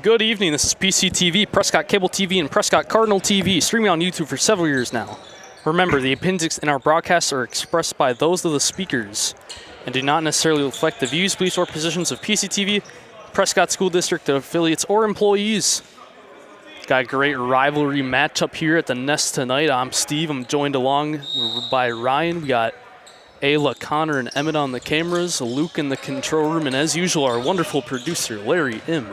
Good evening, this is PCTV, Prescott Cable TV, and Prescott Cardinal TV, streaming on YouTube for several years now. Remember, the opinions in our broadcasts are expressed by those of the speakers and do not necessarily reflect the views, beliefs, or positions of PCTV, Prescott School District affiliates, or employees. Got a great rivalry matchup here at the Nest tonight. I'm Steve. I'm joined along by Ryan. We got Ayla, Connor, and Emmett on the cameras, Luke in the control room, and as usual, our wonderful producer, Larry M.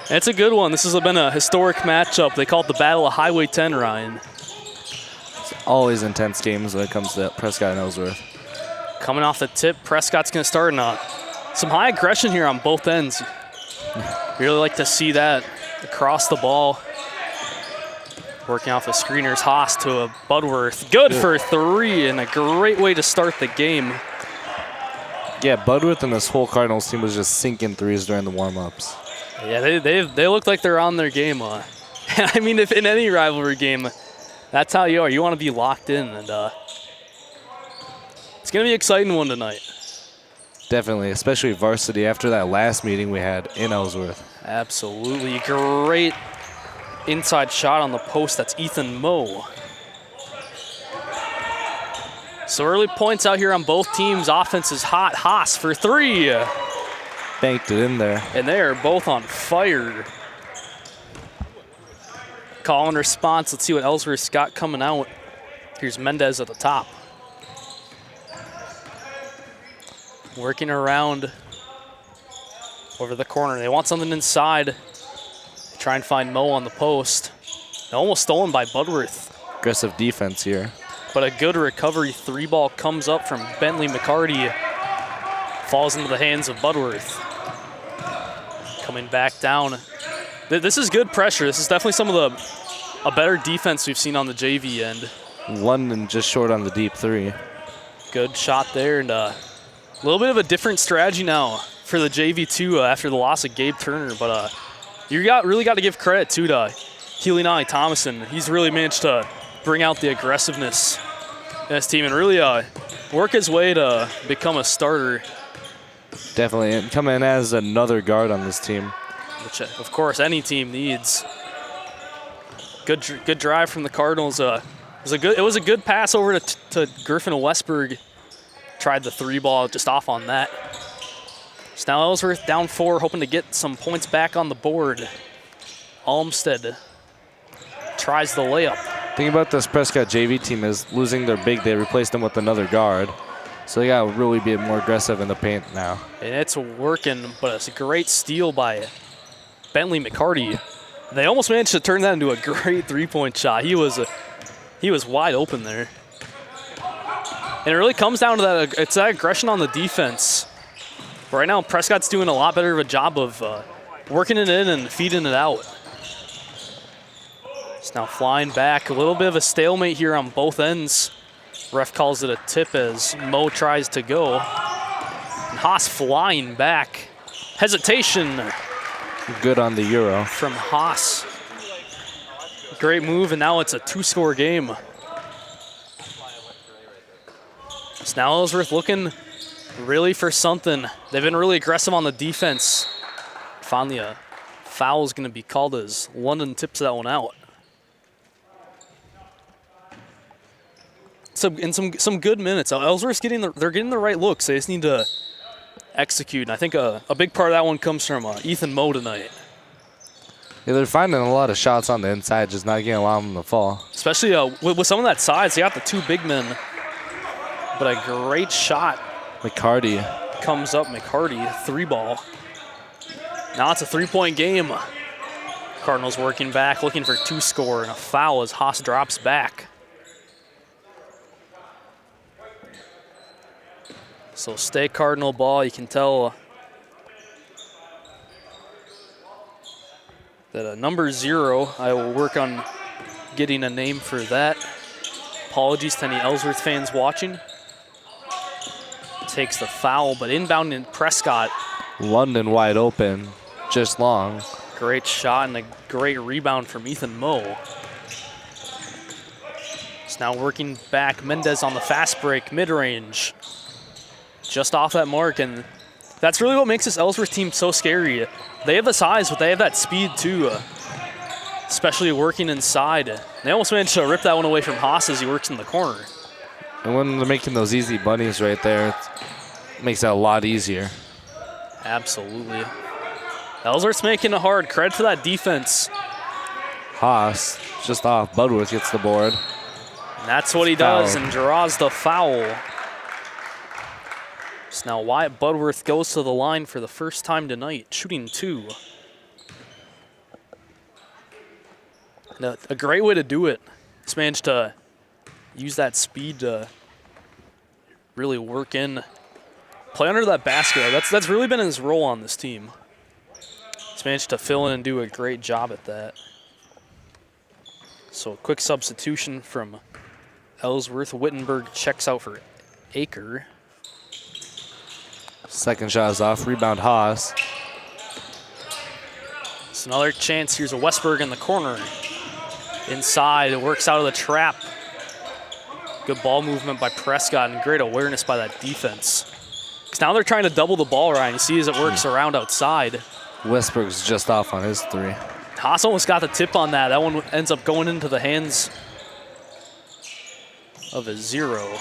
It's a good one. This has been a historic matchup. They call it the Battle of Highway 10, Ryan. It's always intense games when it comes to Prescott and Ellsworth. Coming off the tip, Prescott's going to start some high aggression here on both ends. Really like to see that across the ball. Working off the screeners, Haas to a Budworth. Good for three, and a great way to start the game. Yeah, Budworth and this whole Cardinals team was just sinking threes during the warm-ups. Yeah, they look like they're on their game. I mean, if in any rivalry game, that's how you are. You want to be locked in, and it's going to be an exciting one tonight. Definitely, especially Varsity after that last meeting we had in Ellsworth. Absolutely. Great inside shot on the post. That's Ethan Moe. So early points out here on both teams. Offense is hot. Haas for three. Banked it in there. And they are both on fire. Call and response. Let's see what Ellsworth's got coming out. Here's Mendez at the top. Working around over the corner. They want something inside. Try and find Moe on the post. Almost stolen by Budworth. Aggressive defense here. But a good recovery. Three ball comes up from Bentley McCarty. Falls into the hands of Budworth. Coming back down. This is good pressure. This is definitely a better defense we've seen on the JV end. London just short on the deep three. Good shot there, and a little bit of a different strategy now for the JV too after the loss of Gabe Turner. But you really got to give credit too to Healy Thomason. He's really managed to bring out the aggressiveness in this team and really work his way to become a starter. Definitely, and come in as another guard on this team. Which, of course, any team needs. Good drive from the Cardinals. It was a good pass over to Griffin Westberg. Tried the three ball just off on that. So now Ellsworth down 4, hoping to get some points back on the board. Olmsted tries the layup. Thing about this Prescott JV team is losing their big, they replaced them with another guard. So they got to really be more aggressive in the paint now. And it's working, but it's a great steal by Bentley McCarty. They almost managed to turn that into a great three-point shot. He was wide open there. And it really comes down to that aggression on the defense. But right now, Prescott's doing a lot better of a job of working it in and feeding it out. It's now flying back. A little bit of a stalemate here on both ends. Ref calls it a tip as Moe tries to go. And Haas flying back. Hesitation. Good on the Euro. From Haas. Great move, and now it's a 2-score game. So now Ellsworth looking really for something. They've been really aggressive on the defense. Finally, a foul is going to be called as London tips that one out. So in some good minutes. Ellsworth's getting the right looks. They just need to execute. And I think a big part of that one comes from Ethan Moe tonight. Yeah, they're finding a lot of shots on the inside, just not getting allowing them to fall. Especially with some of that size, they got the two big men. But a great shot. McCarty comes up. McCarty, three ball. Now it's a three-point game. Cardinals working back, looking for 2-score, and a foul as Haas drops back. So stay Cardinal ball. You can tell that number 0, I will work on getting a name for that. Apologies to any Ellsworth fans watching. Takes the foul, but inbound in Prescott. London wide open, just long. Great shot and a great rebound from Ethan Moe. It's now working back. Mendez on the fast break, mid-range. Just off that mark, and That's really what makes this Ellsworth team so scary. They have the size, but they have that speed too, especially working inside. They almost managed to rip that one away from Haas as he works in the corner. And when they're making those easy bunnies right there, it makes that a lot easier. Absolutely. Ellsworth's making it hard. Credit for that defense. Haas just off. Budworth gets the board. And that's what he does and draws the foul. So now Wyatt Budworth goes to the line for the first time tonight, shooting 2. And a great way to do it. He's managed to use that speed to really work in, play under that basket. That's really been his role on this team. He's managed to fill in and do a great job at that. So a quick substitution from Ellsworth. Wittenberg checks out for Aker. Second shot is off. Rebound Haas. It's another chance. Here's a Westberg in the corner. Inside, it works out of the trap. Good ball movement by Prescott and great awareness by that defense. Because now they're trying to double the ball, Ryan. You see as it works around outside. Westberg's just off on his 3. Haas almost got the tip on that. That one ends up going into the hands of a 0.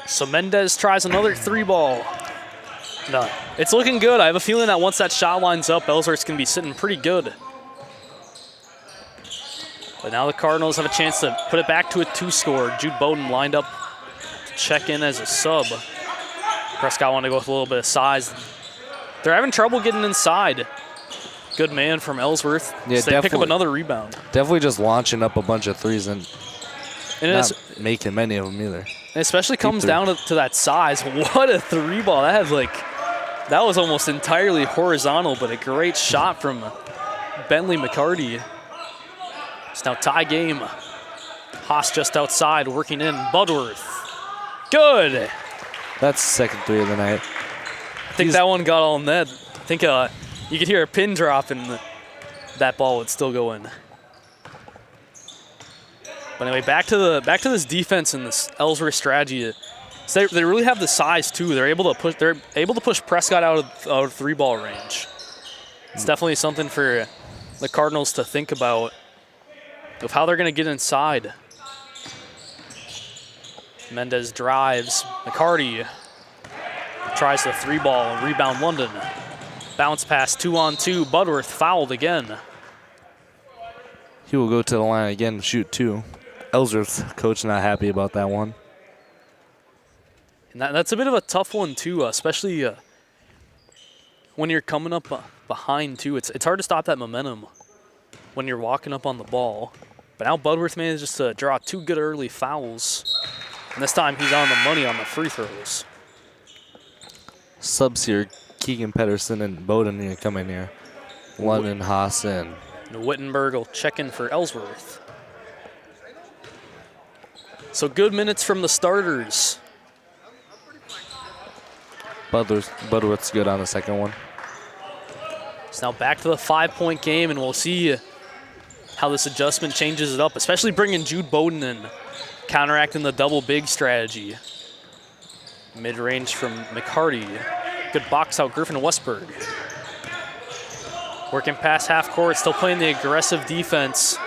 So Mendez tries another 3-ball. No, it's looking good. I have a feeling that once that shot lines up, Ellsworth's going to be sitting pretty good. But now the Cardinals have a chance to put it back to a 2-score. Jude Bowden lined up to check in as a sub. Prescott wanted to go with a little bit of size. They're having trouble getting inside. Good man from Ellsworth. Yeah, so they pick up another rebound. Definitely just launching up a bunch of threes and not making many of them either. It especially comes down to that size. What a 3-ball. That was almost entirely horizontal, but a great shot from Bentley McCarty. It's now tie game. Haas just outside, working in. Budworth. Good. That's the second 3 of the night. I think that one got all net. I think you could hear a pin drop and that ball would still go in. But anyway, back to this defense and this Ellsworth strategy. So they really have the size too. They're able to push Prescott out of 3-ball range. It's definitely something for the Cardinals to think about of how they're going to get inside. Mendez drives. McCarty tries the 3-ball. Rebound London. Bounce pass 2-on-2. Budworth fouled again. He will go to the line again and shoot 2. Ellsworth's coach not happy about that one. And that's a bit of a tough one too, especially when you're coming up behind too. It's hard to stop that momentum when you're walking up on the ball. But now Budworth manages to draw 2 good early fouls. And this time he's on the money on the free throws. Subs here, Keegan Pedersen and Bowden here coming here. London, Haas, and Wittenberg will check in for Ellsworth. So good minutes from the starters. Budworth's good on the second one. It's now back to the 5-point game, and we'll see how this adjustment changes it up, especially bringing Jude Bowden in, counteracting the double big strategy. Mid-range from McCarty. Good box out, Griffin Westberg. Working past half court, still playing the aggressive defense.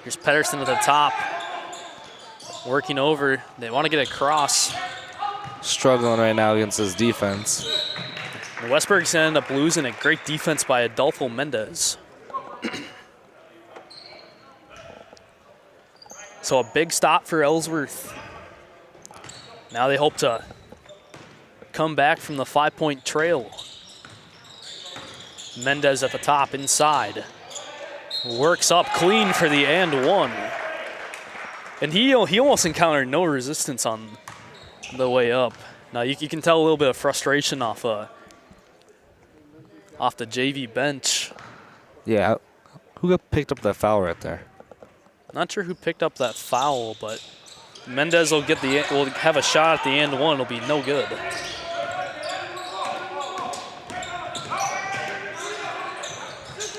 Here's Pedersen at the top. Working over, they want to get across. Struggling right now against his defense. The Westberg's going to end up losing it. Great defense by Adolfo Mendez. So a big stop for Ellsworth. Now they hope to come back from the 5-point trail. Mendez at the top, inside. Works up clean for the and one. And he almost encountered no resistance on the way up. Now you can tell a little bit of frustration off the JV bench. Yeah, who picked up that foul right there? Not sure who picked up that foul, but Mendez will have a shot at the and one. It'll be no good.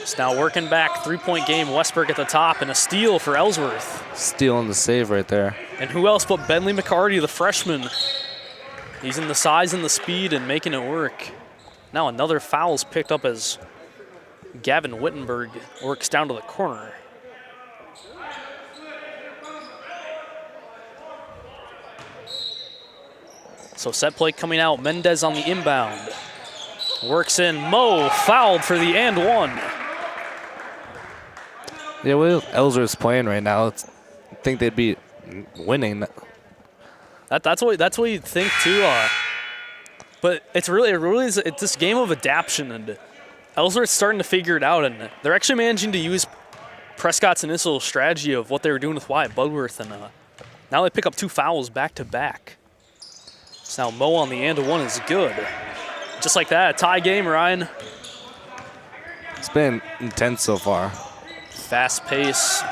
It's now working back, 3-point game. Westberg at the top and a steal for Ellsworth. Stealing the save right there. And who else but Bentley McCarty, the freshman. Using the size and the speed and making it work. Now another foul's picked up as Gavin Wittenberg works down to the corner. So set play coming out. Mendez on the inbound. Works in. Mo fouled for the and one. Yeah, well, Ellsworth's playing right now. I think they'd be winning. That's what you'd think too. But it's this game of adaptation, and Ellsworth's starting to figure it out, and they're actually managing to use Prescott's initial strategy of what they were doing with Wyatt Budworth, and now they pick up 2 fouls back to back. So now Mo on the and one is good. Just like that, a tie game, Ryan. It's been intense so far. Fast pace.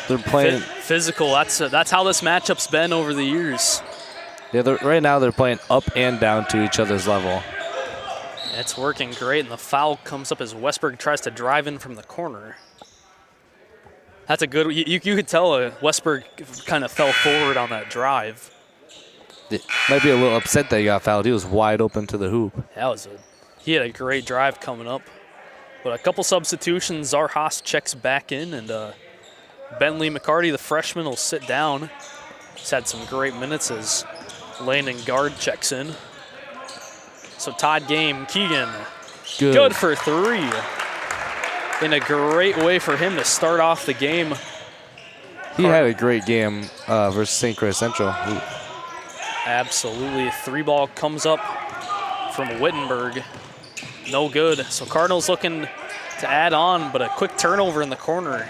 They're playing physical. That's how this matchup's been over the years. Yeah, right now they're playing up and down to each other's level. It's working great, and the foul comes up as Westberg tries to drive in from the corner. That's a good. You could tell Westberg kind of fell forward on that drive. Might be a little upset that he got fouled. He was wide open to the hoop. He had a great drive coming up. But a couple substitutions. Zarhas checks back in, and Bentley McCarty, the freshman, will sit down. He's had some great minutes as Landon Guard checks in. So tied game. Keegan, good for 3. In a great way for him to start off the game. He had a great game versus St. Croix Central. Ooh. Absolutely. 3-ball comes up from Wittenberg. No good. So Cardinals looking to add on, but a quick turnover in the corner.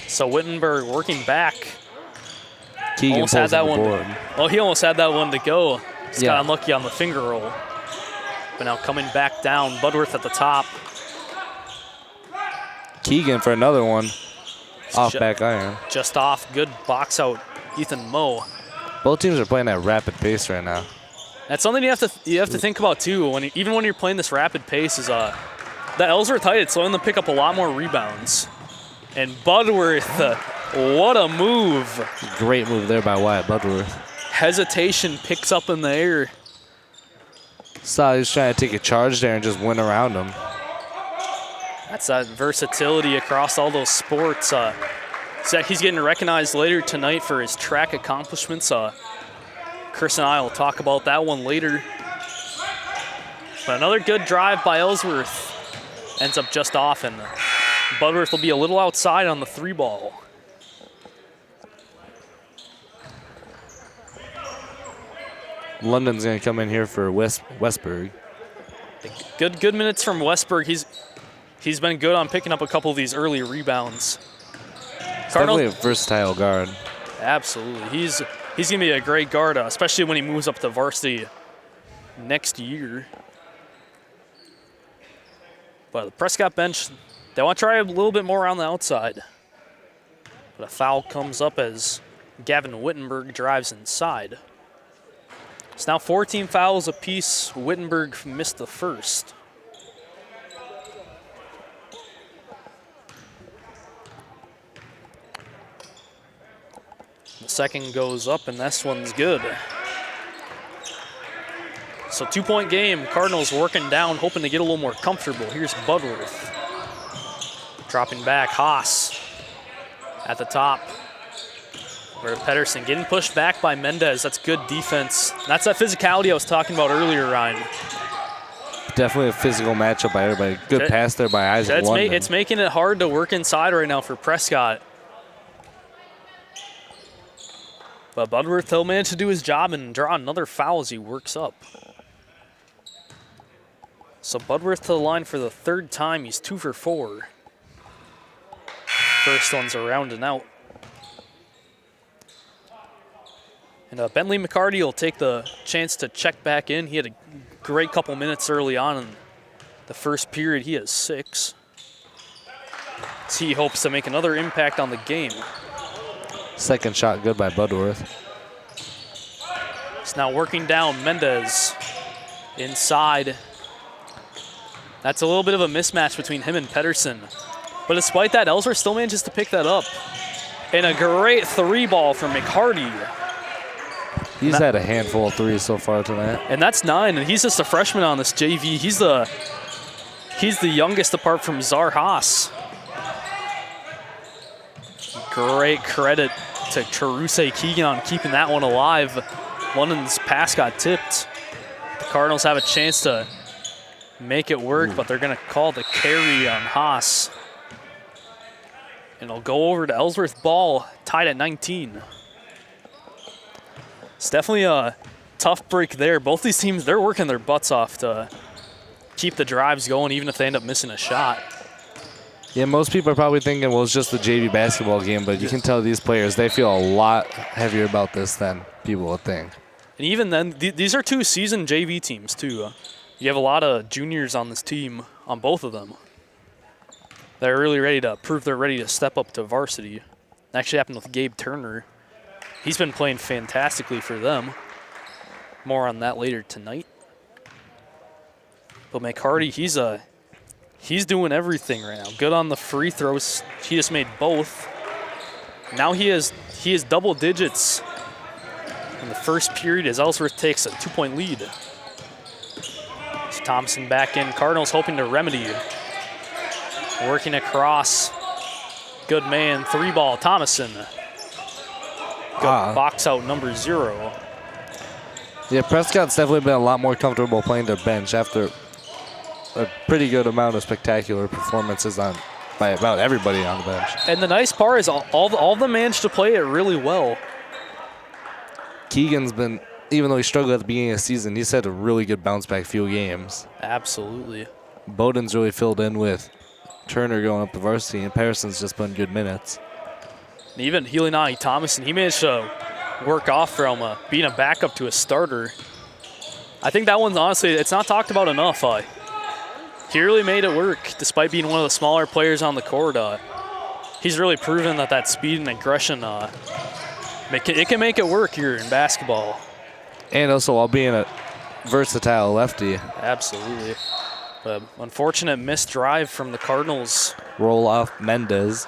So Wittenberg working back. Keegan almost had that one. Board. Well, he almost had that one to go. Just got unlucky on the finger roll. But now coming back down, Budworth at the top. Keegan for another one. Off back iron. Just off. Good box out, Ethan Moe. Both teams are playing at rapid pace right now. That's something you have to think about too. Even when you're playing this rapid pace, is that Ellsworth height, it's letting them pick up a lot more rebounds. And Budworth, what a move! Great move there by Wyatt Budworth. Hesitation, picks up in the air. Saw he was trying to take a charge there and just went around him. That's that versatility across all those sports. So he's getting recognized later tonight for his track accomplishments. Chris and I will talk about that one later. But another good drive by Ellsworth. Ends up just off, and Budworth will be a little outside on the 3-ball. London's going to come in here for Westberg. Good minutes from Westberg. He's been good on picking up a couple of these early rebounds. Definitely a versatile guard. Absolutely. He's going to be a great guard, especially when he moves up to varsity next year. But the Prescott bench, they want to try a little bit more on the outside. But a foul comes up as Gavin Wittenberg drives inside. It's now 14 fouls apiece. Wittenberg missed the first. The second goes up, and this one's good. So 2-point game. Cardinals working down, hoping to get a little more comfortable. Here's Budworth. Dropping back, Haas at the top. Where Pedersen getting pushed back by Mendez. That's good defense. That's that physicality I was talking about earlier, Ryan. Definitely a physical matchup by everybody. Good pass there by Isaac London. It's making it hard to work inside right now for Prescott. But Budworth, he'll manage to do his job and draw another foul as he works up. So Budworth to the line for the 3rd time. He's 2 for 4. First one's around and out. And Bentley McCarty will take the chance to check back in. He had a great couple minutes early on in the first period. He has 6. So he hopes to make another impact on the game. Second shot good by Budworth. It's now working down. Mendez inside. That's a little bit of a mismatch between him and Pedersen. But despite that, Ellsworth still manages to pick that up. And a great 3-ball from McCarty. He's had a handful of threes so far tonight. And that's 9, and he's just a freshman on this JV. He's the youngest apart from Zar Haas. Great credit to Charuse Keegan on keeping that one alive. London's pass got tipped. The Cardinals have a chance to make it work, but they're going to call the carry on Haas. And it'll go over to Ellsworth ball, tied at 19. It's definitely a tough break there. Both these teams, they're working their butts off to keep the drives going, even if they end up missing a shot. Yeah, most people are probably thinking, well, it's just the JV basketball game, but you can tell these players, they feel a lot heavier about this than people would think. And even then, these are 2 seasoned JV teams, too. You have a lot of juniors on this team, on both of them. They're really ready to prove they're ready to step up to varsity. It actually happened with Gabe Turner. He's been playing fantastically for them. More on that later tonight. But McCarty, he's doing everything right now. Good on the free throws. He just made both. Now he is double digits in the first period as Ellsworth takes a 2-point lead. It's Thompson back in. Cardinals hoping to remedy. Working across. Good man, 3-ball, Thomason. Good box out number 0. Yeah, Prescott's definitely been a lot more comfortable playing their bench after a pretty good amount of spectacular performances by about everybody on the bench. And the nice part is all of them managed to play it really well. Keegan's been, even though he struggled at the beginning of the season, he's had a really good bounce back few games. Absolutely. Bowden's really filled in with Turner going up the varsity, and Patterson's just put in good minutes. And even Healy Thomason, he managed to work off from being a backup to a starter. I think that one's honestly, it's not talked about enough. He really made it work despite being one of the smaller players on the court. He's really proven that speed and aggression, it can make it work here in basketball. And also while being a versatile lefty. Absolutely. Unfortunate missed drive from the Cardinals. Roll off Mendez,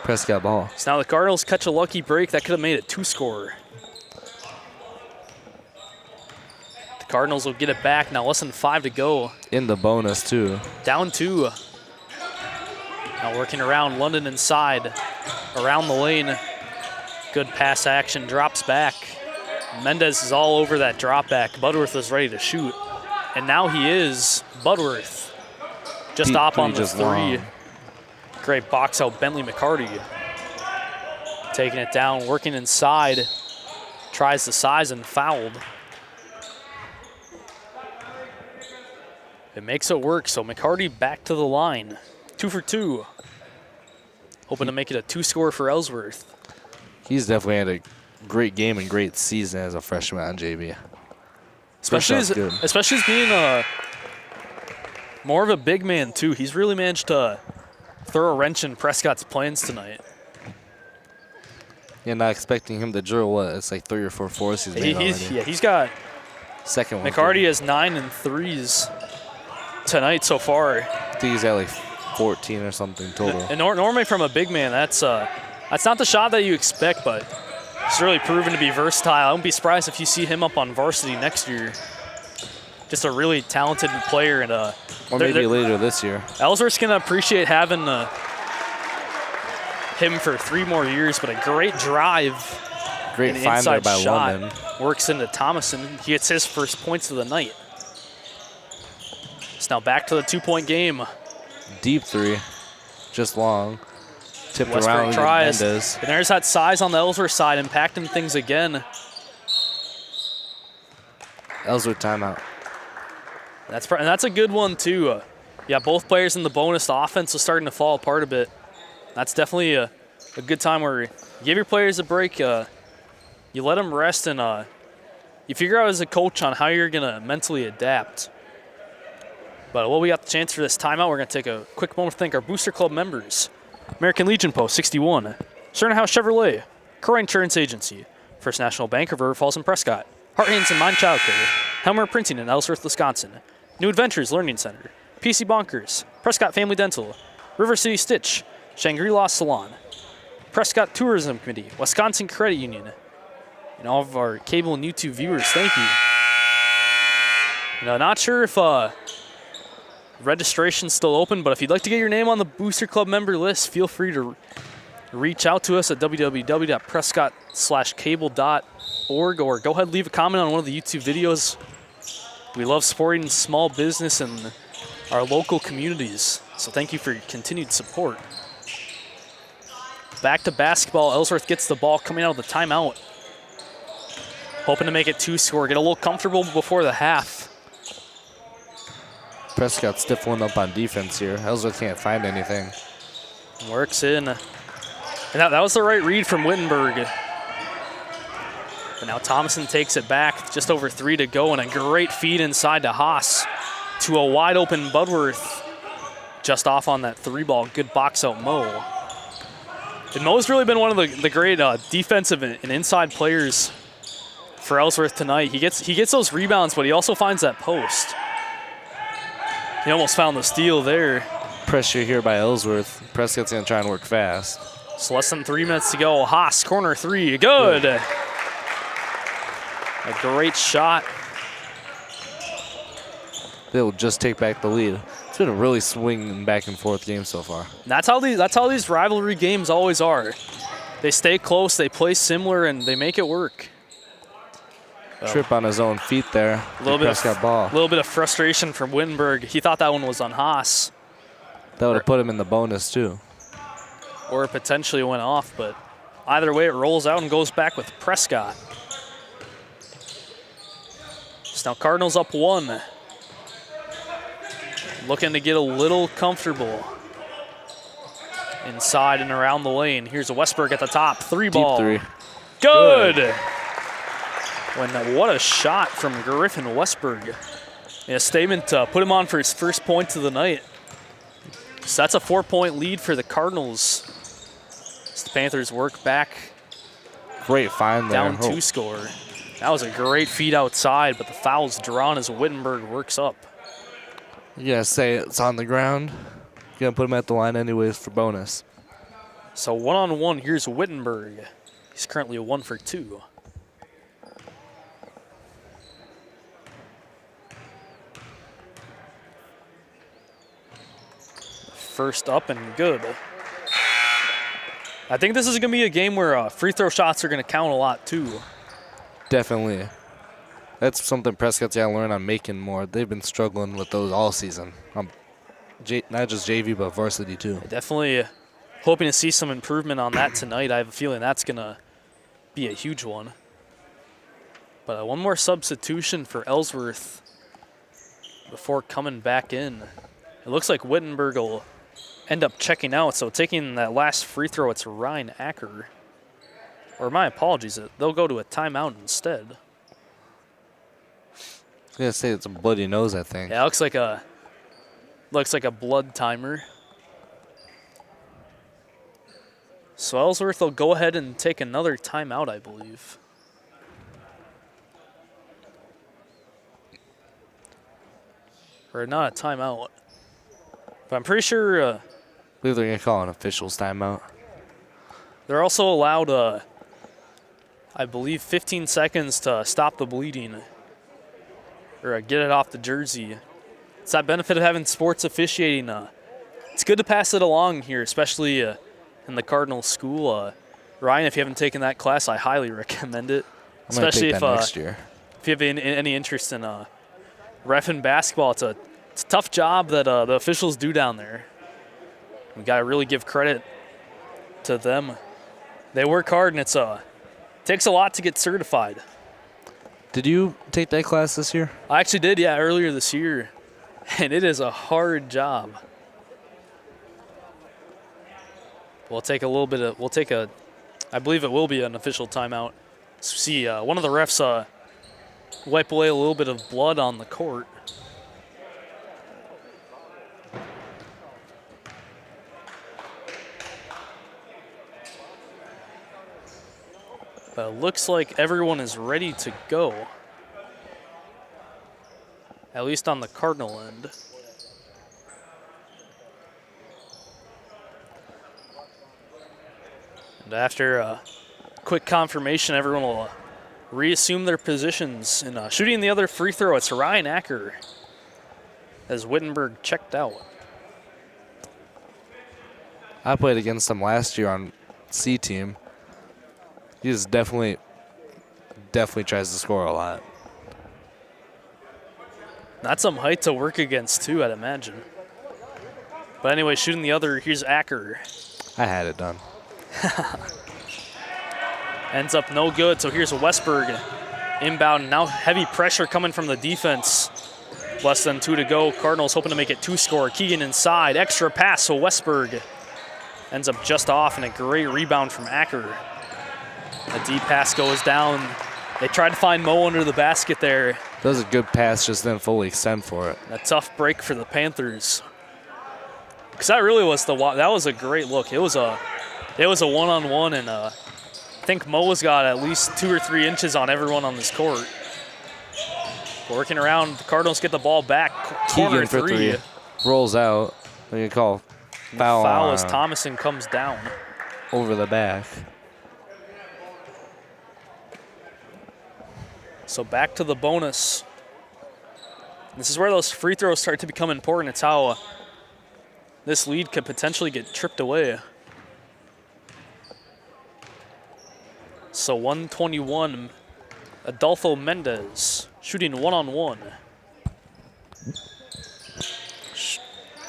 Prescott ball. So now the Cardinals catch a lucky break. That could have made it 2-score. The Cardinals will get it back. Now less than 5 to go. In the bonus, too. Down 2. Now working around London inside. Around the lane. Good pass action. Drops back. Mendez is all over that drop back. Budworth is ready to shoot. And now he is. Budworth. Just up on the 3. Long. Great box out Bentley McCarty. Taking it down, working inside. Tries the size and fouled. It makes it work, so McCarty back to the line. 2 for 2. Hoping to make it a 2-score for Ellsworth. He's definitely had a great game and great season as a freshman on JV. Especially as being more of a big man, too. He's really managed to throw a wrench in Prescott's plans tonight. You're not expecting him to drill, what? It's like 3 or 4 fours he's made already. Yeah, he's got second one. McCarty has 9 and 3s tonight so far. I think he's got like 14 or something total. And normally from a big man, that's not the shot that you expect, but he's really proven to be versatile. I wouldn't be surprised if you see him up on varsity next year. Just a really talented player. And or maybe later this year. Ellsworth's going to appreciate having him for 3 more years, but a great drive. Great find there by London. Works into Thomason. He gets his first points of the night. It's now back to the 2-point game. Deep 3, just long. Tipped Westbrook around tries. Mendez. And there's that size on the Ellsworth side impacting things again. Ellsworth timeout. That's a good one, too. Yeah, both players in the bonus. The offense is starting to fall apart a bit. That's definitely a good time where you give your players a break. You let them rest, and you figure out as a coach on how you're going to mentally adapt. But while we got the chance for this timeout, we're going to take a quick moment to thank our Booster Club members. American Legion Post 61, Sternhouse Chevrolet, Croy Insurance Agency, First National Bank of River Falls and Prescott, Hart Hands and Mine Childcare, Helmer Printing in Ellsworth, Wisconsin, New Adventures Learning Center, PC Bonkers, Prescott Family Dental, River City Stitch, Shangri-La Salon, Prescott Tourism Committee, Wisconsin Credit Union, And all of our cable and YouTube viewers, thank you. Not sure if registration's still open, but if you'd like to get your name on the Booster Club member list, feel free to reach out to us at www.prescott/cable.org, or go ahead and leave a comment on one of the YouTube videos. We love supporting small business and our local communities, so thank you for your continued support. Back to basketball. Ellsworth gets the ball coming out of the timeout. Hoping to make it 2-score, get a little comfortable before the half. Prescott stiffling up on defense here. Ellsworth can't find anything. Works in. And that was the right read from Wittenberg. But now Thomason takes it back. Just over 3 to go, and a great feed inside to Haas. To a wide open Budworth. Just off on that 3-ball. Good box out Mo. And Mo's really been one of the great defensive and inside players for Ellsworth tonight. He gets those rebounds, but he also finds that post. He almost found the steal there. Pressure here by Ellsworth. Prescott's going to try and work fast. It's less than 3 minutes to go. Haas, corner 3. Good. A great shot. They'll just take back the lead. It's been a really swinging back and forth game so far. That's how these rivalry games always are. They stay close, they play similar, and they make it work. Trip on his own feet there. A little bit of frustration from Wittenberg. He thought that one was on Haas. That would have put him in the bonus too. Or it potentially went off, but either way it rolls out and goes back with Prescott. So now Cardinals up 1. Looking to get a little comfortable inside and around the lane. Here's a Westberg at the top. 3-ball. Deep 3. Good. What a shot from Griffin Westberg. In a statement, put him on for his first points of the night. So that's a 4-point lead for the Cardinals. As the Panthers work back. Great find there. Down 2 score. That was a great feed outside, but the foul's drawn as Wittenberg works up. You gotta say it's on the ground. You're gonna put him at the line anyways for bonus. So 1-on-1, here's Wittenberg. He's currently a 1 for 2. First up and good. I think this is gonna be a game where free throw shots are gonna count a lot too. Definitely. That's something Prescott's got to learn on making more. They've been struggling with those all season. Not just JV, but varsity too. Definitely hoping to see some improvement on that tonight. I have a feeling that's going to be a huge one. But one more substitution for Ellsworth before coming back in. It looks like Wittenberg will end up checking out. So taking that last free throw, it's Ryan Acker. Or my apologies, they'll go to a timeout instead. I was gonna say it's a bloody nose, I think. Yeah, it looks like a blood timer. So Ellsworth will go ahead and take another timeout, I believe. Or not a timeout. But I'm pretty sure I believe they're gonna call an official's timeout. They're also allowed I believe 15 seconds to stop the bleeding. Or get it off the jersey. It's that benefit of having sports officiating. It's good to pass it along here, especially in the Cardinal school. Ryan, if you haven't taken that class, I highly recommend it. Especially if next year. If you have any interest in reffing basketball, it's a tough job that the officials do down there. We gotta really give credit to them. They work hard, and it takes a lot to get certified. Did you take that class this year? I actually did, yeah, earlier this year. And it is a hard job. I believe it will be an official timeout. See, one of the refs wipe away a little bit of blood on the court. But it looks like everyone is ready to go. At least on the Cardinal end. And after a quick confirmation, everyone will reassume their positions. And shooting the other free throw, it's Ryan Acker as Wittenberg checked out. I played against him last year on C team. He just definitely tries to score a lot. Not some height to work against, too, I'd imagine. But anyway, shooting the other, here's Acker. I had it done. Ends up no good, so here's Westberg inbound. Now heavy pressure coming from the defense. Less than 2 to go. Cardinals hoping to make it 2-score. Keegan inside, extra pass, so Westberg ends up just off, and a great rebound from Acker. A deep pass goes down. They tried to find Mo under the basket there. That was a good pass, just didn't fully extend for it. A tough break for the Panthers. Because that really was that was a great look. It was a one-on-one, and I think Mo's got at least 2 or 3 inches on everyone on this court. Working around, the Cardinals get the ball back. Corner Keegan for three. Rolls out. What do you call? Foul as Thomason comes down. Over the back. So back to the bonus. This is where those free throws start to become important. It's how this lead could potentially get tripped away. So 121, Adolfo Mendez shooting one-on-one.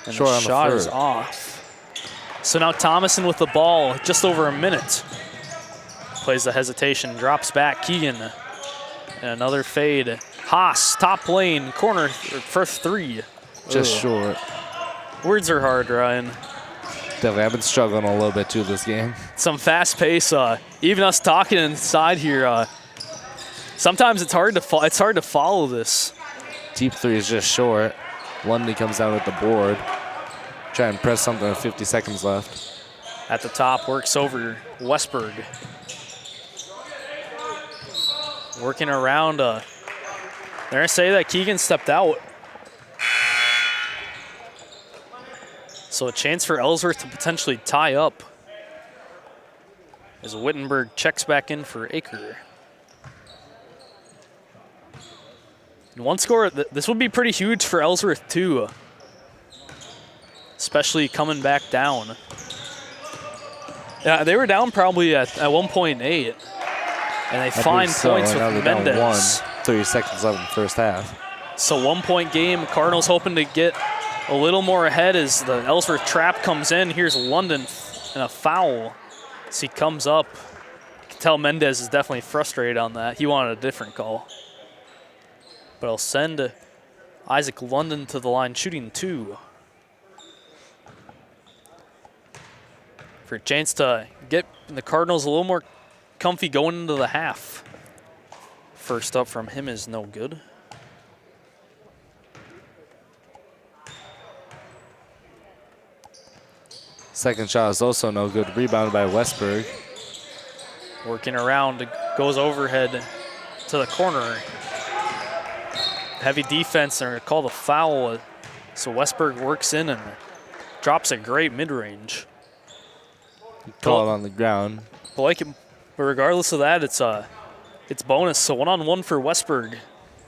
And Short the on shot the is third. off. So now Thomason with the ball, just over a minute. Plays the hesitation, drops back, Keegan. And another fade. Haas, top lane, corner for 3. Just short. Words are hard, Ryan. Definitely, I've been struggling a little bit too this game. Some fast pace. Even us talking inside here, sometimes it's hard to follow this. Deep 3 is just short. Lundy comes down with the board. Try and press something with 50 seconds left. At the top, works over Westberg. Working around. They're going to say that Keegan stepped out. So a chance for Ellsworth to potentially tie up as Wittenberg checks back in for Aker. And one score, this would be pretty huge for Ellsworth too, especially coming back down. Yeah, they were down probably at 1.8, and they find points with Mendez. 30 seconds left in the first half. So 1-point game. Cardinals hoping to get a little more ahead as the Ellsworth trap comes in. Here's London and a foul as he comes up. You can tell Mendez is definitely frustrated on that. He wanted a different call. But I'll send Isaac London to the line shooting 2. For a chance to get the Cardinals a little more comfy going into the half. First up from him is no good. Second shot is also no good. Rebounded by Westberg. Working around, goes overhead to the corner. Heavy defense, they're going to call the foul. So Westberg works in and drops a great mid-range. Call it on the ground. But regardless of that, it's bonus. So one-on-one for Westberg.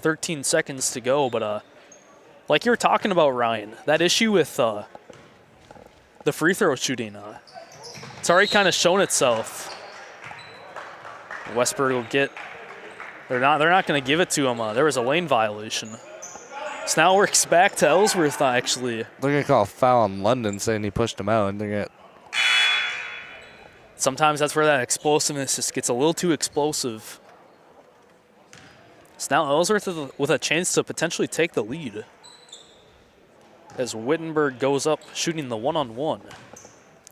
13 seconds to go. But like you were talking about, Ryan, that issue with the free throw shooting, it's already kind of shown itself. Westberg will get. They're not going to give it to him. There was a lane violation. So now it works back to Ellsworth, actually. They're going to call a foul on London, saying he pushed him out, and they're going to. Sometimes that's where that explosiveness just gets a little too explosive. So now Ellsworth with a chance to potentially take the lead as Wittenberg goes up shooting the one-on-one.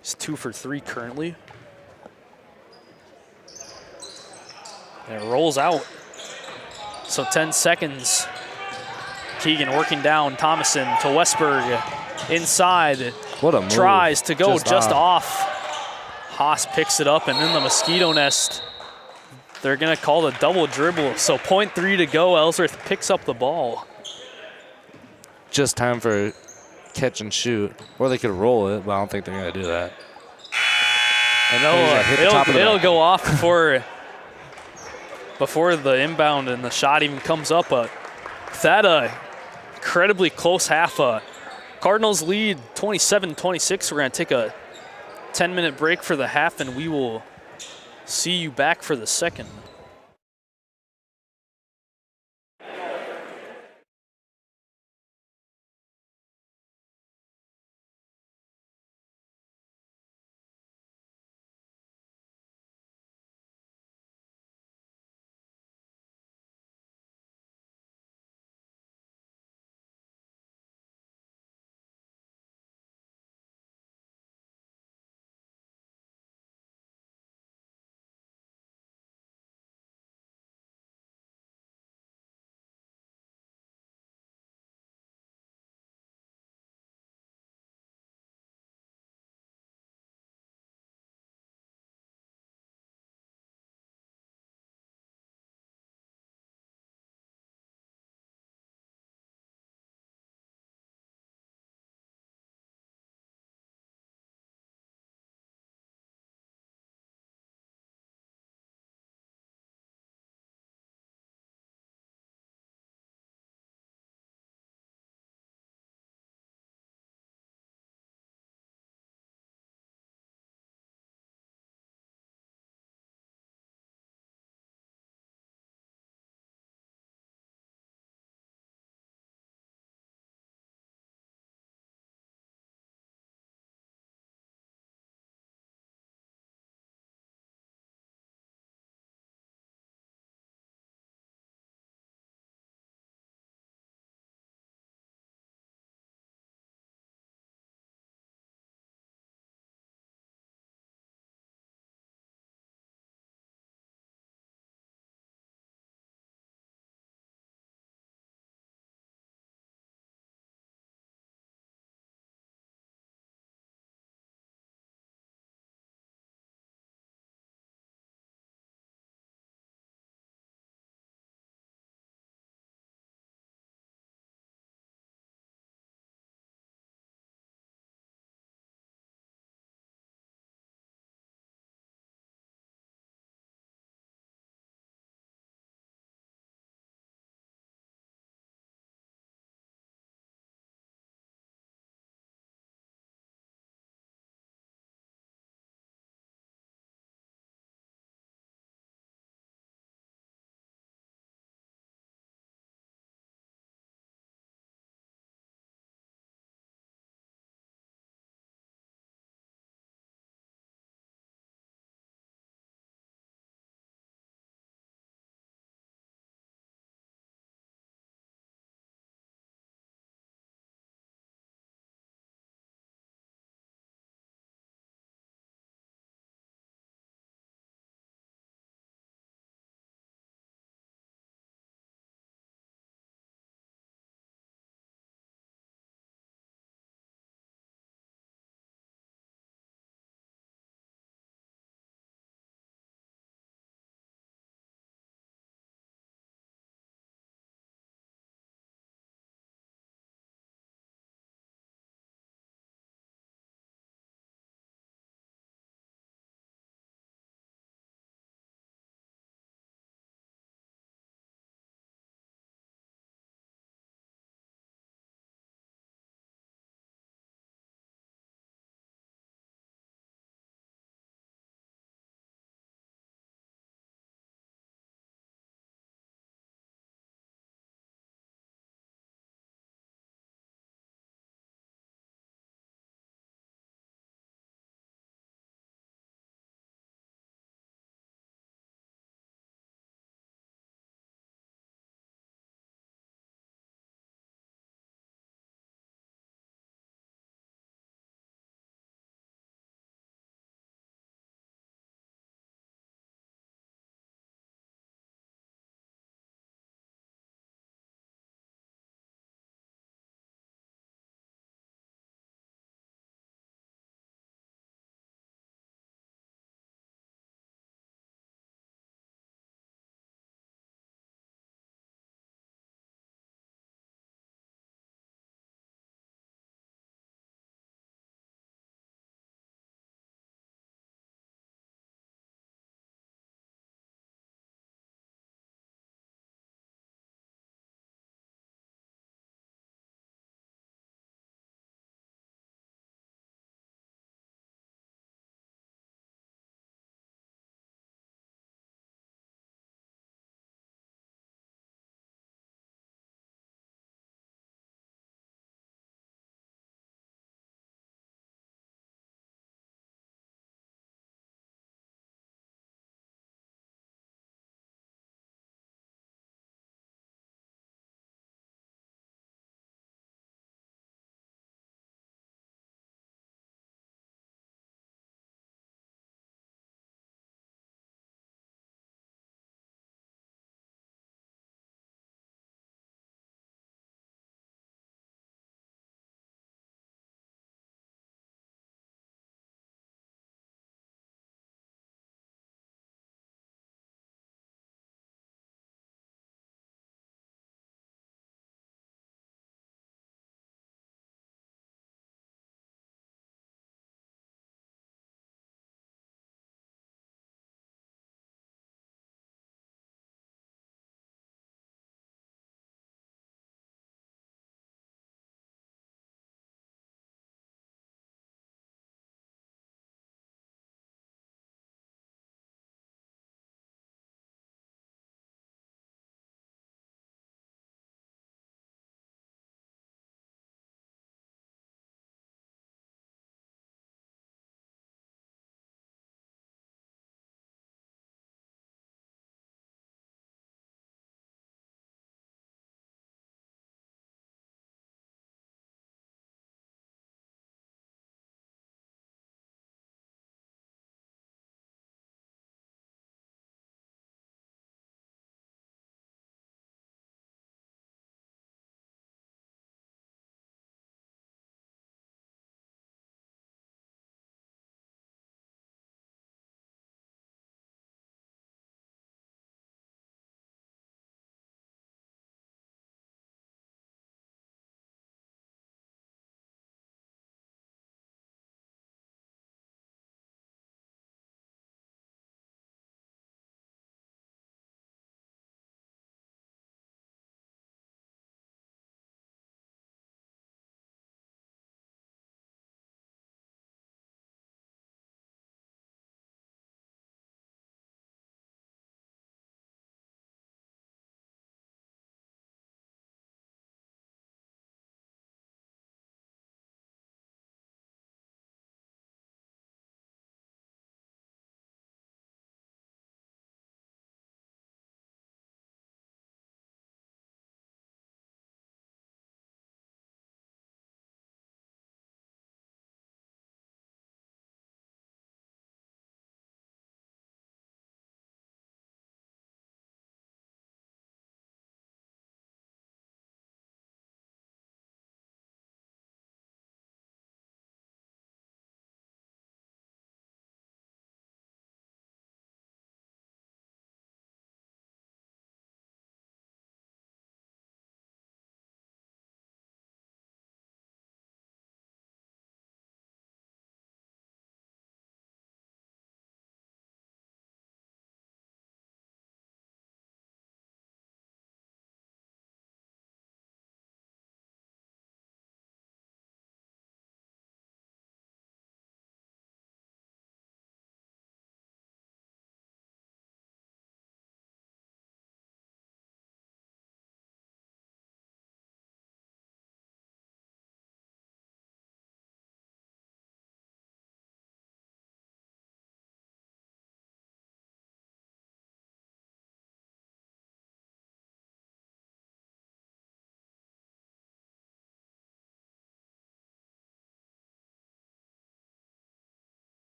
He's 2 for 3 currently. And it rolls out. So 10 seconds. Keegan working down Thomason to Westberg. Inside. What a move. Tries to go just off. Haas picks it up, and in the mosquito nest, they're going to call the double dribble. So 0.3 to go. Ellsworth picks up the ball. Just time for catch and shoot. Or they could roll it, but I don't think they're going to do that. And it'll go off before before the inbound and the shot even comes up. That incredibly close half. Cardinals lead 27-26. We're going to take a 10-minute break for the half, and we will see you back for the second.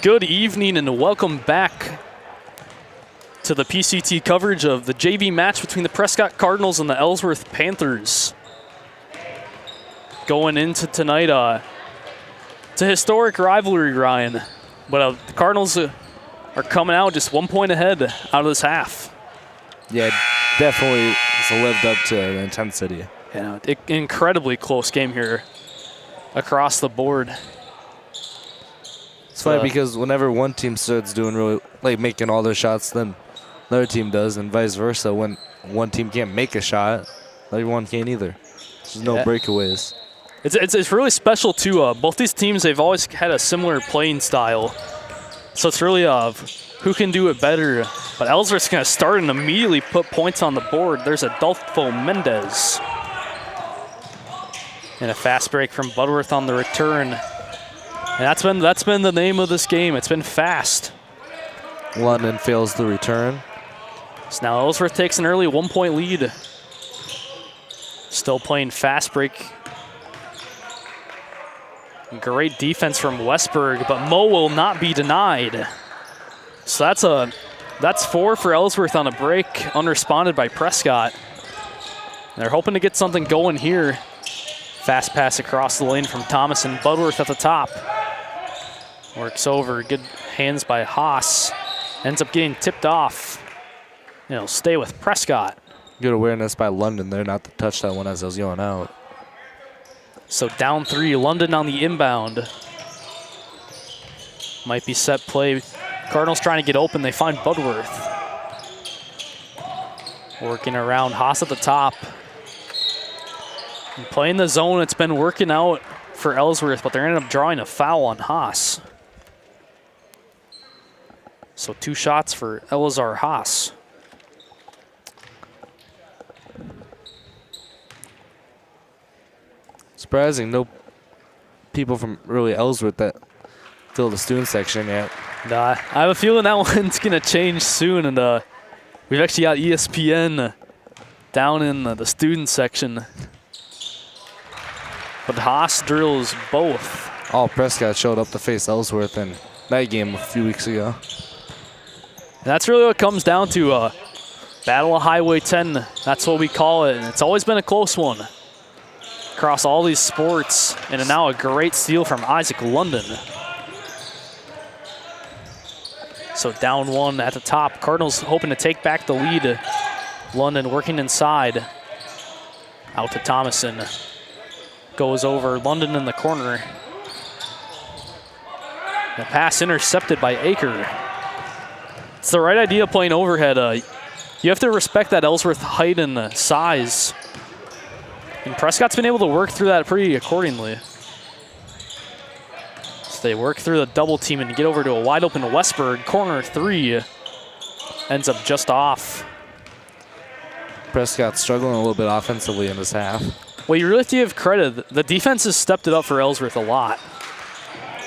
Good evening and welcome back to the PCT coverage of the JV match between the Prescott Cardinals and the Ellsworth Panthers. Going into tonight, it's a historic rivalry, Ryan, but the Cardinals are coming out just 1 point ahead out of this half. Yeah, definitely it's lived up to the intensity. Yeah, incredibly close game here across the board. It's funny because whenever one team starts doing really, like making all their shots, then another team does, and vice versa. When one team can't make a shot, the other one can't either. There's no breakaways. It's really special too. Both these teams, they've always had a similar playing style, so it's really who can do it better. But Ellsworth's going to start and immediately put points on the board. There's Adolfo Mendez. And a fast break from Butterworth on the return. And that's been the name of this game. It's been fast. London fails the return. So now Ellsworth takes an early 1 point lead. Still playing fast break. Great defense from Westberg, but Mo will not be denied. So that's 4 for Ellsworth on a break, unresponded by Prescott. They're hoping to get something going here. Fast pass across the lane from Thomas and Budworth at the top. Works over, good hands by Haas. Ends up getting tipped off. It'll stay with Prescott. Good awareness by London there not to touch that one as it was going out. So down 3, London on the inbound. Might be set play. Cardinals trying to get open, they find Budworth. Working around, Haas at the top. And playing the zone, it's been working out for Ellsworth, but they're ended up drawing a foul on Haas. So 2 shots for Elazar Haas. Surprising, no people from really Ellsworth that fill the student section yet. I have a feeling that one's going to change soon, and we've actually got ESPN down in the student section. But Haas drills both. All Prescott showed up to face Ellsworth in that game a few weeks ago. And that's really what it comes down to. Battle of Highway 10, that's what we call it. And it's always been a close one across all these sports. And now a great steal from Isaac London. So down 1 at the top. Cardinals hoping to take back the lead. London working inside. Out to Thomason. Goes over London in the corner. The pass intercepted by Aker. It's the right idea playing overhead. You have to respect that Ellsworth height and size. And Prescott's been able to work through that pretty accordingly. So they work through the double team and get over to a wide open Westberg. Corner 3 ends up just off. Prescott struggling a little bit offensively in this half. Well, you really have to give credit. The defense has stepped it up for Ellsworth a lot.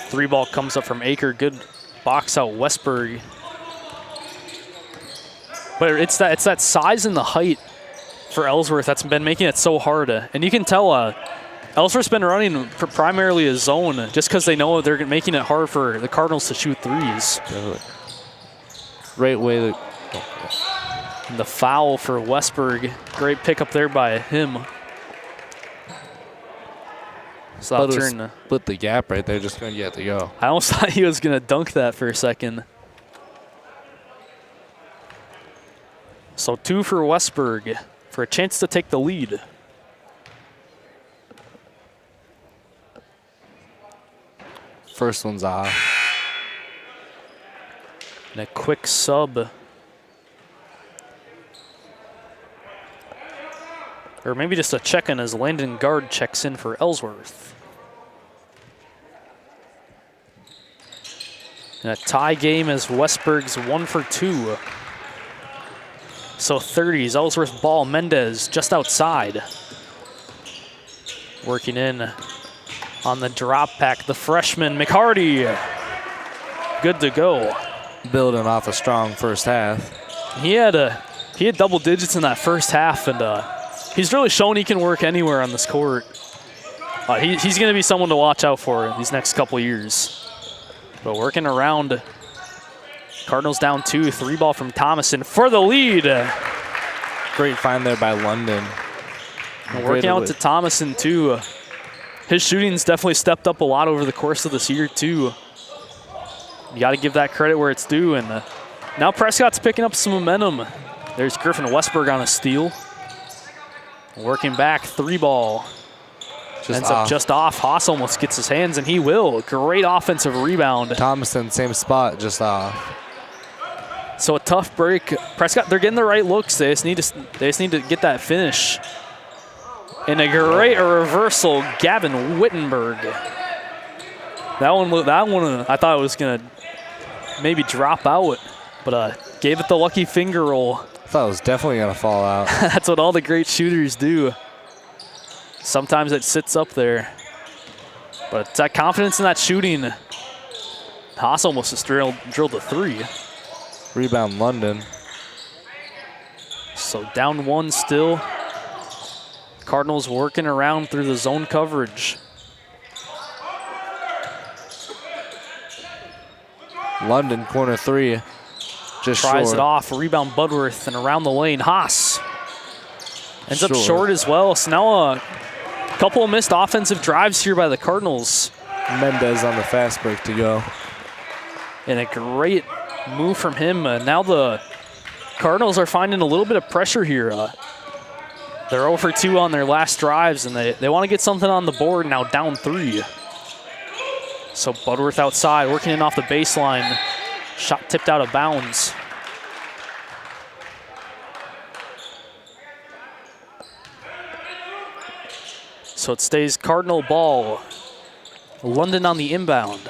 3 ball comes up from Aker. Good box out Westberg. But it's that size and the height for Ellsworth that's been making it so hard. And you can tell Ellsworth's been running primarily a zone just because they know they're making it hard for the Cardinals to shoot threes. Great way to... And the foul for Westberg. Great pickup there by him. So I'll turn. Split the gap right there, just going to get to go. I almost thought he was going to dunk that for a second. So 2 for Westberg for a chance to take the lead. First one's off. And a quick sub. Or maybe just a check-in as Landon Guard checks in for Ellsworth. And a tie game as Westberg's 1 for 2. So 30s, Ellsworth ball, Mendez just outside. Working in on the drop pack, the freshman, McHardy. Good to go. Building off a strong first half. He had double digits in that first half, and he's really shown he can work anywhere on this court. He's going to be someone to watch out for these next couple of years. But working around, Cardinals down 2, 3 ball from Thomason for the lead. Great find there by London. Working out to Thomason too. His shooting's definitely stepped up a lot over the course of this year too. You got to give that credit where it's due. And now Prescott's picking up some momentum. There's Griffin Westberg on a steal. Working back, 3 ball. Ends up just off. Haas almost gets his hands, and he will. Great offensive rebound. Thomason, same spot, just off. So a tough break. Prescott, they're getting the right looks. They just need to get that finish. And a great reversal, Gavin Wittenberg. That one, I thought it was gonna maybe drop out, but gave it the lucky finger roll. I thought it was definitely gonna fall out. That's what all the great shooters do. Sometimes it sits up there, but it's that confidence in that shooting. Haas almost just drilled a 3. Rebound London. So down 1 still. Cardinals working around through the zone coverage. London, corner 3. Just tries short. it off. Rebound Budworth and around the lane. Haas ends up short as well. So now a couple of missed offensive drives here by the Cardinals. Mendez on the fast break to go. And a great move from him. Now the Cardinals are finding a little bit of pressure here. They're 0 for 2 on their last drives, and they want to get something on the board now, down 3. So Budworth outside, working in off the baseline. Shot tipped out of bounds. So it stays Cardinal ball. London on the inbound.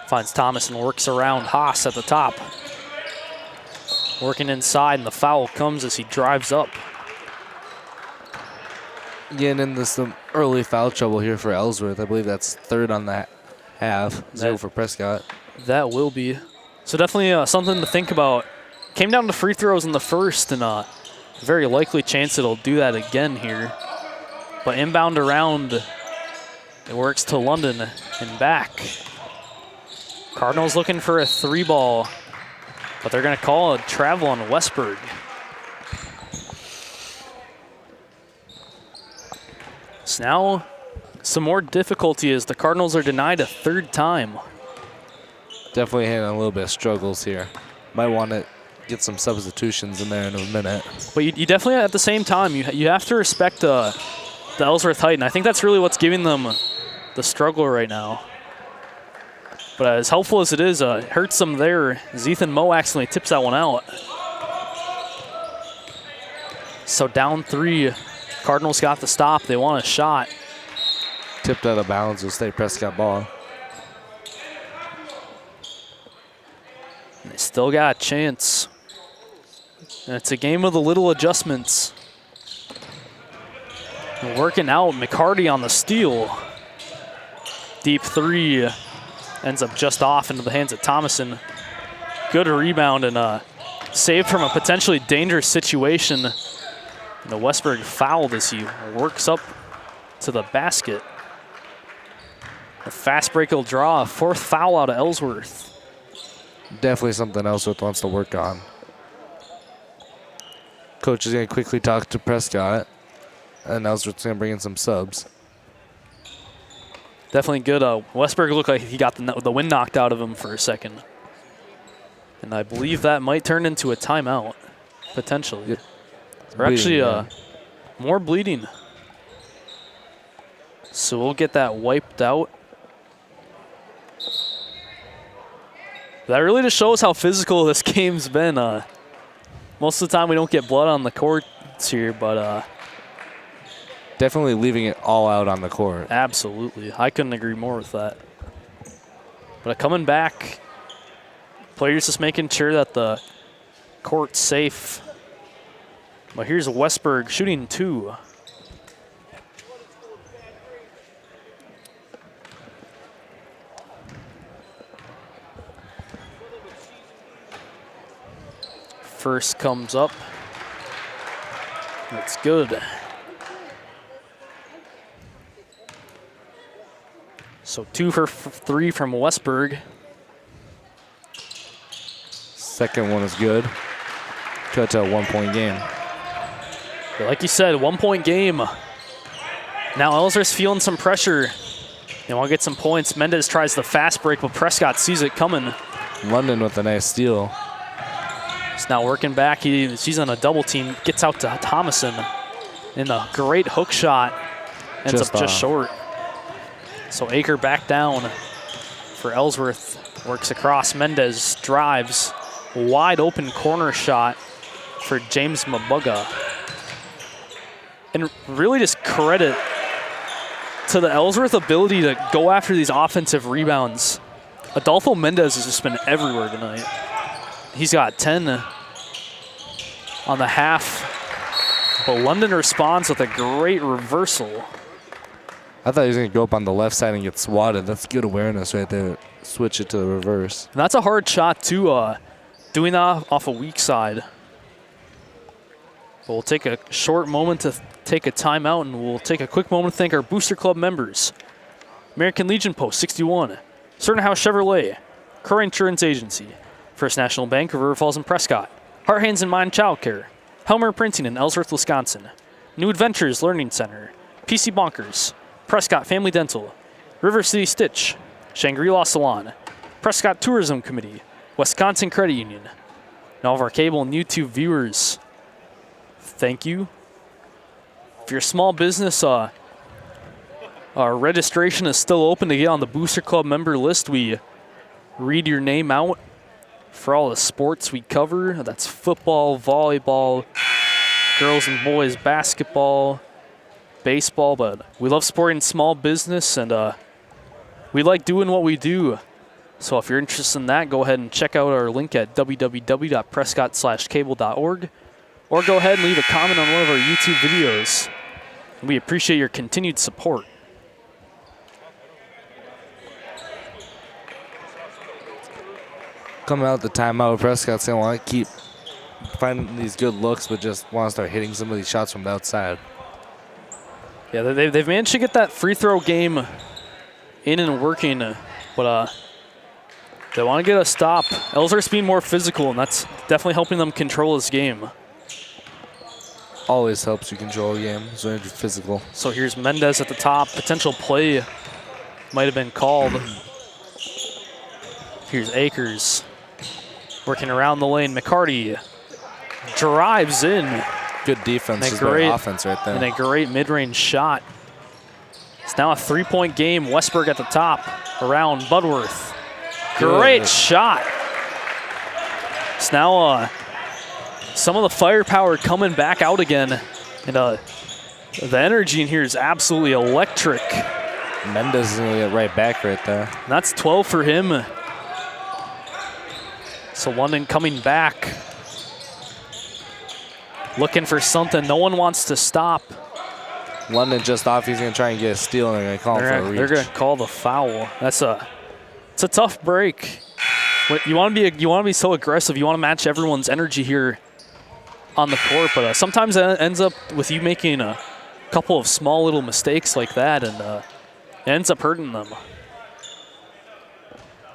Finds Thomas and works around Haas at the top. Working inside, and the foul comes as he drives up. Getting into some early foul trouble here for Ellsworth. I believe that's 3rd on the half. 0 for Prescott. That will be. So definitely something to think about. Came down to free throws in the first, and very likely chance it'll do that again here. But inbound around, it works to London and back. Cardinals looking for a 3 ball, but they're going to call a travel on Westberg. So now some more difficulty as the Cardinals are denied a 3rd time. Definitely having a little bit of struggles here. Might want to get some substitutions in there in a minute. But you definitely, at the same time, you have to respect the Ellsworth height, and I think that's really what's giving them the struggle right now. But as helpful as it is, it hurts them there. Ethan Moe accidentally tips that one out. So down 3, Cardinals got the stop. They want a shot. Tipped out of bounds will stay Prescott ball. And they still got a chance. And it's a game of the little adjustments. And working out, McCarty on the steal. Deep 3 ends up just off into the hands of Thomason. Good rebound and saved from a potentially dangerous situation. And the Westberg fouled as he works up to the basket. A fast break will draw a 4th foul out of Ellsworth. Definitely something Ellsworth wants to work on. Coach is going to quickly talk to Prescott, and Ellsworth's going to bring in some subs. Definitely good. Westberg looked like he got the wind knocked out of him for a second. And I believe that might turn into a timeout, potentially. Yep. Or actually, more bleeding. So we'll get that wiped out. That really just shows how physical this game's been. Most of the time we don't get blood on the courts here, but definitely leaving it all out on the court. Absolutely. I couldn't agree more with that. But coming back, players just making sure that the court's safe. But here's Westberg shooting 2. First comes up. That's good. So 2 for 3 from Westberg. Second one is good. Cut to a 1-point game. But like you said, 1-point game. Now Ellsworth's feeling some pressure. They want to get some points. Mendez tries the fast break, but Prescott sees it coming. London with a nice steal. He's now working back. He's on a double team. Gets out to Thomason. And a great hook shot. Ends up just short. So Aker back down for Ellsworth. Works across. Mendez drives. Wide open corner shot for James Mabuga. And really just credit to the Ellsworth ability to go after these offensive rebounds. Adolfo Mendez has just been everywhere tonight. He's got 10 on the half, but London responds with a great reversal. I thought he was going to go up on the left side and get swatted. That's good awareness right there. Switch it to the reverse. And that's a hard shot too, doing that off a weak side. But we'll take a short moment to take a timeout, and we'll take a quick moment to thank our Booster Club members. American Legion Post 61, Certain House Chevrolet, Curry Insurance Agency, First National Bank of River Falls and Prescott, Heart, Hands, and Mind Child Care, Helmer Printing in Ellsworth, Wisconsin, New Adventures Learning Center, PC Bonkers, Prescott Family Dental, River City Stitch, Shangri-La Salon, Prescott Tourism Committee, Wisconsin Credit Union, and all of our cable and YouTube viewers, thank you. If you're a small business, our registration is still open to get on the Booster Club member list. We read your name out for all the sports we cover. That's football, volleyball, girls and boys basketball, baseball. But we love supporting small business, and we like doing what we do. So if you're interested in that, go ahead and check out our link at www.prescott/cable.org, or go ahead and leave a comment on one of our YouTube videos. We appreciate your continued support. Coming out the timeout, Prescott's going to want to keep finding these good looks, but just want to start hitting some of these shots from the outside. Yeah, they've managed to get that free throw game in and working, but they want to get a stop. Ellsworth's being more physical, and that's definitely helping them control this game. Always helps you control a game, so you're physical. So here's Mendez at the top. Potential play might have been called. Here's Akers working around the lane. McCarty drives in. Good defense, just great offense right there. And a great mid-range shot. It's now a 3-point game. Westberg at the top around Budworth. Great shot. It's now some of the firepower coming back out again. And the energy in here is absolutely electric. Mendez is going to get right back right there. And that's 12 for him. So London coming back. Looking for something. No one wants to stop. London just off. He's going to try and get a steal, and they're going to call for a reach. They're going to call the foul. It's a tough break. You want to be so aggressive. You want to match everyone's energy here on the court, but sometimes it ends up with you making a couple of small little mistakes like that, and it ends up hurting them.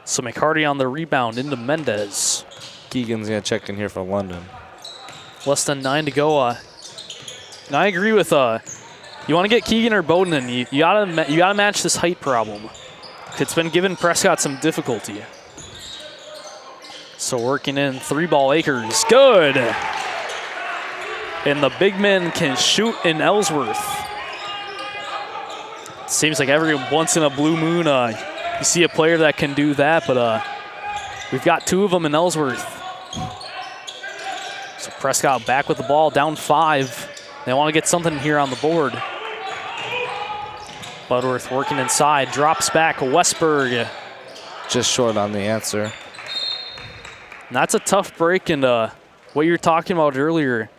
So McCarty on the rebound into Mendez. Keegan's going to check in here for London. Less than 9 to go. And I agree with you want to get Keegan or Bowden in. You gotta match this height problem. It's been giving Prescott some difficulty. So working in 3-ball Akers. Good. And the big men can shoot in Ellsworth. Seems like every once in a blue moon you see a player that can do that, but we've got 2 of them in Ellsworth. So Prescott back with the ball, down 5. They want to get something here on the board. Budworth working inside, drops back, Westberg. Just short on the answer. And that's a tough break, and what you were talking about earlier,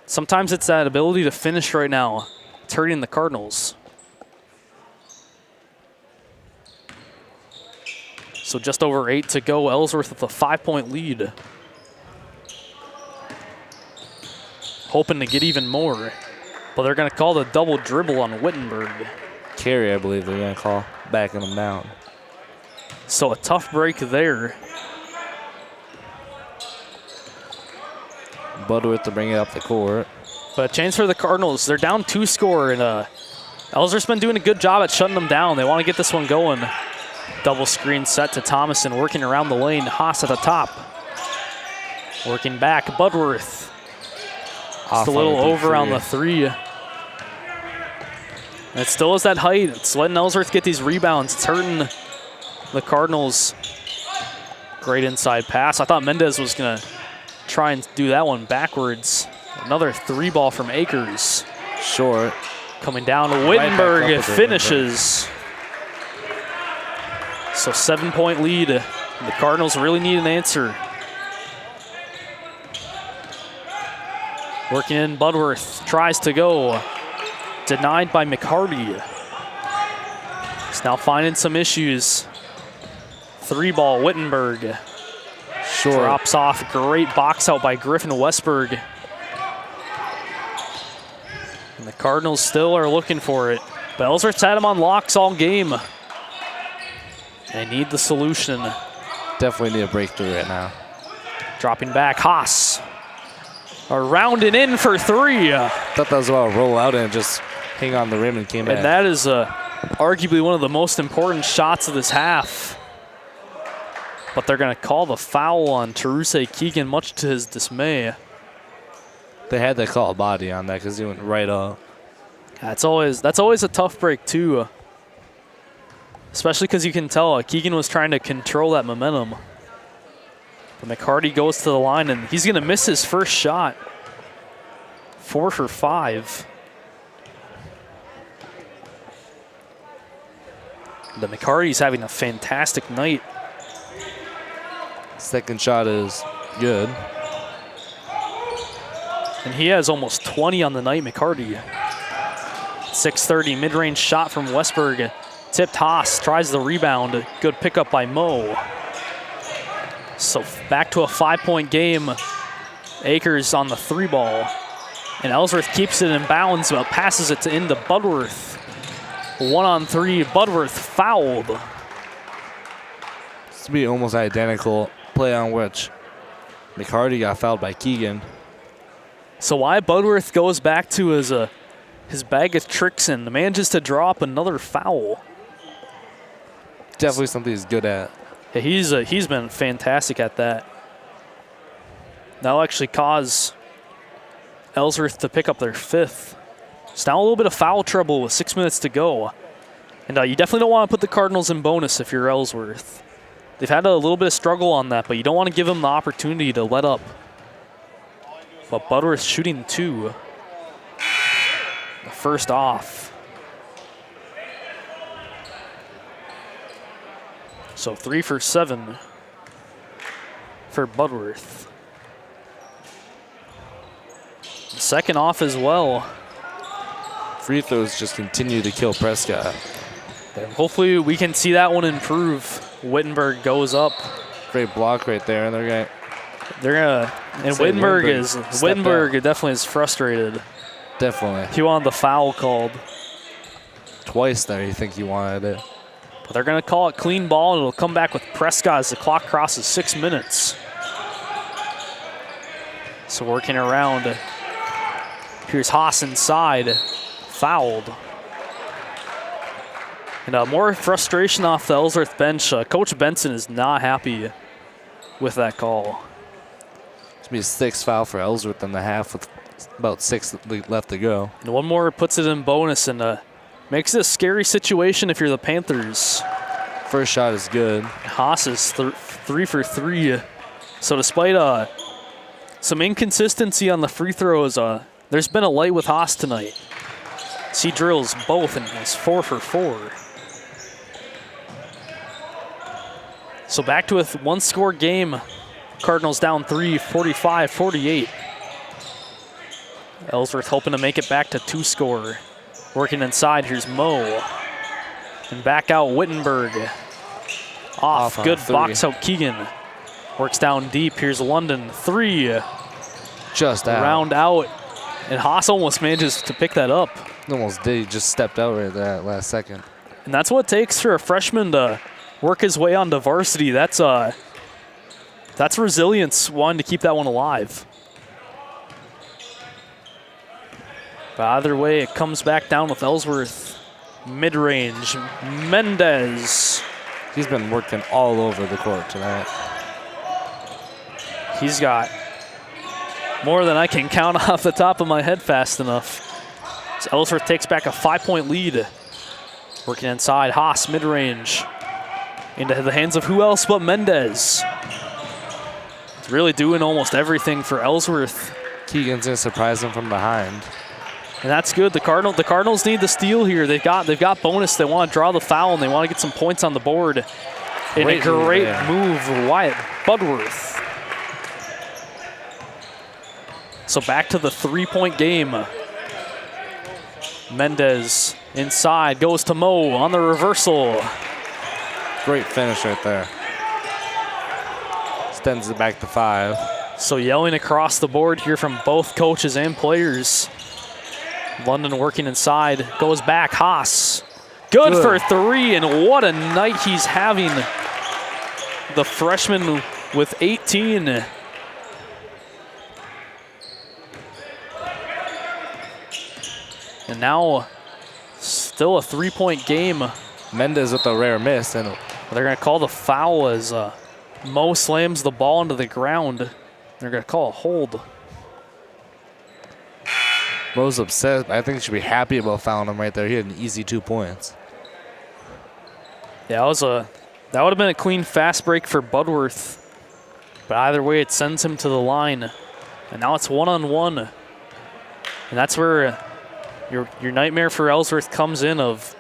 sometimes it's that ability to finish right now. It's hurting the Cardinals. So just over 8 to go. Ellsworth with a 5-point lead. Hoping to get even more. But they're going to call the double dribble on Wittenberg. Carry, I believe they're going to call, backing them down. So a tough break there. Budworth to bring it up the court. But a chance for the Cardinals. They're down 2-score, and Ellsworth's been doing a good job at shutting them down. They want to get this one going. Double screen set to Thomason, working around the lane. Haas at the top. Working back, Budworth. Just a little over on the 3. And it still is that height. It's letting Ellsworth get these rebounds. It's hurting the Cardinals. Great inside pass. I thought Mendez was going to try and do that one backwards. Another 3 ball from Akers. Short. Coming down, Wittenberg finishes. So 7-point lead. The Cardinals really need an answer. Working in, Budworth tries to go. Denied by McCarty. He's now finding some issues. 3 ball, Wittenberg. Short. Drops off, great box out by Griffin Westberg. And the Cardinals still are looking for it. But Ellsworth's had him on locks all game. They need the solution. Definitely need a breakthrough right now. Dropping back, Haas. Around and in for 3. Thought that was about to roll out and just hang on the rim and came back. And that is arguably one of the most important shots of this half. But they're going to call the foul on Teruse Keegan, much to his dismay. They had to call a body on that because he went right up. That's always a tough break too. Especially because you can tell Keegan was trying to control that momentum. But McCarty goes to the line, and he's going to miss his first shot. 4 for 5. The McCarty's having a fantastic night. Second shot is good. And he has almost 20 on the night, McCarty. 6:30 mid-range shot from Westberg. Tipped Haas, tries the rebound. Good pickup by Mo. So back to a 5-point game. Akers on the 3 ball. And Ellsworth keeps it in bounds, but passes it into Budworth. 1-on-3, Budworth fouled. This would be almost identical play on which McCarty got fouled by Keegan. So why Budworth goes back to his bag of tricks and manages to draw up another foul. Definitely something he's good at. Yeah, he's been fantastic at that. That'll actually cause Ellsworth to pick up their 5th. It's now a little bit of foul trouble with 6 minutes to go. And you definitely don't want to put the Cardinals in bonus if you're Ellsworth. They've had a little bit of struggle on that, but you don't want to give them the opportunity to let up. But Budworth shooting 2. The first off. So 3 for 7 for Budworth. The second off as well. Free throws just continue to kill Prescott. And hopefully we can see that one improve. Wittenberg goes up. Great block right there, and they're gonna. And Wittenberg definitely is frustrated. Definitely. He wanted the foul called. Twice there, you think he wanted it. But they're gonna call it clean ball, and it'll come back with Prescott as the clock crosses 6 minutes. So working around. Here's Haas inside. Fouled. And more frustration off the Ellsworth bench. Coach Benson is not happy with that call. It's going to be a 6th foul for Ellsworth in the half with about 6 left to go. And one more puts it in bonus and makes it a scary situation if you're the Panthers. First shot is good. Haas is 3 for 3. So despite some inconsistency on the free throws, there's been a light with Haas tonight. He drills both and is 4 for 4. So back to a 1-score game. Cardinals down 3, 45-48. Ellsworth hoping to make it back to 2-score. Working inside, here's Mo. And back out Wittenberg. Off good box out Keegan. Works down deep, here's London. 3. Just out. Round out. And Haas almost manages to pick that up. Almost did, he just stepped out right there last second. And that's what it takes for a freshman to work his way onto varsity. That's resilience, wanting to keep that one alive. But either way, it comes back down with Ellsworth. Mid-range, Mendez. He's been working all over the court tonight. He's got more than I can count off the top of my head fast enough. So Ellsworth takes back a 5-point lead. Working inside, Haas, mid-range. Into the hands of who else but Mendez. He's really doing almost everything for Ellsworth. Keegan's gonna surprise him from behind. And that's good. The Cardinals need the steal here. They've got bonus. They want to draw the foul and they want to get some points on the board. And a great move, Wyatt Budworth. So back to the 3-point game. Mendez inside, goes to Mo on the reversal. Great finish right there. Extends it back to 5. So yelling across the board here from both coaches and players. London working inside, goes back, Haas. Good for 3, and what a night he's having. The freshman with 18. And now, still a 3-point game. Mendez with a rare miss, and they're going to call the foul as Mo slams the ball into the ground. They're going to call a hold. Mo's upset. I think he should be happy about fouling him right there. He had an easy 2 points. Yeah, that would have been a clean fast break for Budworth. But either way, it sends him to the line. And now it's 1-on-1. And that's where your nightmare for Ellsworth comes in of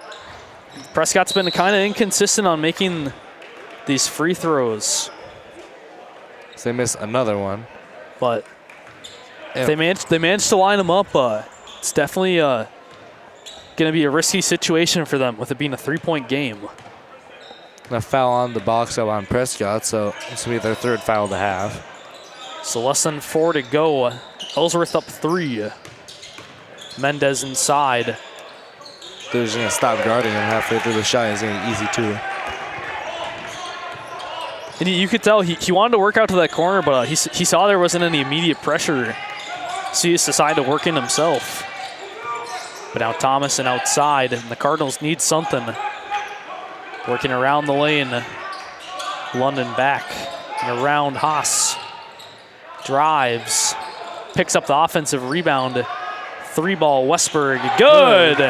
Prescott's been kind of inconsistent on making these free throws. So they miss another one. But if they managed to line them up, it's definitely going to be a risky situation for them with it being a 3-point game. A foul on the box out on Prescott, so it's going to be their 3rd foul of the half. So less than 4 to go. Ellsworth up 3. Mendez inside. They're just going to stop guarding him halfway through the shot. He's going to be easy 2. And you could tell he wanted to work out to that corner, but he saw there wasn't any immediate pressure. So he just decided to work in himself. But now Thomas and outside, and the Cardinals need something. Working around the lane. London back and around Haas. Drives. Picks up the offensive rebound. 3-ball, Westberg, good!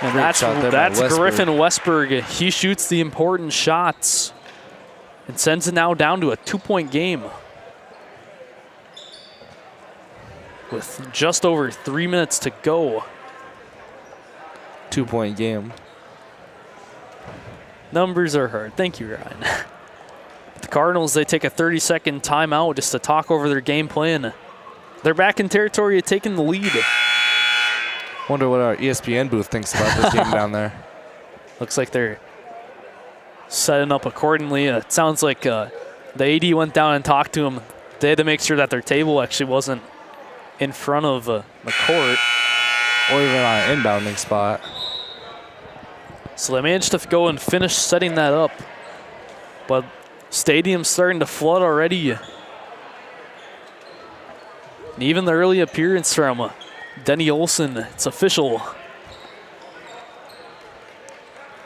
And that's Griffin Westberg. He shoots the important shots and sends it now down to a 2-point game. With just over 3 minutes to go. 2-point game. Numbers are hard. Thank you, Ryan. The Cardinals, they take a 30-second timeout just to talk over their game plan. They're back in territory of taking the lead. Wonder what our ESPN booth thinks about this game down there. Looks like they're setting up accordingly. It sounds like the AD went down and talked to them. They had to make sure that their table actually wasn't in front of the court. Or even on an inbounding spot. So they managed to go and finish setting that up. But stadium's starting to flood already. And even the early appearance from Denny Olsen, it's official.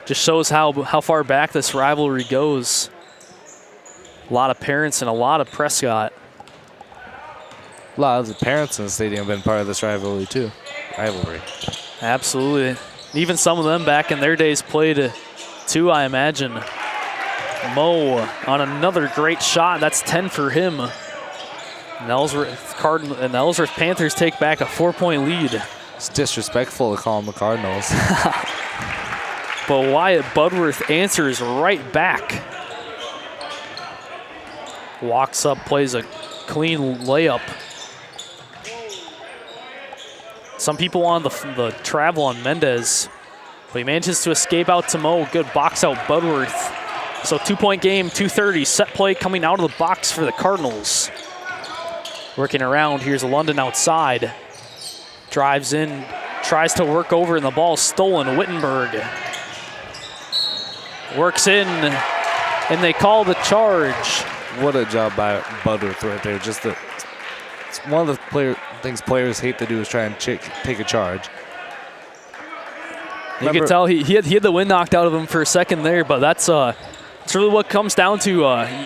Just shows how far back this rivalry goes. A lot of parents and a lot of Prescott. A lot of the parents in the stadium have been part of this rivalry too. Absolutely. Even some of them back in their days played too, I imagine. Mo on another great shot. That's 10 for him. And Ellsworth Panthers take back a 4-point lead. It's disrespectful to call them the Cardinals. But Wyatt Budworth answers right back. Walks up, plays a clean layup. Some people on the travel on Mendez, but he manages to escape out to Mo. Good box out Budworth. So 2-point game, 2:30. Set play coming out of the box for the Cardinals. Working around, here's London outside. Drives in, tries to work over, and the ball's stolen. Wittenberg works in, and they call the charge. What a job by Budworth right there, just to It's one of the things players hate to do is try and take a charge. You could tell he had the wind knocked out of him for a second there, but that's really what comes down to.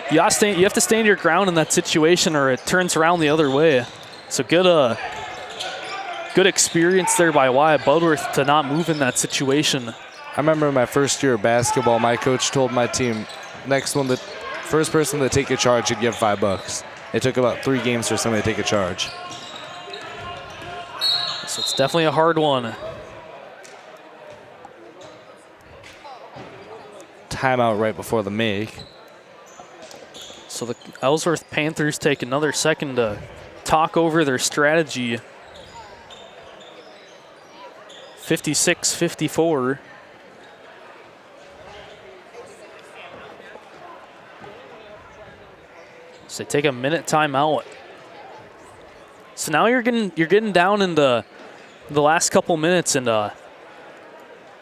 You have to stand your ground in that situation, or it turns around the other way. So good experience there by Wyatt Budworth to not move in that situation. I remember my first year of basketball, my coach told my team, the first person to take a charge should get $5. It took about 3 games for somebody to take a charge. So it's definitely a hard one. Timeout right before the make. So the Ellsworth Panthers take another second to talk over their strategy. 56-54. So they take a minute timeout. So now you're getting down into the last couple minutes, and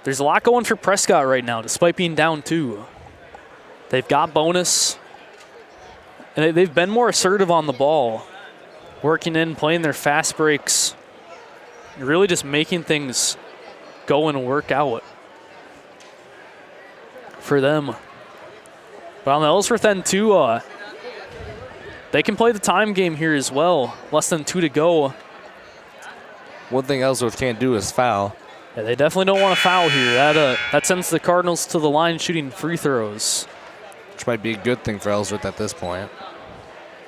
there's a lot going for Prescott right now, despite being down 2. They've got bonus, and they've been more assertive on the ball, working in, playing their fast breaks, really just making things go and work out for them. But on the Ellsworth end too, they can play the time game here as well. Less than 2 to go. One thing Ellsworth can't do is foul. Yeah, they definitely don't want to foul here. That sends the Cardinals to the line shooting free throws. Which might be a good thing for Ellsworth at this point.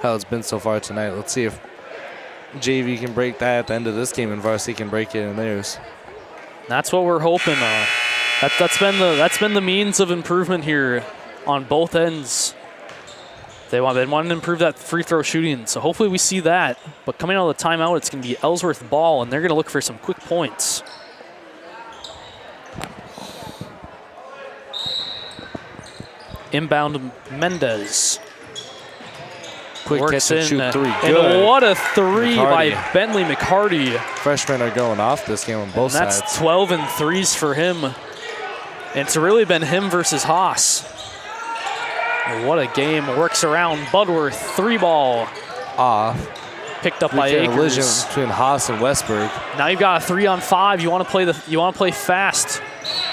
How it's been so far tonight. Let's see if JV can break that at the end of this game and Varsity can break it in theirs. That's what we're hoping. That's been the means of improvement here on both ends. They want to improve that free throw shooting, so hopefully we see that. But coming out of the timeout, it's going to be Ellsworth ball, and they're going to look for some quick points. Inbound Mendez. Quick Works catch and shoot 3. And Good. what a 3 by McCarty. Bentley McCarty. Freshmen are going off this game on both And sides. that's 12 and 3s for him. And it's really been him versus Haas. And what a game. Works around Budworth. 3-ball. Off. Picked up by Collision Akers. between Haas and Westberg. Now you've got a 3-on-5. You want to play fast.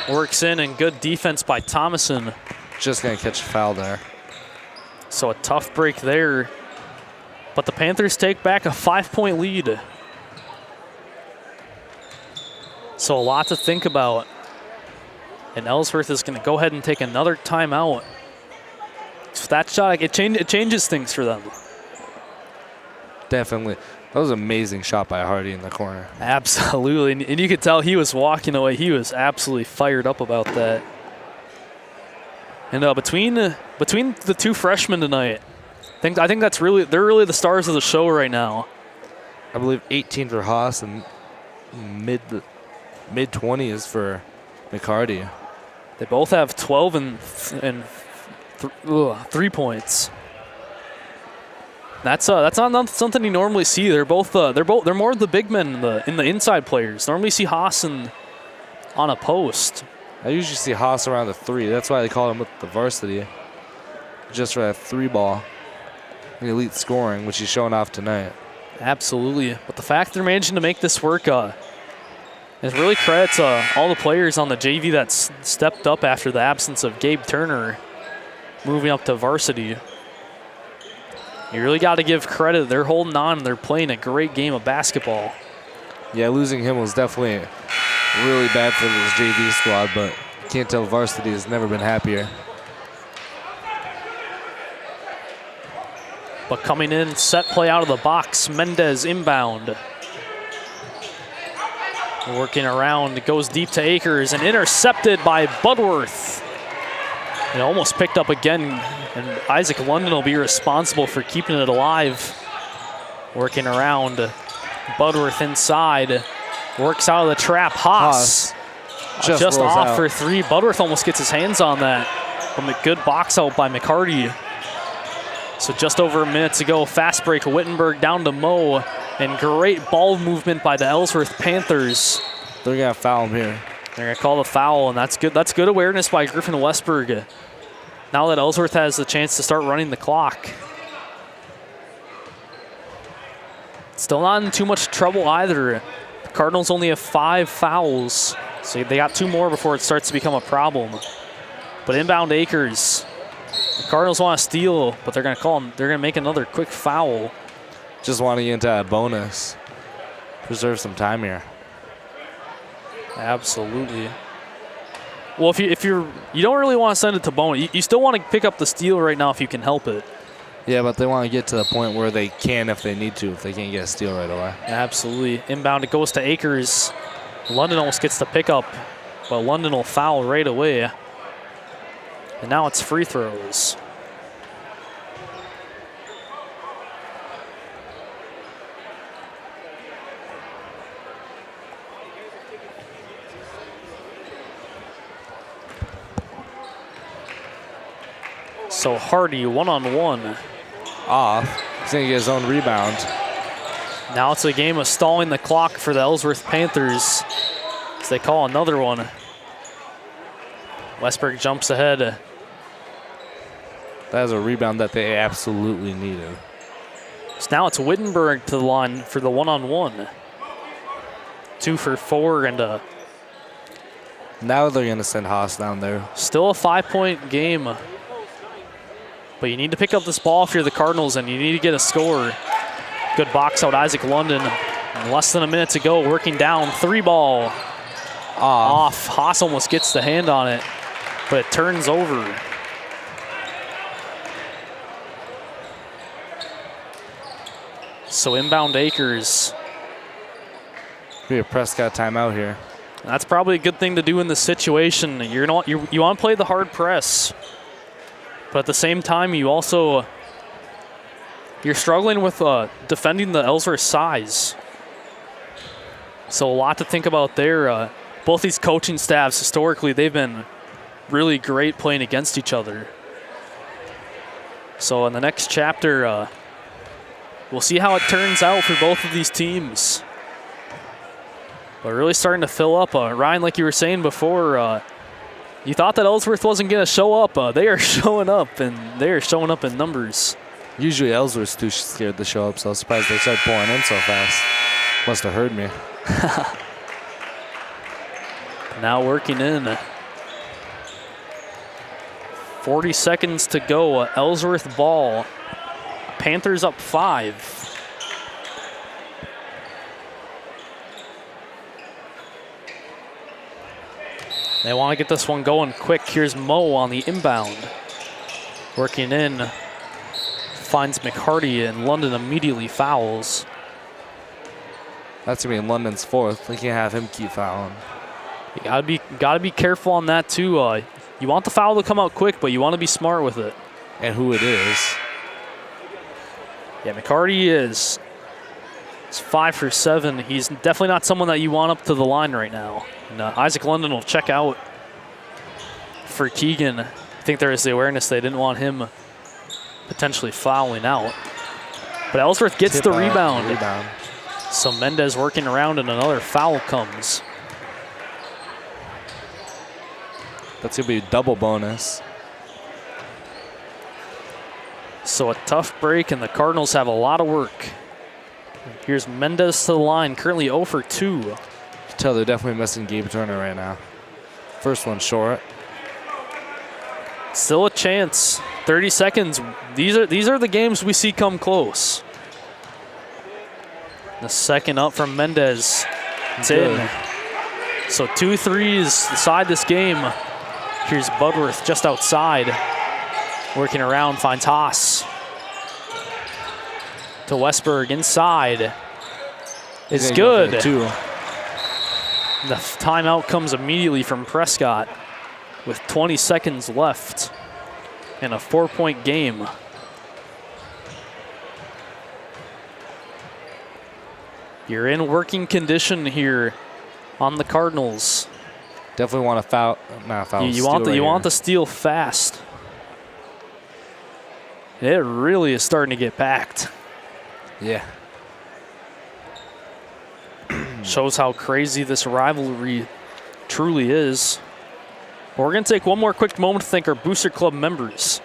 Works in, and good defense by Thomason. Just going to catch a foul there. So a tough break there. But the Panthers take back a 5-point lead. So a lot to think about. And Ellsworth is going to go ahead and take another timeout. So that shot, it changes things for them. Definitely. That was an amazing shot by Hardy in the corner. Absolutely. And you could tell he was walking away. He was absolutely fired up about that. And between the 2 freshmen tonight, I think they're really the stars of the show right now. I believe 18 for Haas and mid-20s for McCarty. They both have 12 and 3 points. That's not something you normally see. They're more the big men in the inside players. Normally you see Haas on a post. I usually see Haas around the 3. That's why they call him with the Varsity. Just for that 3-ball. And elite scoring, which he's showing off tonight. Absolutely. But the fact they're managing to make this work is really credits all the players on the JV that stepped up after the absence of Gabe Turner moving up to Varsity. You really got to give credit. They're holding on and they're playing a great game of basketball. Yeah, losing him was definitely really bad for this JV squad, but you can't tell Varsity has never been happier. But coming in, set play out of the box, Mendez inbound. Working around, it goes deep to Akers and intercepted by Budworth. It almost picked up again, and Isaac London will be responsible for keeping it alive. Working around, Budworth inside, works out of the trap. Haas just off out for 3. Budworth almost gets his hands on that. From a good box out by McCarty. So just over a minute to go, fast break, Wittenberg down to Moe, and great ball movement by the Ellsworth Panthers. They're going to foul him here. They're going to call the foul, and that's good. That's good awareness by Griffin Westberg. Now that Ellsworth has the chance to start running the clock. Still not in too much trouble either. The Cardinals only have 5 fouls, so they got 2 more before it starts to become a problem. But inbound Akers. The Cardinals want to steal, but they're going to make another quick foul. Just want to get into a bonus. Preserve some time here. Absolutely. Well, if you don't really want to send it to bonus, you still want to pick up the steal right now if you can help it. Yeah, but they want to get to the point where they can if they need to, if they can't get a steal right away. Absolutely. Inbound, it goes to Akers. London almost gets the pickup, but London will foul right away. And now it's free throws. So Hardy, one-on-one. Off. He's going to get his own rebound. Now it's a game of stalling the clock for the Ellsworth Panthers as they call another one. Westberg jumps ahead. That is a rebound that they absolutely needed. So now it's Wittenberg to the line for the one-on-one. 2 for 4 and now they're going to send Haas down there. still a 5-point game. But you need to pick up this ball if you're the Cardinals, and you need to get a score. Good box out, Isaac London. And less than a minute to go, working down. 3-ball. Off. Haas almost gets the hand on it, but it turns over. So inbound Akers. Be a Prescott timeout here. That's probably a good thing to do in this situation. You want to play the hard press. But at the same time, you're struggling with defending the Ellsworth size. So a lot to think about there. Both these coaching staffs, historically, they've been really great playing against each other. So in the next chapter, we'll see how it turns out for both of these teams. But really starting to fill up. Ryan, like you were saying before, you thought that Ellsworth wasn't going to show up. They are showing up, and they are showing up in numbers. Usually Ellsworth's too scared to show up, so I was surprised they started pouring in so fast. Must have heard me. Now working in. 40 seconds to go. Ellsworth ball. Panthers up 5. They want to get this one going quick. Here's Mo on the inbound. Working in. Finds McHardy, and London immediately fouls. That's going to be London's 4th. They can't have him keep fouling. You gotta be careful on that too. You want the foul to come out quick, but you want to be smart with it. And who it is. Yeah, McHardy is 5 for 7. He's definitely not someone that you want up to the line right now. And Isaac London will check out for Keegan. I think there is the awareness they didn't want him potentially fouling out. But Ellsworth gets the rebound. So Mendez working around, and another foul comes. That's going to be a double bonus. So a tough break, and the Cardinals have a lot of work. Here's Mendez to the line, currently 0 for 2. You can tell they're definitely missing Gabe Turner right now. First one short. Still a chance. 30 seconds. These are the games we see come close. The second up from Mendez. It's in. So 2 threes decide this game. Here's Budworth just outside. Working around, finds Haas. To Westberg inside. It's good. The timeout comes immediately from Prescott with 20 seconds left in a 4-point game. You're in working condition here on the Cardinals. Definitely want to foul. Not foul. You want the steal fast. It really is starting to get packed. Yeah. Shows how crazy this rivalry truly is. We're going to take one more quick moment to thank our Booster Club members.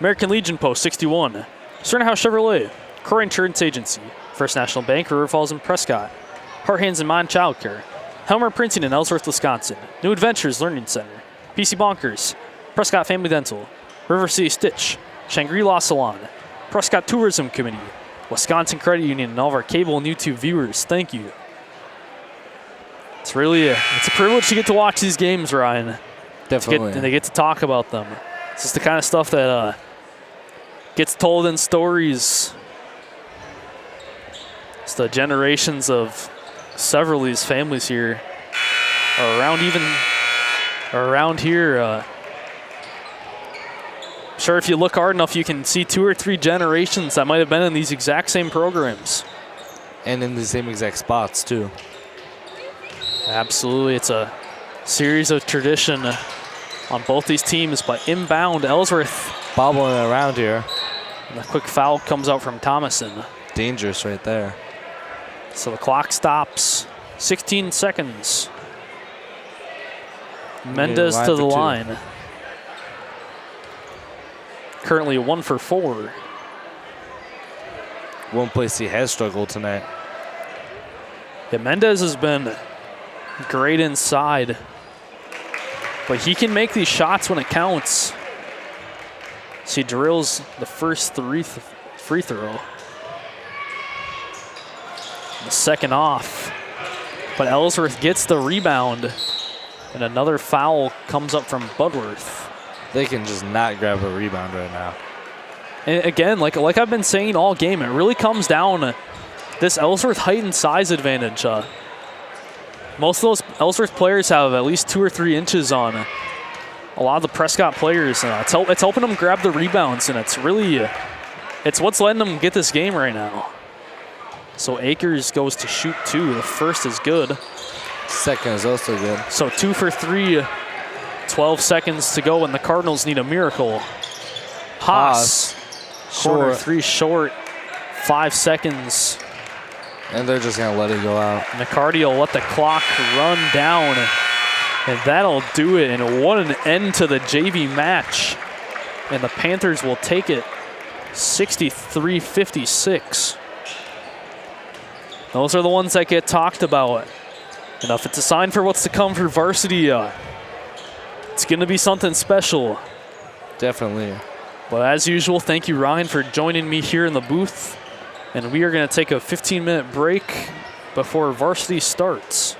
American Legion Post 61, Sternhouse Chevrolet, Core Insurance Agency, First National Bank, River Falls, and Prescott. Heart Hands and Mind Childcare. Helmer Printing in Ellsworth, Wisconsin. New Adventures Learning Center. PC Bonkers. Prescott Family Dental. River City Stitch. Shangri-La Salon. Prescott Tourism Committee. Wisconsin Credit Union, and all of our cable and YouTube viewers. Thank you. It's a privilege to get to watch these games, Ryan. Definitely. They get to talk about them. It's just the kind of stuff that gets told in stories. It's the generations of several of these families here are around here. Sure, if you look hard enough, you can see 2 or 3 generations that might have been in these exact same programs. And in the same exact spots, too. Absolutely. It's a series of tradition on both these teams, but inbound, Ellsworth. Bobbling around here. And a quick foul comes out from Thomason. Dangerous right there. So the clock stops. 16 seconds. Mendez to the line. Currently 1 for 4. One place he has struggled tonight. Yeah, Mendez has been great inside, but he can make these shots when it counts. So he drills the first free throw. The second off, but Ellsworth gets the rebound, and another foul comes up from Budworth. They can just not grab a rebound right now. And again, like I've been saying all game, it really comes down to this Ellsworth height and size advantage. Most of those Ellsworth players have at least 2 or 3 inches on a lot of the Prescott players. It's helping them grab the rebounds, and it's what's letting them get this game right now. So Akers goes to shoot 2. The first is good. Second is also good. So 2 for 3. 12 seconds to go, and the Cardinals need a miracle. Haas, corner 3 short, 5 seconds. And they're just going to let it go out. McCarty will let the clock run down, and that'll do it. And what an end to the JV match. And the Panthers will take it 63-56. Those are the ones that get talked about. And if it's a sign for what's to come for varsity, it's going to be something special. Definitely. But as usual, thank you, Ryan, for joining me here in the booth. And we are going to take a 15-minute break before varsity starts.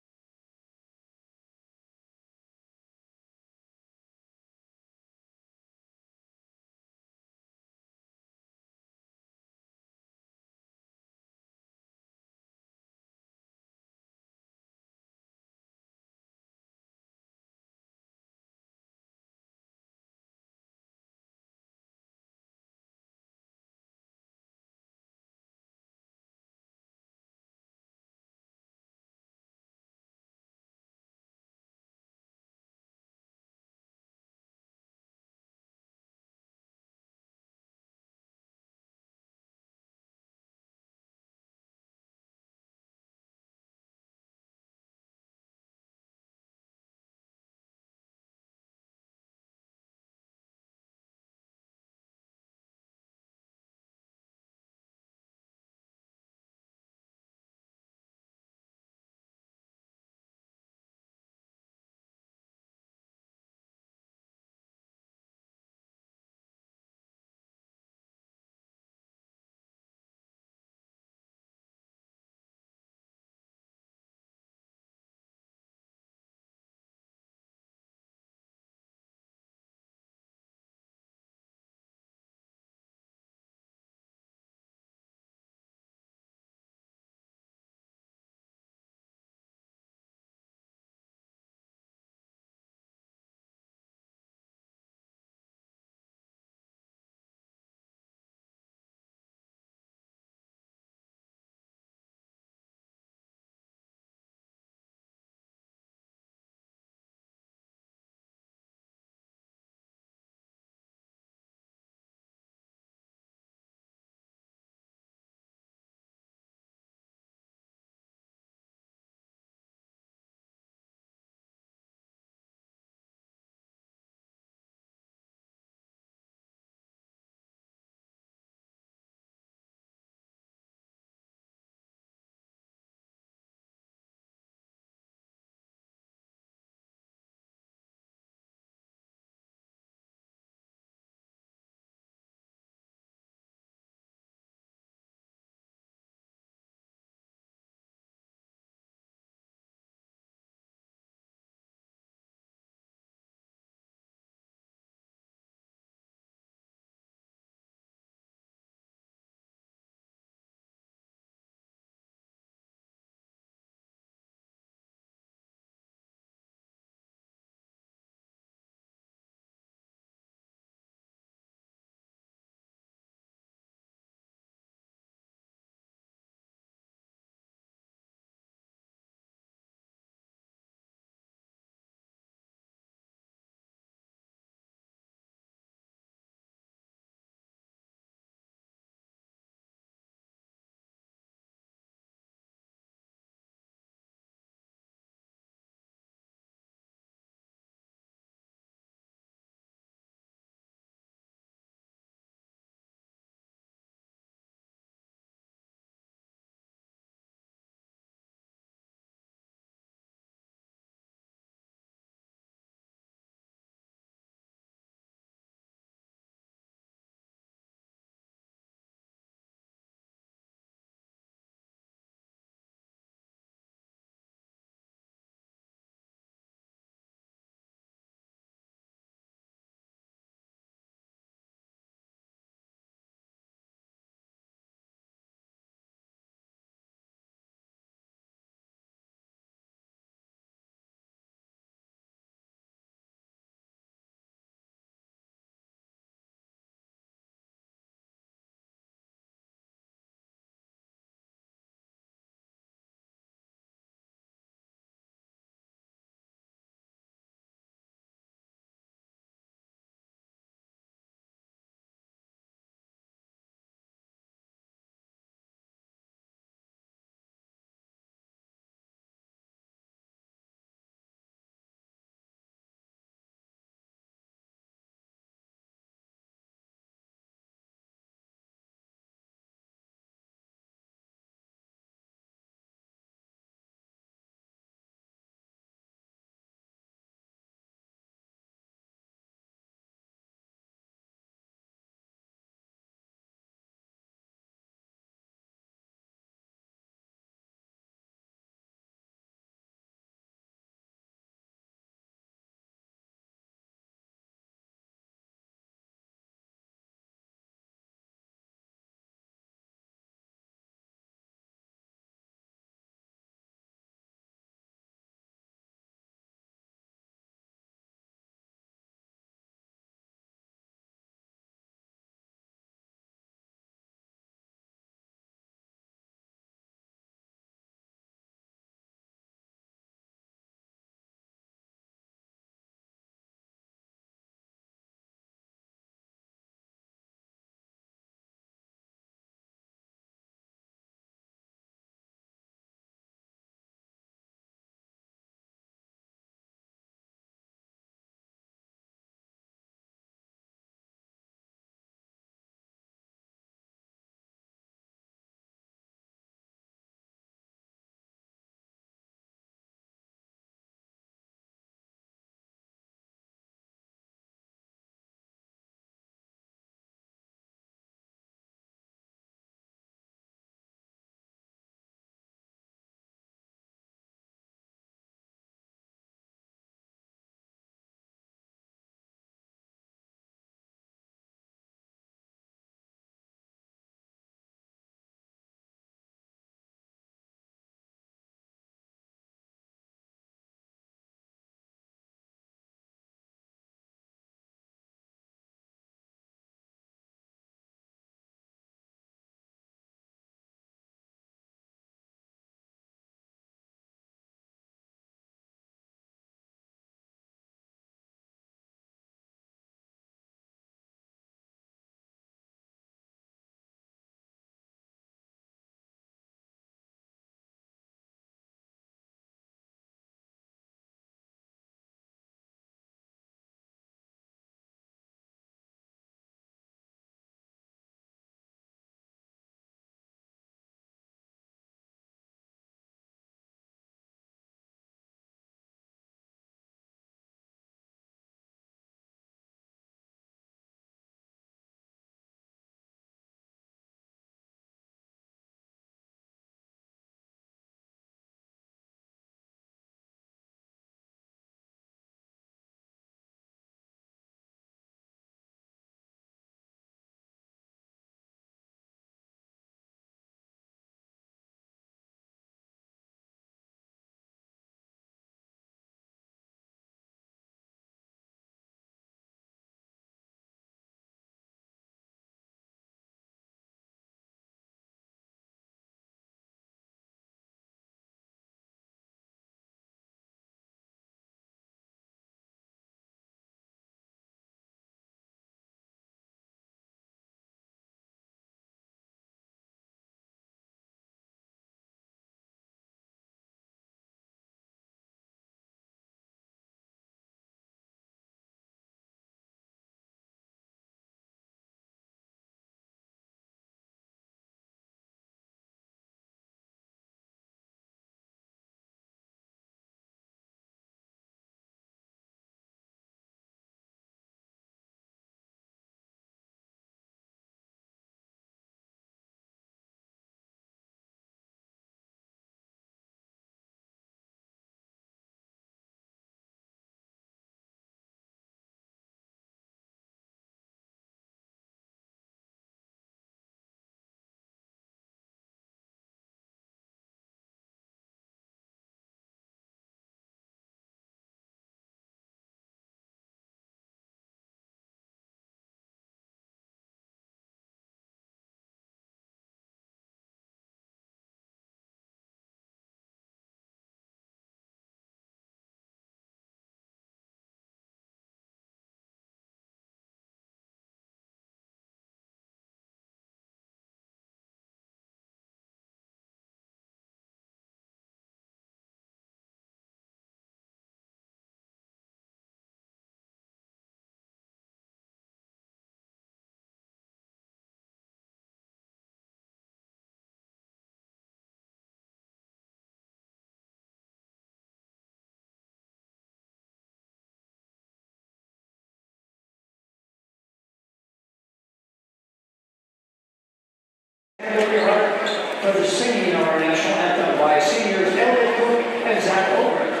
For the singing of our national anthem by seniors Elliot Cook and Zach Ulrich.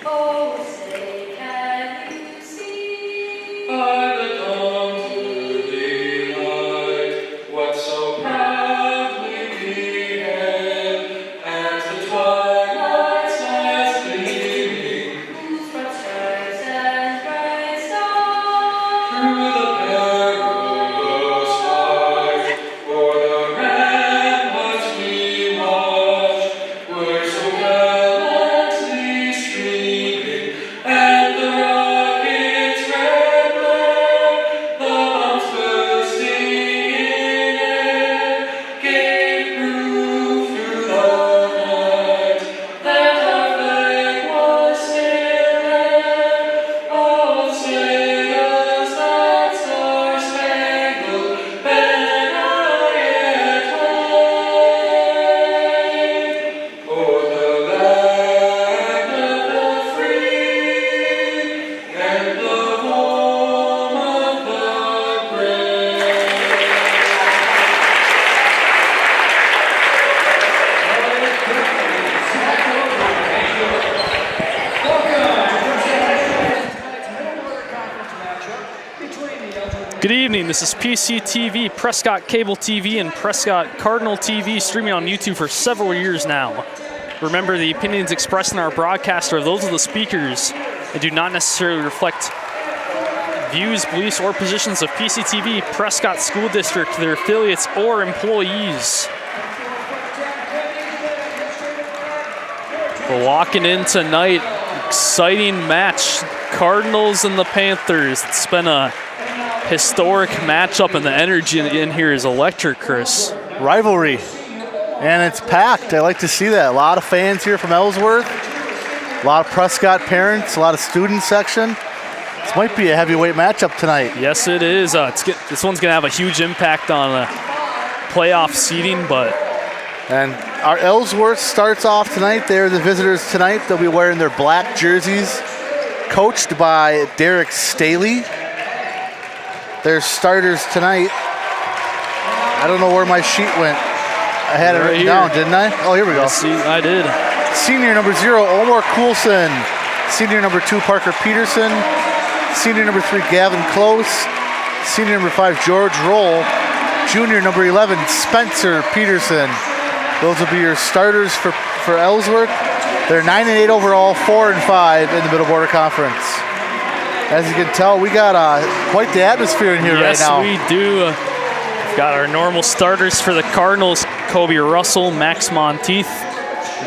Oh, say can you see? I come to thee light, what so proudly we hailed, as the twilight starts gleaming, Whose broad stripes and bright stars through the perilous fight, o'er the ramparts we watched, were so gallantly streaming, and the rockets' red glare, the bombs bursting in air, gave proof through the night that our flag was still there. Oh, say does that star-spangled banner yet wave o'er the land of the free and the home of the brave? Good evening. This is PCTV, Prescott Cable TV, and Prescott Cardinal TV, streaming on YouTube for several years now. Remember, the opinions expressed in our broadcast are those of the speakers and do not necessarily reflect views, beliefs, or positions of PCTV, Prescott School District, their affiliates, or employees. We're walking in tonight, exciting match, Cardinals and the Panthers. It's been a historic matchup, and the energy in here is electric, Chris. Rivalry, and it's packed. I like to see that. A lot of fans here from Ellsworth, a lot of Prescott parents, a lot of student section. This might be a heavyweight matchup tonight. Yes, it is. This one's going to have a huge impact on playoff seeding, but And our Ellsworth starts off tonight. They're the visitors tonight. They'll be wearing their black jerseys, coached by Derek Staley. Their starters tonight. I don't know where my sheet went. I had it Right written here. down, didn't I? Oh, here we go. see, I did. Senior number 0, Omar Coulson. Senior number 2, Parker Peterson. Senior number 3, Gavin Close. Senior number 5, George Roll. Junior number 11, Spencer Peterson. Those will be your starters for Ellsworth. They're 9-8 overall, 4-5 in the Middle Border Conference. As you can tell, we got quite the atmosphere in here right now. Yes, we do. We've got our normal starters for the Cardinals: Kobe Russell, Max Monteith,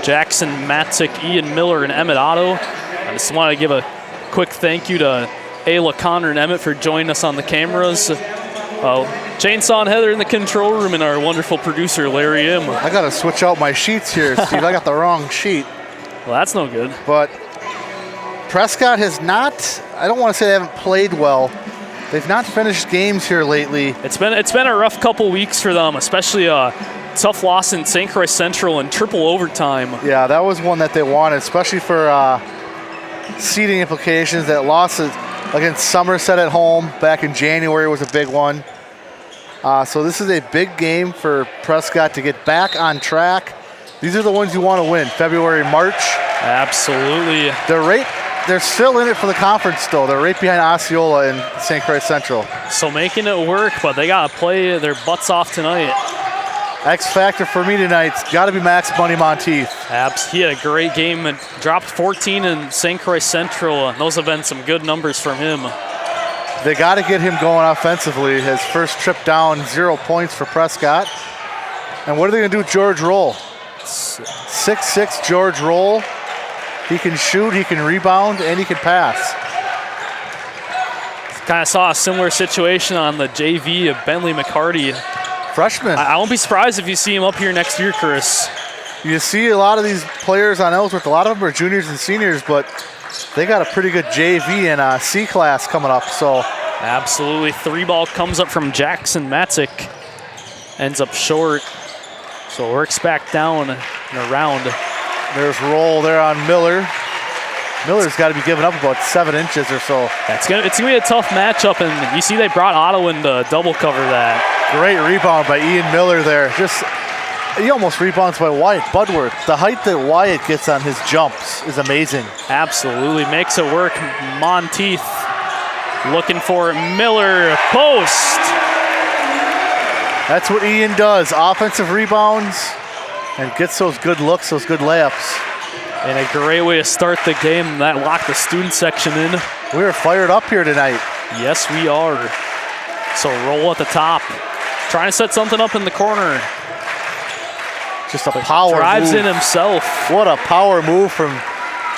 Jackson Matzik, Ian Miller, and Emmett Otto. I just want to give a quick thank you to Ayla Connor and Emmett for joining us on the cameras. Chainsaw and Heather in the control room, and our wonderful producer, Larry M. I got to switch out my sheets here, Steve. I got the wrong sheet. Well, that's no good. But Prescott has not, I don't want to say they haven't played well. They've not finished games here lately. It's been a rough couple weeks for them, especially a tough loss in St. Croix Central in triple overtime. Yeah, that was one that they wanted, especially for seeding implications. That loss against Somerset at home back in January was a big one. So this is a big game for Prescott to get back on track. These are the ones you want to win, February, March. Absolutely. They're still in it for the conference, though. They're right behind Osceola and St. Croix Central. So making it work, but they got to play their butts off tonight. X factor for me tonight's got to be Max Money Monteith. He had a great game and dropped 14 in St. Croix Central. Those have been some good numbers from him. They got to get him going offensively. His first trip down, 0 points for Prescott. And what are they going to do with George Roll? 6'6" George Roll. He can shoot, he can rebound, and he can pass. Kind of saw a similar situation on the JV of Bentley McCarty. Freshman. I won't be surprised if you see him up here next year, Chris. You see a lot of these players on Ellsworth, a lot of them are juniors and seniors, but they got a pretty good JV and C class coming up. So Absolutely. 3-ball comes up from Jackson Matzik. Ends up short. So works back down and around. there's Roll there on Miller. Miller's got to be giving up about 7 inches or so. It's gonna be a tough matchup, and you see they brought Otto in to double cover that. Great rebound by Ian Miller there. He almost rebounds by Wyatt Budworth. The height that Wyatt gets on his jumps is amazing. Absolutely makes it work. Monteith looking for Miller, post. That's what Ian does, offensive rebounds and gets those good looks, those good layups. And a great way to start the game. That locked the student section in. We are fired up here tonight. Yes, we are. So roll at the top. Trying to set something up in the corner. Just a power Drives move. in himself. What a power move from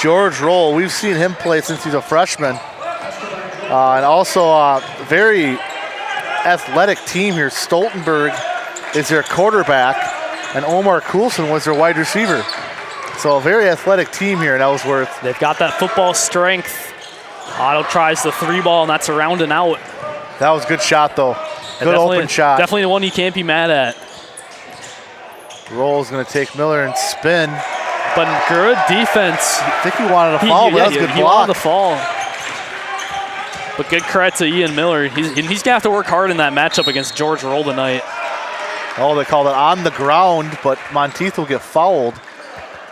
George Roll. We've seen him play since he's a freshman. And also a very athletic team here. Stoltenberg is their quarterback, and Omar Coulson was their wide receiver. So a very athletic team here in Ellsworth. They've got that football strength. Otto tries the 3-ball, and that's around and out. That was a good shot, though. Good open shot. Definitely the one you can't be mad at. Roll's going to take Miller and spin. But good defense. I think he wanted a foul, but that was a good he block. wanted the fall. But good credit to Ian Miller. He's going to have to work hard in that matchup against George Roll tonight. Oh, they called it on the ground, but Monteith will get fouled.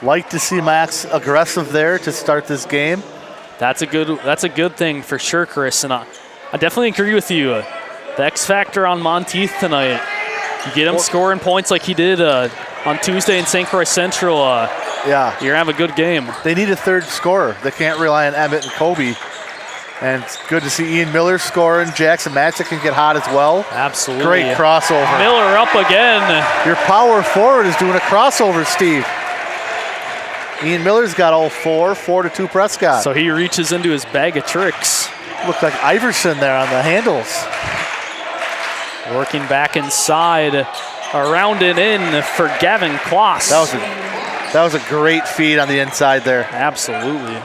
Like to see Max aggressive there to start this game. That's a good thing for sure, Chris. And I definitely agree with you. The X factor on Monteith tonight. You get him scoring points like he did on Tuesday in St. Croix Central. Yeah. You're going to have a good game. They need a third scorer. They can't rely on Emmett and Kobe. And it's good to see Ian Miller scoring. Jackson Matzik can get hot as well. Absolutely. Great crossover. Miller up again. Your power forward is doing a crossover, Steve. Ian Miller's got all 4-2 Prescott. So he reaches into his bag of tricks. Looked like Iverson there on the handles. Working back inside, around and in for Gavin Kloss. That was a great feed on the inside there. Absolutely.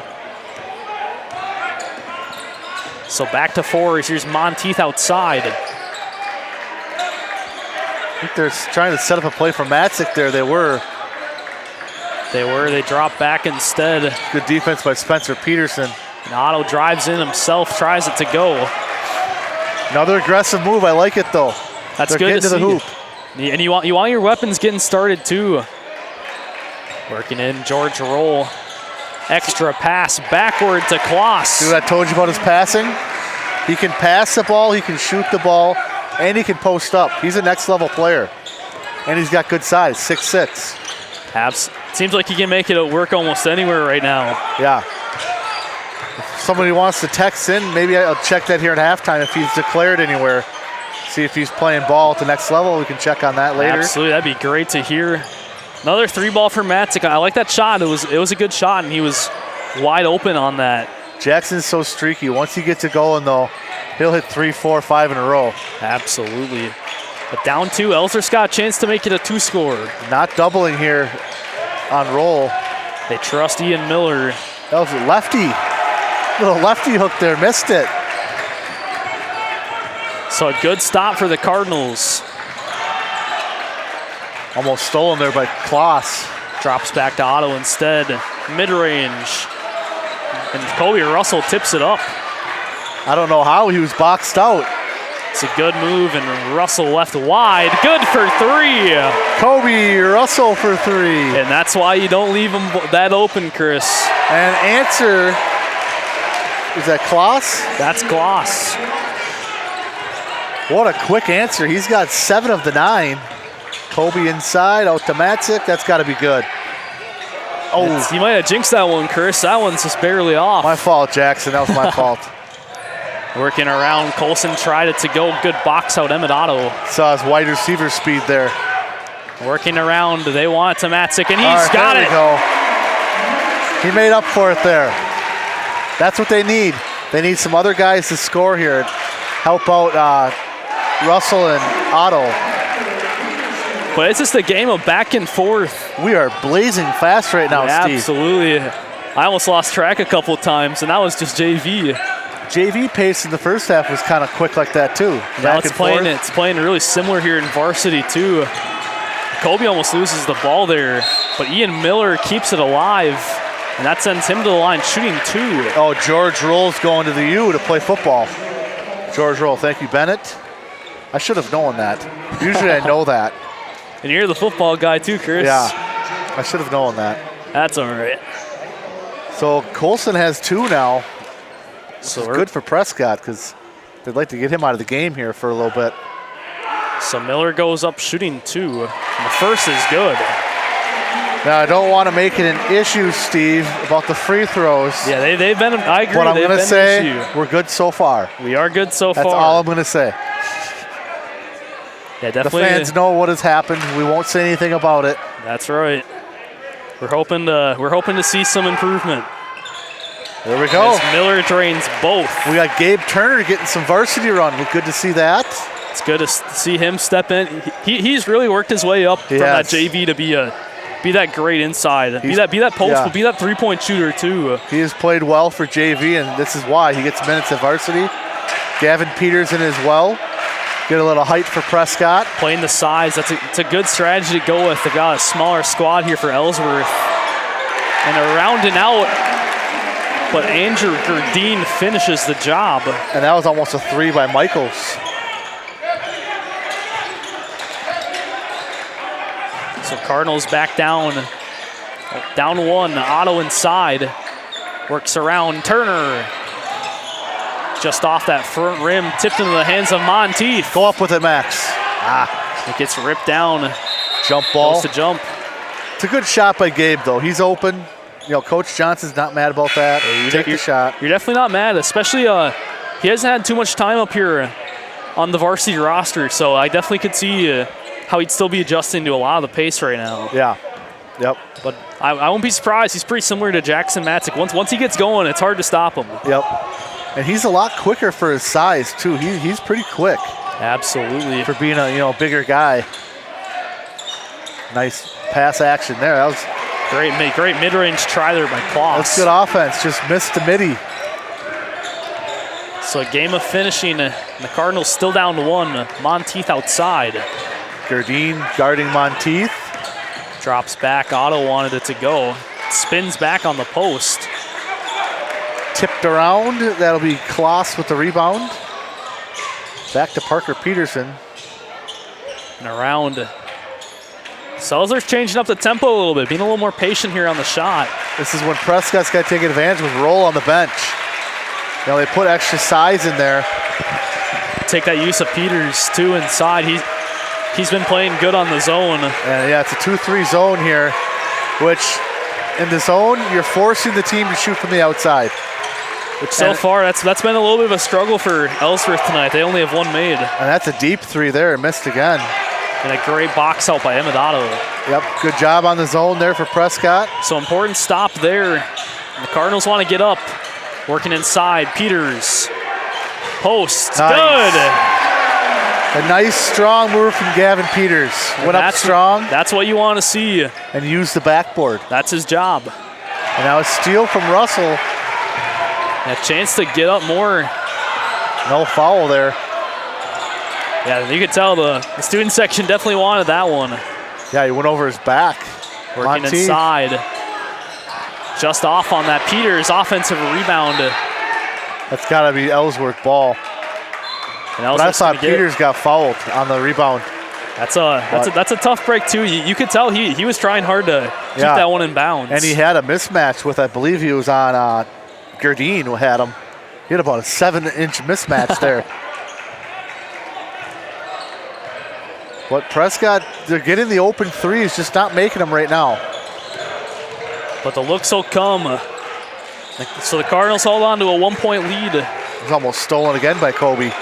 So back to 4. Here's Monteith outside. I think they're trying to set up a play for Matzik there. They were. They dropped back instead. Good defense by Spencer Peterson. And Otto drives in himself, tries it to go. Another aggressive move. I like it though. That's They're good getting to the see. hoop. And you want your weapons getting started too. Working in George Roll. Extra pass backward to Kloss. See what I told you about his passing? He can pass the ball, he can shoot the ball, and he can post up. He's a next level player. And he's got good size, 6'6". Seems like he can make it work almost anywhere right now. Yeah. If somebody wants to text in, maybe I'll check that here at halftime if he's declared anywhere. See if he's playing ball at the next level. We can check on that later. Absolutely, that'd be great to hear. Another 3-ball for Matzik. I like that shot. It was a good shot, and he was wide open on that. Jackson's so streaky. Once he gets it going, though, he'll hit 3, 4, 5 in a row. Absolutely. But down 2, Ellsworth's got a chance to make it a 2-score. Not doubling here on Roll. They trust Ian Miller. That was a lefty. Little lefty hook there, missed it. So a good stop for the Cardinals. Almost stolen there by Kloss. Drops back to Otto instead. Mid-range. And Kobe Russell tips it up. I don't know how he was boxed out. It's a good move, and Russell left wide. Good for 3. Kobe Russell for 3. And that's why you don't leave him that open, Chris. And answer, is that Kloss? That's Kloss. What a quick answer. He's got 7 of the 9. Kobe inside, out to Matzik. That's got to be good. Oh, You might have jinxed that one, Chris. That one's just barely off. my fault, Jackson. That was my fault. Working around, Colson tried it to go. Good box out, Emmett Otto. Saw his wide receiver speed there. Working around, they want it to Matzik, and All he's right, got there it. we go. He made up for it there. That's what they need. They need some other guys to score here. Help out Russell and Otto. But it's just a game of back and forth. We are blazing fast right now, Steve. Absolutely. I almost lost track a couple of times, and that was just JV. JV pace in the first half was kind of quick like that too. Now Back it's and forth. it's playing really similar here in Varsity too. Kobe almost loses the ball there, but Ian Miller keeps it alive. And that sends him to the line, shooting 2. Oh, George Roll's going to the U to play football. George Roll, thank you, Bennett. I should have known that. Usually I know that. And you're the football guy too, Chris. Yeah, I should have known that. That's all right. So Colson has 2 now. So It's good for Prescott because they'd like to get him out of the game here for a little bit. So Miller goes up shooting 2. And the first is good. Now, I don't want to make it an issue, Steve, about the free throws. Yeah, they've been, I agree, But I'm they've going to been say an issue. we're good so far. We are good so That's far. all I'm going to say. Yeah, The definitely. fans know what has happened. We won't say anything about it. That's right. We're hoping to see some improvement. There we go. As Miller drains both. We got Gabe Turner getting some varsity run. We're good to see that. It's good to see him step in. He's really worked his way up from that JV to be that great inside. Be that post, yeah. but be that three-point shooter too. He has played well for JV, and this is why he gets minutes at varsity. Gavin Peterson as well. Get a little height for Prescott. Playing the size, it's a good strategy to go with. They got a smaller squad here for Ellsworth. And they're rounding out, but Andrew Gerdine finishes the job. And that was almost a 3 by Michaels. So Cardinals back down 1. Otto inside, works around Turner. Just off that front rim, tipped into the hands of Monteith. Go up with it, Max. It gets ripped down. Jump ball. Goes to jump. It's a good shot by Gabe, though. He's open. You know, Coach Johnson's not mad about that. Take the shot. You're definitely not mad, especially he hasn't had too much time up here on the varsity roster, so I definitely could see how he'd still be adjusting to a lot of the pace right now. Yeah. Yep. But I won't be surprised. He's pretty similar to Jackson Matzik. Once he gets going, it's hard to stop him. Yep. And he's a lot quicker for his size, too. He's pretty quick Absolutely. for being a bigger guy. Nice pass action there. That was Great mid-range try there by Kloss. That's good offense. Just missed the midi. So a game of finishing, and the Cardinals still down 1. Monteith outside. Gerdine guarding Monteith. Drops back. Otto wanted it to go. Spins back on the post. Tipped around. That'll be Kloss with the rebound. Back to Parker Peterson. And around. Selzer's changing up the tempo a little bit, being a little more patient here on the shot. This is when Prescott's got to take advantage with Roll on the bench. You know, they put extra size in there. Take that use of Peters too inside. He's been playing good on the zone. And yeah, it's a 2-3 zone here, which in the zone, you're forcing the team to shoot from the outside. Which so far, that's been a little bit of a struggle for Ellsworth tonight. They only have 1 made. And that's a deep 3 there, missed again. And a great box out by Emadato. Yep, good job on the zone there for Prescott. So important stop there. The Cardinals want to get up. Working inside, Peters. Post, Nice. good. A nice, strong move from Gavin Peters. Went up strong That's what you want to see. and used the backboard. That's his job. And now a steal from Russell. And a chance to get up more. No foul there. Yeah, you could tell the student section definitely wanted that one. Yeah, he went over his back. Working Monteith. inside. Just off on that Peters offensive rebound. That's got to be Ellsworth ball. And But I thought Peters got fouled on the rebound. That's a tough break too. You could tell he was trying hard to keep that one in bounds. And he had a mismatch with, I believe he was on Gerdine who had him. He had about a 7-inch mismatch there. But Prescott, they're getting the open threes, just not making them right now. But the looks will come. So the Cardinals hold on to a 1-point lead. It was almost stolen again by Kobe.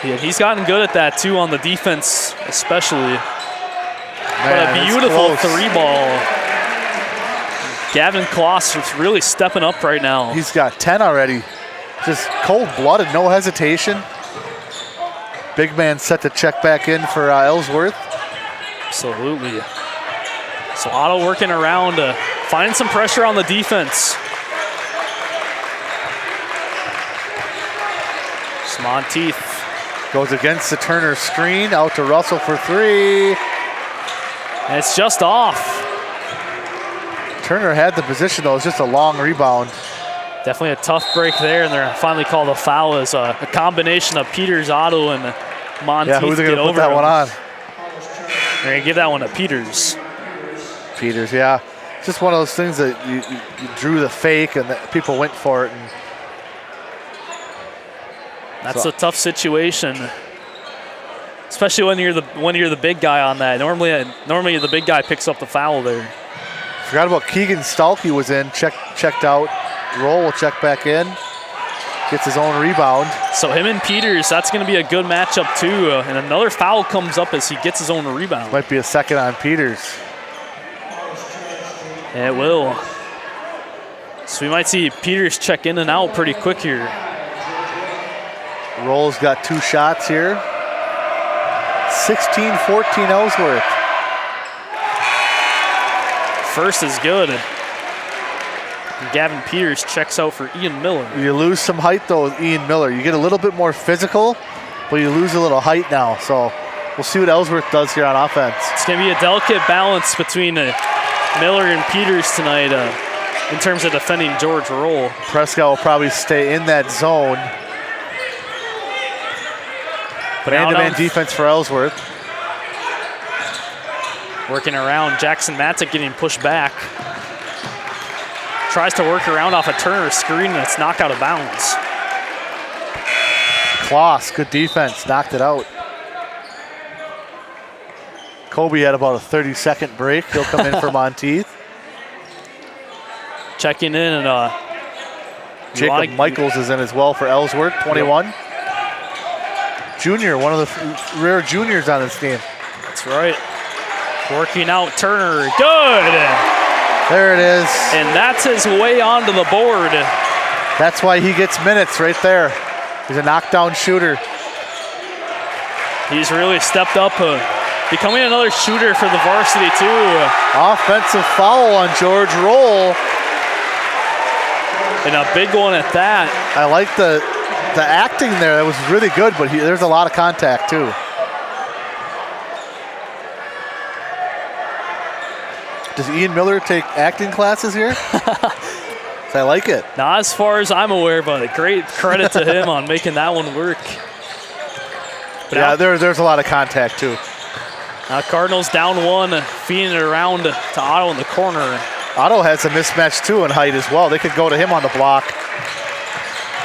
Yeah, he's gotten good at that too on the defense, especially. Man, But a it's beautiful close. 3-ball. Gavin Kloss is really stepping up right now. He's got 10 already. Just cold-blooded, no hesitation. Big man set to check back in for Ellsworth. Absolutely. So Otto working around, finding some pressure on the defense. Monteith. Goes against the Turner screen, out to Russell for 3. And it's just off. Turner had the position, though. It was just a long rebound. Definitely a tough break there, and they're finally called a foul as a combination of Peters, Otto, and Monteith. Yeah, who's going get to put over that him. one on? They're going to give that one to Peters. Peters, yeah. It's just one of those things that you drew the fake and that people went for it. And That's a tough situation, especially when you're the big guy on that. Normally the big guy picks up the foul there. forgot about Keegan Stalkey was in, checked out. Roll will check back in. Gets his own rebound. So him and Peters, that's going to be a good matchup too. And another foul comes up as he gets his own rebound. Might be a second on Peters. It will. So we might see Peters check in and out pretty quick here. Roll's got 2 shots here. 16-14 Ellsworth. First is good. And Gavin Peters checks out for Ian Miller. You lose some height though with Ian Miller. You get a little bit more physical, but you lose a little height now. So we'll see what Ellsworth does here on offense. It's going to be a delicate balance between Miller and Peters tonight in terms of defending George Roll. Prescott will probably stay in that zone. But Man-to-man defense for Ellsworth. Working around, Jackson Matzik getting pushed back. Tries to work around off a Turner screen, and it's knocked out of bounds. Kloss, good defense, knocked it out. Kobe had about a 30-second break. He'll come in for Monteith. Checking in, and Jacob Michaels is in as well for Ellsworth, 21. Yep. Junior, one of the rare juniors on this team. That's right. Working out Turner, good! There it is. And that's his way onto the board. That's why he gets minutes right there. He's a knockdown shooter. He's really stepped up, becoming another shooter for the varsity too. Offensive foul on George Roll. And a big one at that. I like the acting there. That was really good, but there's a lot of contact too. Does Ian Miller take acting classes here? I like it. Not as far as I'm aware, but great credit to him on making that one work. But yeah, there's a lot of contact too. Now Cardinals down 1, feeding it around to Otto in the corner. Otto has a mismatch too in height as well. They could go to him on the block.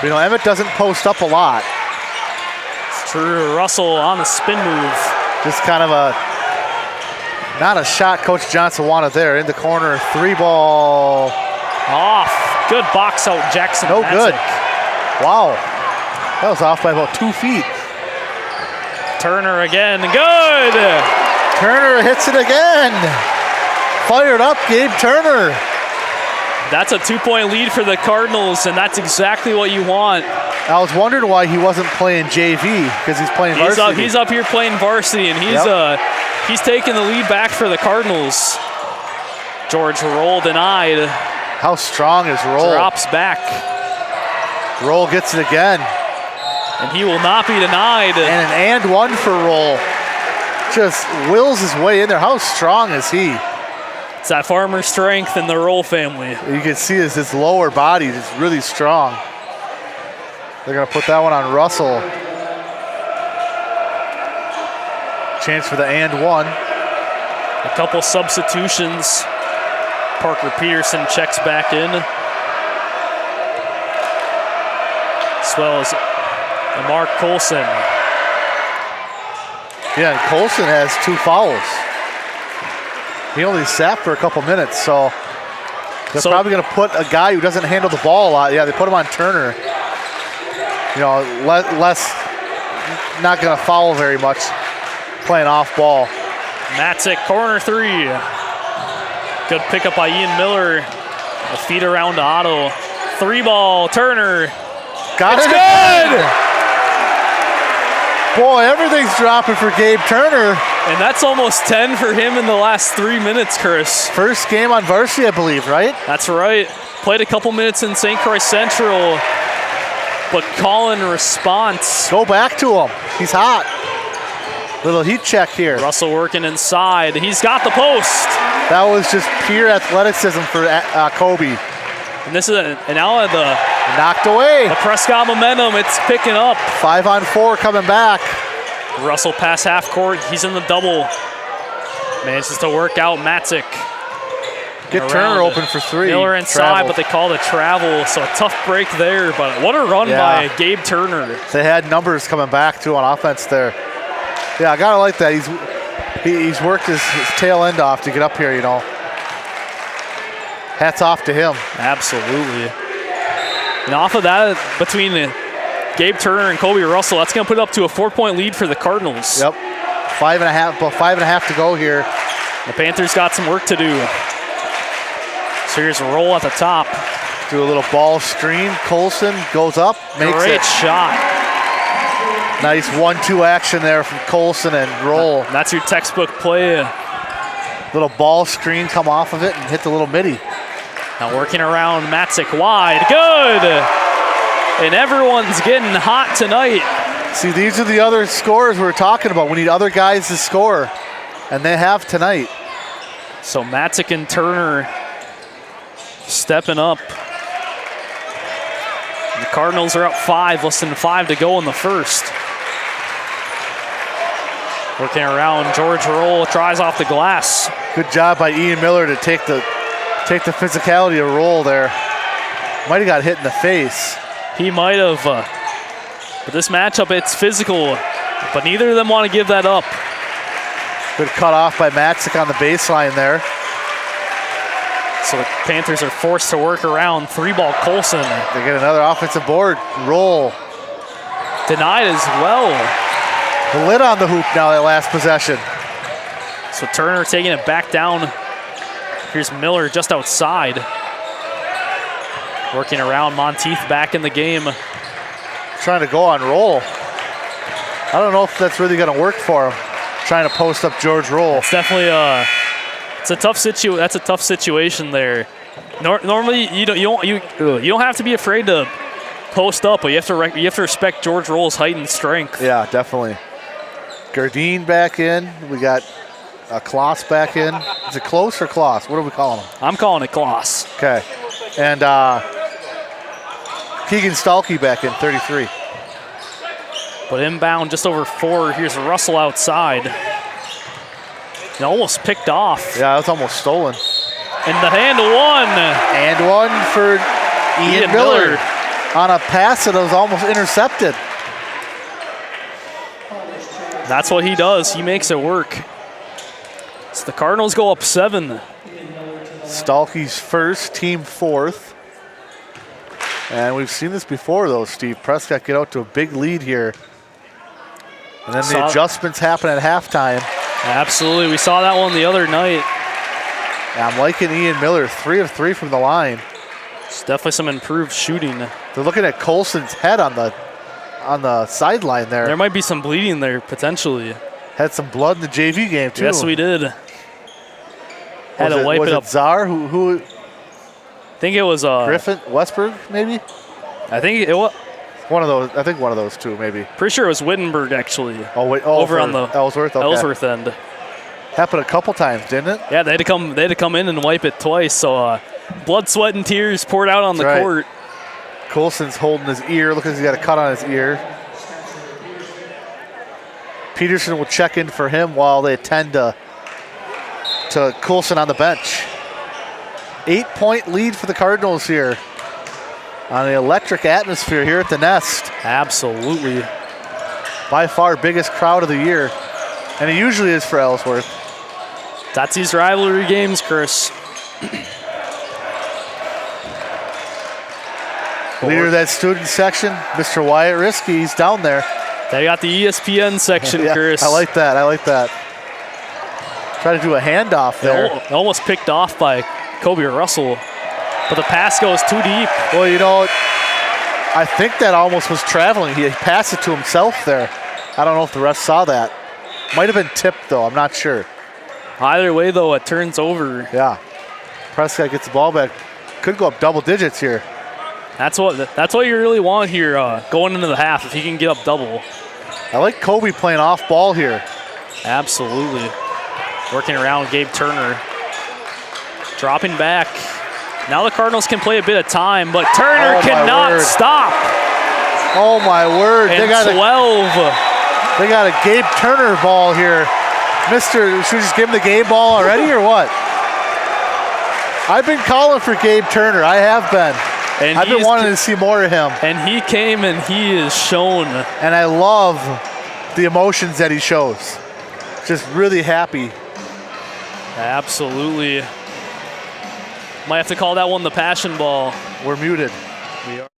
But, Emmett doesn't post up a lot. It's true. Russell on the spin move. Just kind of not a shot Coach Johnson wanted there. In the corner, 3-ball. Off. Good box out, Jackson. No good. Wow. That was off by about 2 feet. Turner again. Good. Turner hits it again. Fired up, Gabe Turner. That's a 2-point lead for the Cardinals, and that's exactly what you want. I was wondering why he wasn't playing JV, because he's playing varsity. He's up here playing varsity, and he's taking the lead back for the Cardinals. George Roll denied. How strong is Roll? Drops back. Roll gets it again. And he will not be denied. And an and one for Roll. Just wills his way in there. How strong is he? It's that farmer strength in the Roll family. You can see his lower body is really strong. They're going to put that one on Russell. Chance for the and one. A couple substitutions. Parker Peterson checks back in. As well as Mark Colson. Yeah, and Colson has 2 fouls. He only sat for a couple minutes, so they're probably going to put a guy who doesn't handle the ball a lot. Yeah, they put him on Turner. Less, not going to foul very much, playing off ball. Matzik, corner 3. Good pickup by Ian Miller. A feed around to Otto. 3-ball, Turner. Got it's it. Good! Boy, everything's dropping for Gabe Turner. And that's almost 10 for him in the last 3 minutes, Chris. First game on varsity, I believe, right? That's right. Played a couple minutes in St. Croix Central, but call and response. Go back to him. He's hot. Little heat check here. Russell working inside. He's got the post. That was just pure athleticism for Kobe. And this is now the Knocked away. Prescott momentum. It's picking up. 5-on-4 coming back. Russell past half court. He's in the double. Manages to work out Matzik. Get Turner open for three. Miller inside, Travel. but they called a travel, so a tough break there. But what a run by Gabe Turner. They had numbers coming back too on offense there. Yeah, I gotta like that. He's worked his tail end off to get up here, you know. Hats off to him. Absolutely. And off of that, between Gabe Turner and Kobe Russell, that's going to put it up to a 4-point lead for the Cardinals. Yep. 5.5 to go here. The Panthers got some work to do. So here's a roll at the top. Do a little ball screen. Colson goes up, makes Great it. shot. Nice 1-2 action there from Colson and roll. That's your textbook play. Little ball screen, come off of it and hit the little midi. Now working around Matzik wide. Good. And everyone's getting hot tonight. See, these are the other scores we're talking about. We need other guys to score, and they have tonight. So Matzik and Turner stepping up. The Cardinals are up 5, less than 5 to go in the first. Working around, George Roll tries off the glass. Good job by Ian Miller to take the physicality of Roll there. Might have got hit in the face. He might have. But this matchup, it's physical, but neither of them want to give that up. Good cut off by Matzik on the baseline there. So the Panthers are forced to work around 3-ball Colson. They get another offensive board. Roll. Denied as well. The lid on the hoop now, that last possession. So Turner taking it back down. Here's Miller just outside. Working around, Monteith back in the game. Trying to go on Roll. I don't know if that's really going to work for him. Trying to post up George Roll. It's definitely it's a tough that's a tough situation there. Normally you don't have to be afraid to post up, but you have to respect George Roll's height and strength. Yeah, definitely. Gardine back in. We got Kloss back in. Is it Close or Kloss? What are we calling him? I'm calling it Kloss. Okay. And Keegan Stalkey back in, 33. But inbound just over 4. Here's Russell outside. And almost picked off. Yeah, that's almost stolen. And the hand one. And one for Ian Miller on a pass that was almost intercepted. That's what he does. He makes it work. So the Cardinals go up 7. Stalkey's first, team fourth. And we've seen this before, though, Steve. Prescott get out to a big lead here. And then the adjustments happen at halftime. Absolutely. We saw that one the other night. And I'm liking Ian Miller, 3 of 3 from the line. It's definitely some improved shooting. They're looking at Colson's head on the sideline there. There might be some bleeding there, potentially. Had some blood in the JV game, too. Yes, we did. Had to wipe it up. Czar? Who? I think it was Griffin? Westberg, maybe? I think it was. One of those. I think one of those two, maybe. Pretty sure it was Wittenberg, actually. Oh, wait. Over on the Ellsworth? Okay. Ellsworth end. Happened a couple times, didn't it? Yeah, they had to come in and wipe it twice. So blood, sweat, and tears poured out on the court. Colson's holding his ear. Look, he's got a cut on his ear. Peterson will check in for him while they attend to Colson on the bench. 8-point lead for the Cardinals here on the electric atmosphere here at the Nest. Absolutely. By far biggest crowd of the year. And it usually is for Ellsworth. That's these rivalry games, Chris. Leader of that student section, Mr. Wyatt Risky, he's down there. They got the ESPN section, Yeah, Chris. I like that. Try to do a handoff there. It almost picked off by Kobe Russell, but the pass goes too deep. Well, you know, I think that almost was traveling. He passed it to himself there. I don't know if the rest saw that. Might have been tipped, though. I'm not sure. Either way, though, it turns over. Yeah. Prescott gets the ball back. Could go up double digits here. That's what you really want here going into the half, if he can get up double. I like Kobe playing off ball here. Absolutely. Working around Gabe Turner. Dropping back. Now the Cardinals can play a bit of time, but Turner cannot stop. Oh my word. And They got 12. They got a Gabe Turner ball here. Should we just give him the Gabe ball already or what? I've been calling for Gabe Turner. I have been. And I've been wanting to see more of him. And he came and he is shown. And I love the emotions that he shows. Just really happy. Absolutely. Might have to call that one the passion ball. We're muted. We are.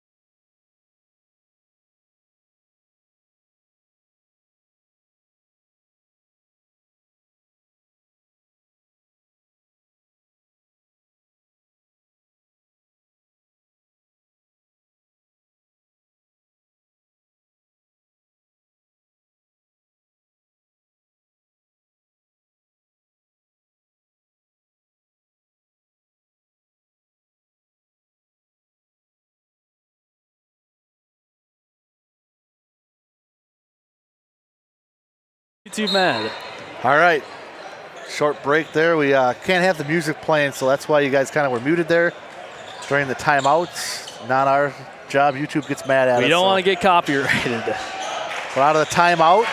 Too mad. All right. Short break there. We can't have the music playing, so that's why you guys kind of were muted there during the timeouts. Not our job. YouTube gets mad at us. We don't want to get copyrighted. We're out of the timeout.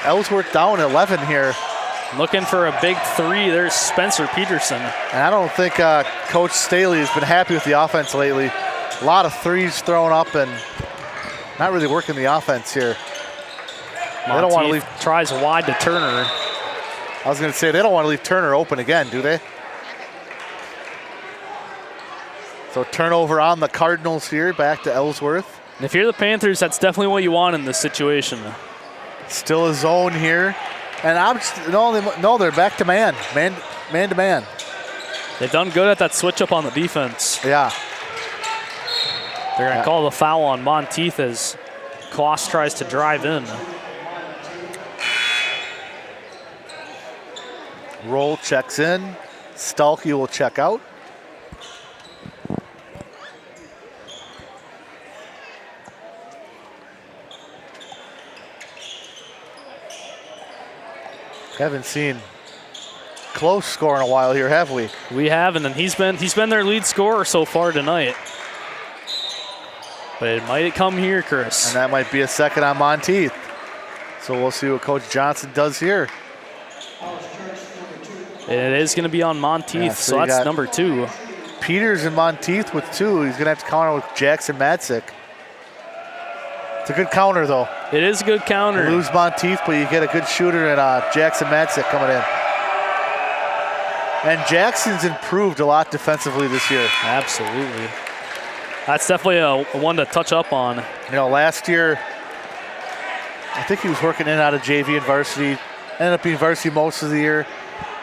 Ellsworth down 11 here. Looking for a big three. There's Spencer Peterson. And I don't think Coach Staley has been happy with the offense lately. A lot of threes thrown up and not really working the offense here. They don't want to leave. Tries wide to Turner. I was going to say, they don't want to leave Turner open again, do they? So turnover on the Cardinals here, back to Ellsworth. And if you're the Panthers, that's definitely what you want in this situation. Still a zone here. And no, they're back to man to man. They've done good at that switch up on the defense. Yeah. They're going to call the foul on Monteith as Kloss tries to drive in. Roll checks in. Stalky will check out. Haven't seen close score in a while here, have we? We haven't, and he's been their lead scorer so far tonight. But it might come here, Chris. And that might be a second on Monteith. So we'll see what Coach Johnson does here. It is going to be on Monteith, Yeah, so that's number 2. Peters and Monteith with 2. He's going to have to counter with Jackson Matzik. It's a good counter, though. It is a good counter. You lose Monteith, but you get a good shooter in Jackson Matzik coming in. And Jackson's improved a lot defensively this year. Absolutely. That's definitely a one to touch up on. You know, last year, I think he was working in and out of JV and varsity. Ended up being varsity most of the year.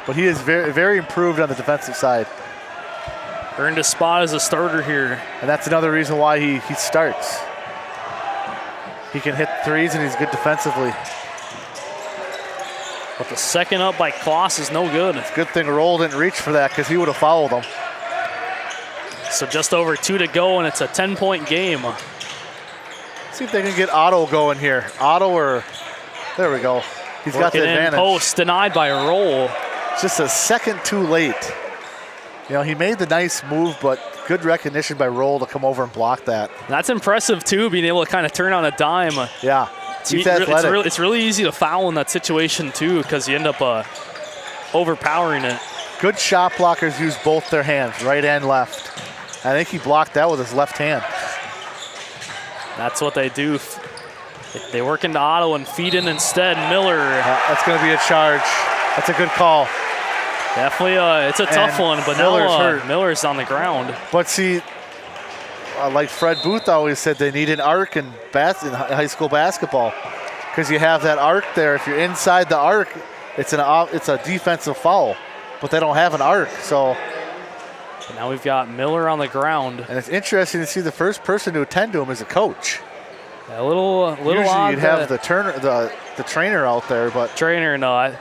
But he is very, very improved on the defensive side. Earned a spot as a starter here. And that's another reason why he starts. He can hit threes and he's good defensively. But the second up by Kloss is no good. It's a good thing Roll didn't reach for that because he would have fouled him. So just over 2 to go, and it's a 10-point game. See if they can get Otto going here. Otto or, there we go. He's got the advantage. Post denied by a Roll. Just a second too late. You know, he made the nice move, but good recognition by Roll to come over and block that. That's impressive, too, being able to kind of turn on a dime. Yeah, he's athletic. It's really easy to foul in that situation, too, because you end up overpowering it. Good shot blockers use both their hands, right and left. I think he blocked that with his left hand. That's what they do. They work into Otto and feed in instead. Miller. That's going to be a charge. That's a good call. Definitely, it's a tough one, but now Miller's on the ground. But see, like Fred Booth always said, they need an arc in high school basketball because you have that arc there. If you're inside the arc, it's a defensive foul, but they don't have an arc. So but now we've got Miller on the ground, and it's interesting to see the first person to attend to him is a coach. A little Usually odd. You'd have the trainer out there, but trainer, no,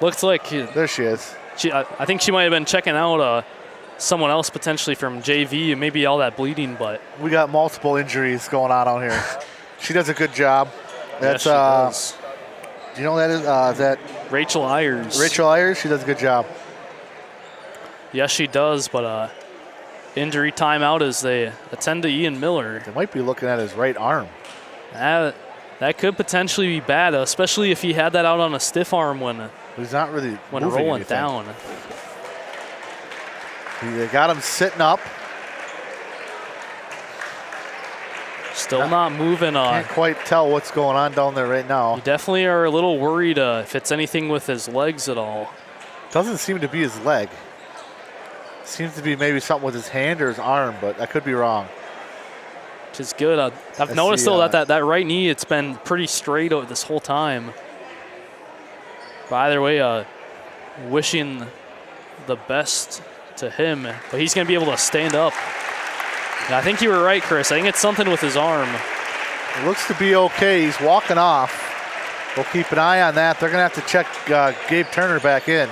looks like there she is. I think she might have been checking out someone else potentially from JV, maybe all that bleeding, but we got multiple injuries going on out here. She does a good job. That's yes, she does. Do you know who that is that Rachel Ayers. Rachel Ayers? She does a good job. Yes, she does, but injury timeout as they attend to Ian Miller. They might be looking at his right arm. That could potentially be bad, especially if he had that out on a stiff arm when He's not really moving rolling anything. down. They got him sitting up. Still not moving. Can't quite tell what's going on down there right now. You definitely are a little worried if it's anything with his legs at all. Doesn't seem to be his leg. Seems to be maybe something with his hand or his arm, but I could be wrong. Which is good. I've noticed, though, that right knee, it's been pretty straight over this whole time. But either way, wishing the best to him. But he's going to be able to stand up. And I think you were right, Chris. I think it's something with his arm. It looks to be okay. He's walking off. We'll keep an eye on that. They're going to have to check Gabe Turner back in.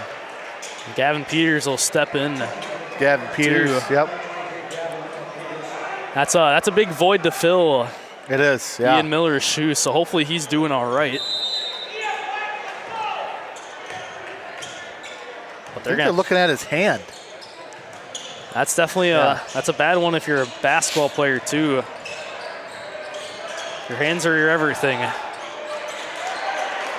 Gavin Peters will step in. Gavin Peters, yep. That's a big void to fill. It is, yeah. Ian Miller's shoes, so hopefully he's doing all right. But they're looking at his hand. That's definitely that's a bad one if you're a basketball player too. Your hands are your everything.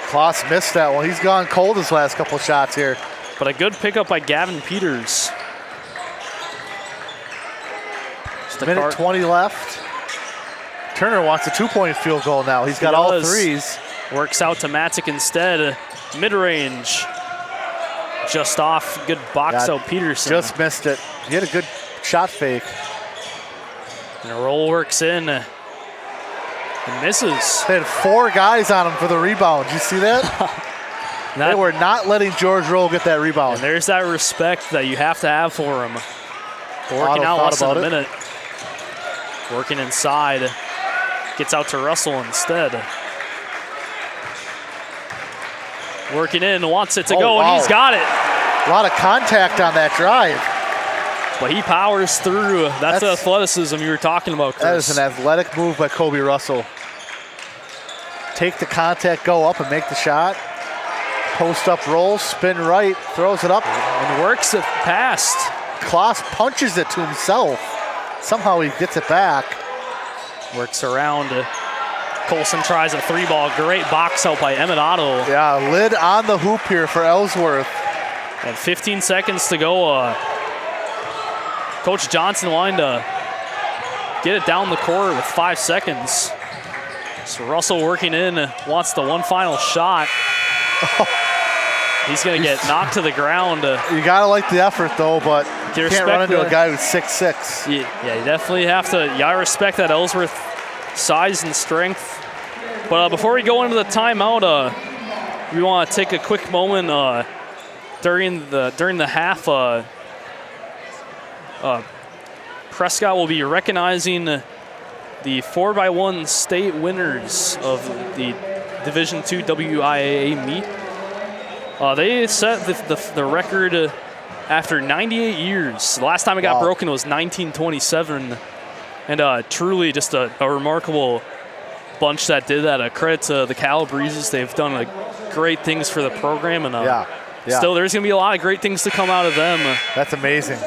Kloss missed that one. He's gone cold his last couple of shots here. But a good pickup by Gavin Peters. Just a minute 20 left. Turner wants a 2-point field goal now. He's got all threes. Works out to Matic instead. Mid-range. Just off. Good box out Peterson. Just missed it. He had a good shot fake. And a roll works in. And misses. They had 4 guys on him for the rebound. Did you see that? They were not letting George Roll get that rebound. And there's that respect that you have to have for him. Working out less than a minute. Working inside. Gets out to Russell instead. Working in, wants it to go, and he's got it. A lot of contact on that drive. But he powers through. That's the athleticism you were talking about, Chris. That is an athletic move by Kobe Russell. Take the contact, go up, and make the shot. Post up roll, spin right, throws it up. And works it past. Kloss punches it to himself. Somehow he gets it back. Works around. Colson tries a 3-ball. Great box out by Emmett Otto. Yeah, lid on the hoop here for Ellsworth. And 15 seconds to go. Coach Johnson wanting to get it down the court with 5 seconds. So Russell working in, wants the one final shot. He's going to get knocked to the ground. You got to like the effort, though, but you can't run into a guy who's 6'6". Yeah, you definitely have to. You got to respect that Ellsworth size and strength. But before we go into the timeout, we want to take a quick moment during the half. Prescott will be recognizing the 4x1 state winners of the Division II WIAA meet. They set the record after 98 years. The last time it got broken was 1927. And truly just a remarkable bunch that did that. A credit to the Calabreses. They've done great things for the program. And still, there's going to be a lot of great things to come out of them. That's amazing.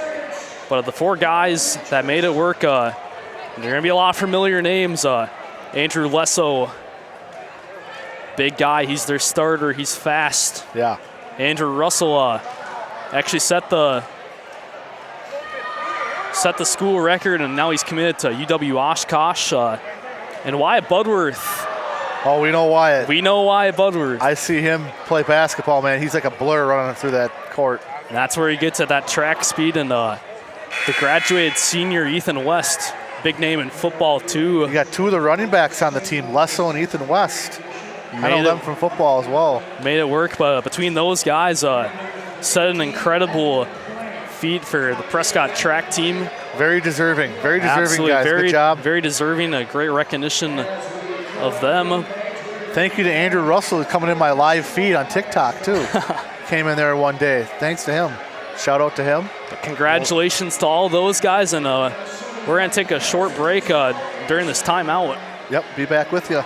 But the 4 guys that made it work, there are going to be a lot of familiar names. Andrew Lesso, big guy. He's their starter. He's fast. Yeah. Andrew Russell actually set the school record, and now he's committed to UW Oshkosh. And Wyatt Budworth. Oh, we know Wyatt. We know Wyatt Budworth. I see him play basketball, man. He's like a blur running through that court. And that's where he gets at that track speed. And the graduated senior Ethan West, big name in football too. You got 2 of the running backs on the team, Lesso and Ethan West. I know them from football as well. Made it work, but between those guys, set an incredible feat for the Prescott track team. Very deserving guys. Very, good job. Very deserving. A great recognition of them. Thank you to Andrew Russell who's coming in my live feed on TikTok too. Came in there one day. Thanks to him. Shout out to him. But congratulations to all those guys, and we're going to take a short break during this timeout. Yep, be back with you.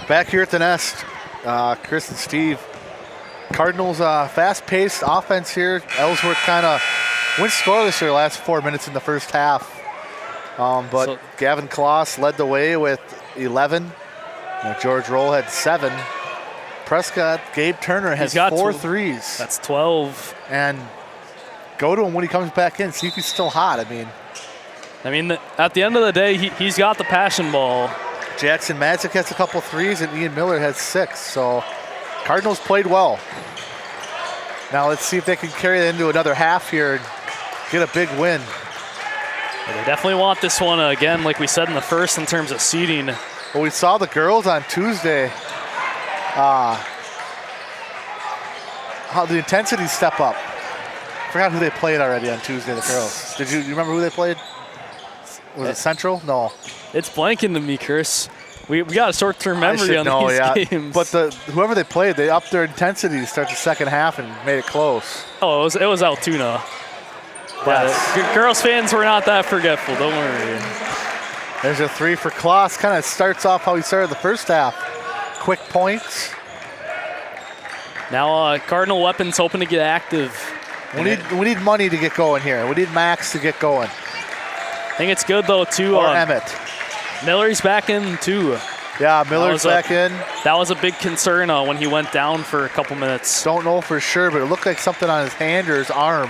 Back here at the nest, Chris and Steve. Cardinals fast-paced offense here. Ellsworth kind of went scoreless here the last 4 minutes in the first half. But So- Gavin Kloss led the way with 11. George Roll had 7. Prescott, Gabe Turner has He's got 4 tw- threes. That's 12. And go to him when he comes back in. See if he's still hot. I mean, At the end of the day, he's got the passion ball. Jackson Magic has a couple threes, and Ian Miller has 6. So Cardinals played well. Now let's see if they can carry it into another half here and get a big win. They definitely want this one again, like we said in the first, in terms of seeding. Well, we saw the girls on Tuesday. How the intensity step up. Forgot who they played already on Tuesday, the girls. Did you remember who they played? Was it Central? No. It's blanking to me, Chris. We got a short-term I memory should on know, these yeah. games. But whoever they played, they upped their intensity to start the second half and made it close. Oh, it was Altoona. But Yes. girls fans were not that forgetful. Don't worry. There's a 3 for Kloss. Kind of starts off how he started the first half. Quick points. Now Cardinal weapons hoping to get active. We need money to get going here. We need Max to get going. I think it's good though too. Or Emmett. Miller's back in too. Yeah, Miller's back in. That was a big concern when he went down for a couple minutes. Don't know for sure, but it looked like something on his hand or his arm.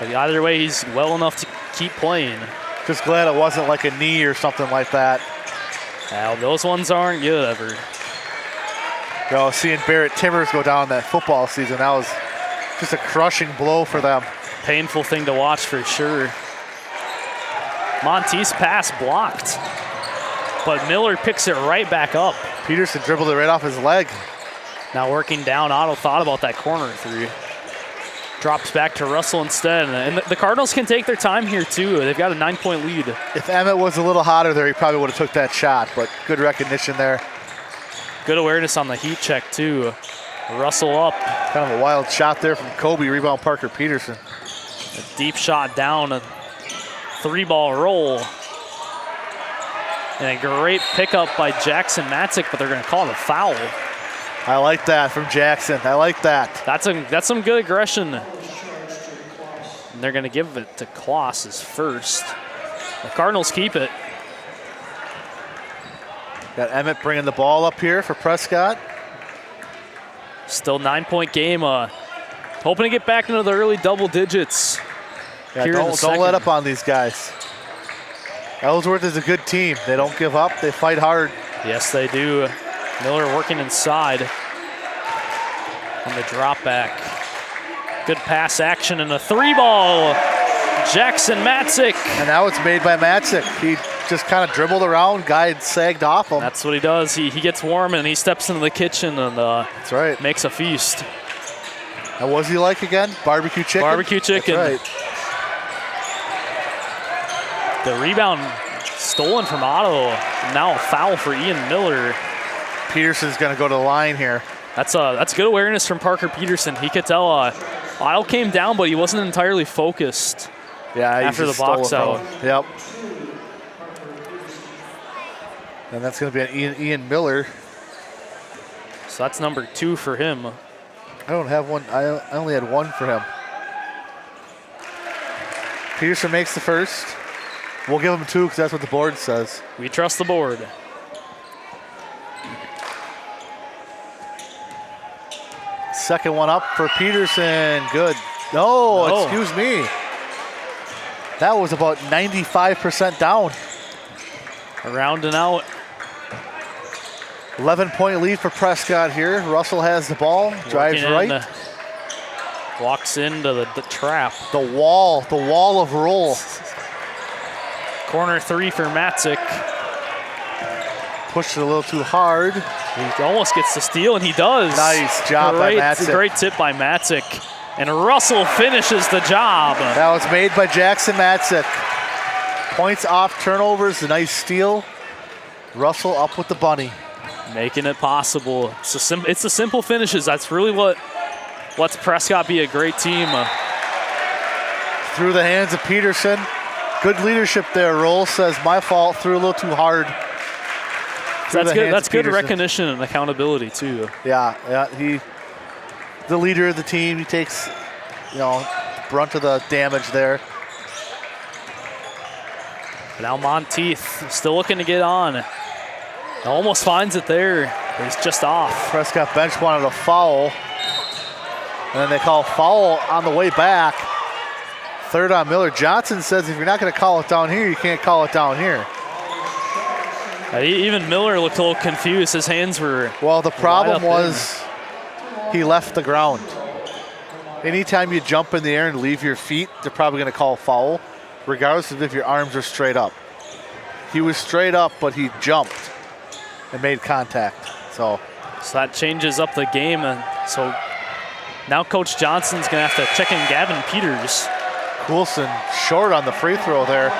But either way, he's well enough to keep playing. Just glad it wasn't like a knee or something like that. Now those ones aren't good ever. Seeing Barrett Timmers go down that football season, that was just a crushing blow for them. Painful thing to watch for sure. Monteith's pass blocked, but Miller picks it right back up. Peterson dribbled it right off his leg. Now working down, Otto thought about that corner 3. Drops back to Russell instead. And the Cardinals can take their time here too. They've got a 9-point lead. If Emmett was a little hotter there, he probably would have took that shot, but good recognition there. Good awareness on the heat check too. Russell up. Kind of a wild shot there from Kobe, rebound Parker Peterson. A deep shot down, a 3-ball roll. And a great pickup by Jackson Matzik, but they're going to call it a foul. I like that from Jackson. I like that. That's some good aggression. And they're going to give it to Kloss as first. The Cardinals keep it. Got Emmett bringing the ball up here for Prescott. Still 9-point game. Hoping to get back into the early double digits. Yeah, Here in the don't let second. up on these guys. Ellsworth is a good team. They don't give up. They fight hard. Yes, they do. Miller working inside on the drop back. Good pass action and a 3-ball. Jackson Matzik. And now it's made by Matzik. He just kind of dribbled around. Guy had sagged off him. That's what he does. He gets warm and he steps into the kitchen and That's right. makes a feast. And what was he like again? Barbecue chicken? Barbecue chicken. That's right. The rebound stolen from Otto. Now a foul for Ian Miller. Peterson's going to go to the line here. That's good awareness from Parker Peterson. He could tell Otto came down, but he wasn't entirely focused. Yeah, he After just the box stole it out. from him. Yep. And that's going to be an Ian Miller. So that's number 2 for him. I don't have one. I only had 1 for him. Peterson makes the first. We'll give him 2 because that's what the board says. We trust the board. Second one up for Peterson. Good. No, No. excuse me. That was about 95% down. Around and out. 11-point lead for Prescott here. Russell has the ball. Drives Working in, right. walks into the trap. The wall of roll. Corner 3 for Matzik. Pushed it a little too hard. He almost gets the steal, and he does. Nice job by Matzik. Great tip by Matzik. And Russell finishes the job. That was made by Jackson Matzik. Points off turnovers, a nice steal. Russell up with the bunny. Making it possible. It's the simple finishes. That's really what lets Prescott be a great team. Through the hands of Peterson. Good leadership there. Roll says, my fault, threw a little too hard. That's the good. hands That's of good Peterson. recognition and accountability too. Yeah, he, the leader of the team, he takes, brunt of the damage there. Now Monteith still looking to get on. Almost finds it there, but he's just off. Prescott bench wanted a foul, and then they call foul on the way back. Third on Miller. Johnson says if you're not going to call it down here, you can't call it down here. Even Miller looked a little confused. His hands were Well, the problem wide up was he left the ground. Anytime you jump in the air and leave your feet, they're probably going to call foul, regardless of if your arms are straight up. He was straight up, but he jumped and made contact. So that changes up the game. And so now Coach Johnson's going to have to check in Gavin Peters. Coulson short on the free throw there.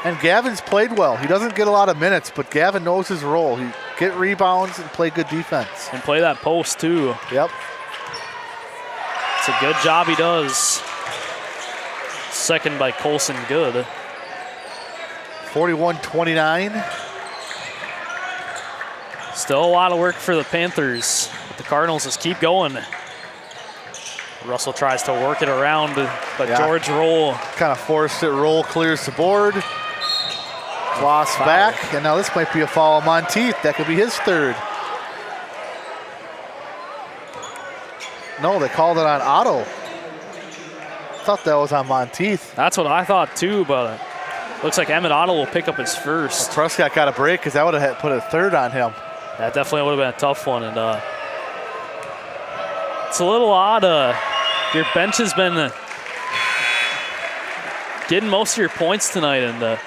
And Gavin's played well. He doesn't get a lot of minutes, but Gavin knows his role. He get rebounds and play good defense. And play that post too. Yep. It's a good job he does. Second by Coulson, good. 41-29. Still a lot of work for the Panthers. But the Cardinals just keep going. Russell tries to work it around, but Yeah. George Roll. Kind of forced it. Roll clears the board. Lost back, and now this might be a foul on Monteith. That could be his third. No, they called it on Otto. Thought that was on Monteith. That's what I thought too, but looks like Emmett Otto will pick up his first. Prescott got a break because that would have put a third on him. That definitely would have been a tough one, and it's a little odd. Your bench has been getting most of your points tonight, and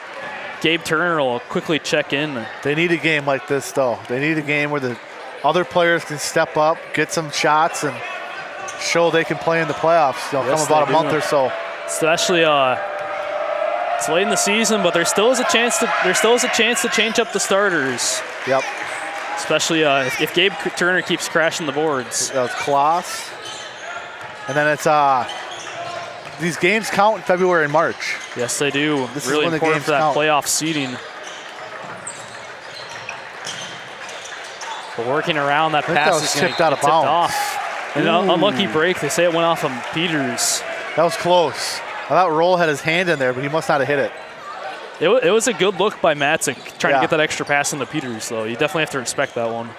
Gabe Turner will quickly check in. They need a game like this, though. They need a game where the other players can step up, get some shots, and show they can play in the playoffs. They'll Yes, come about they a month do. or so. Especially, it's late in the season, but there still is a chance to change up the starters. Yep. Especially if Gabe Turner keeps crashing the boards. That was Kloss. And then it's these games count in February and March. Yes, they do. This is Really when the important games for that count. playoff seeding. But working around that think that pass was is gonna tipped out of get tipped bounds. off. An unlucky break. They say it went off of Peters. That was close. I thought Roll had his hand in there, but he must not have hit it. It was a good look by Matzik trying Yeah. to get that extra pass into Peters, though. You definitely have to respect that one.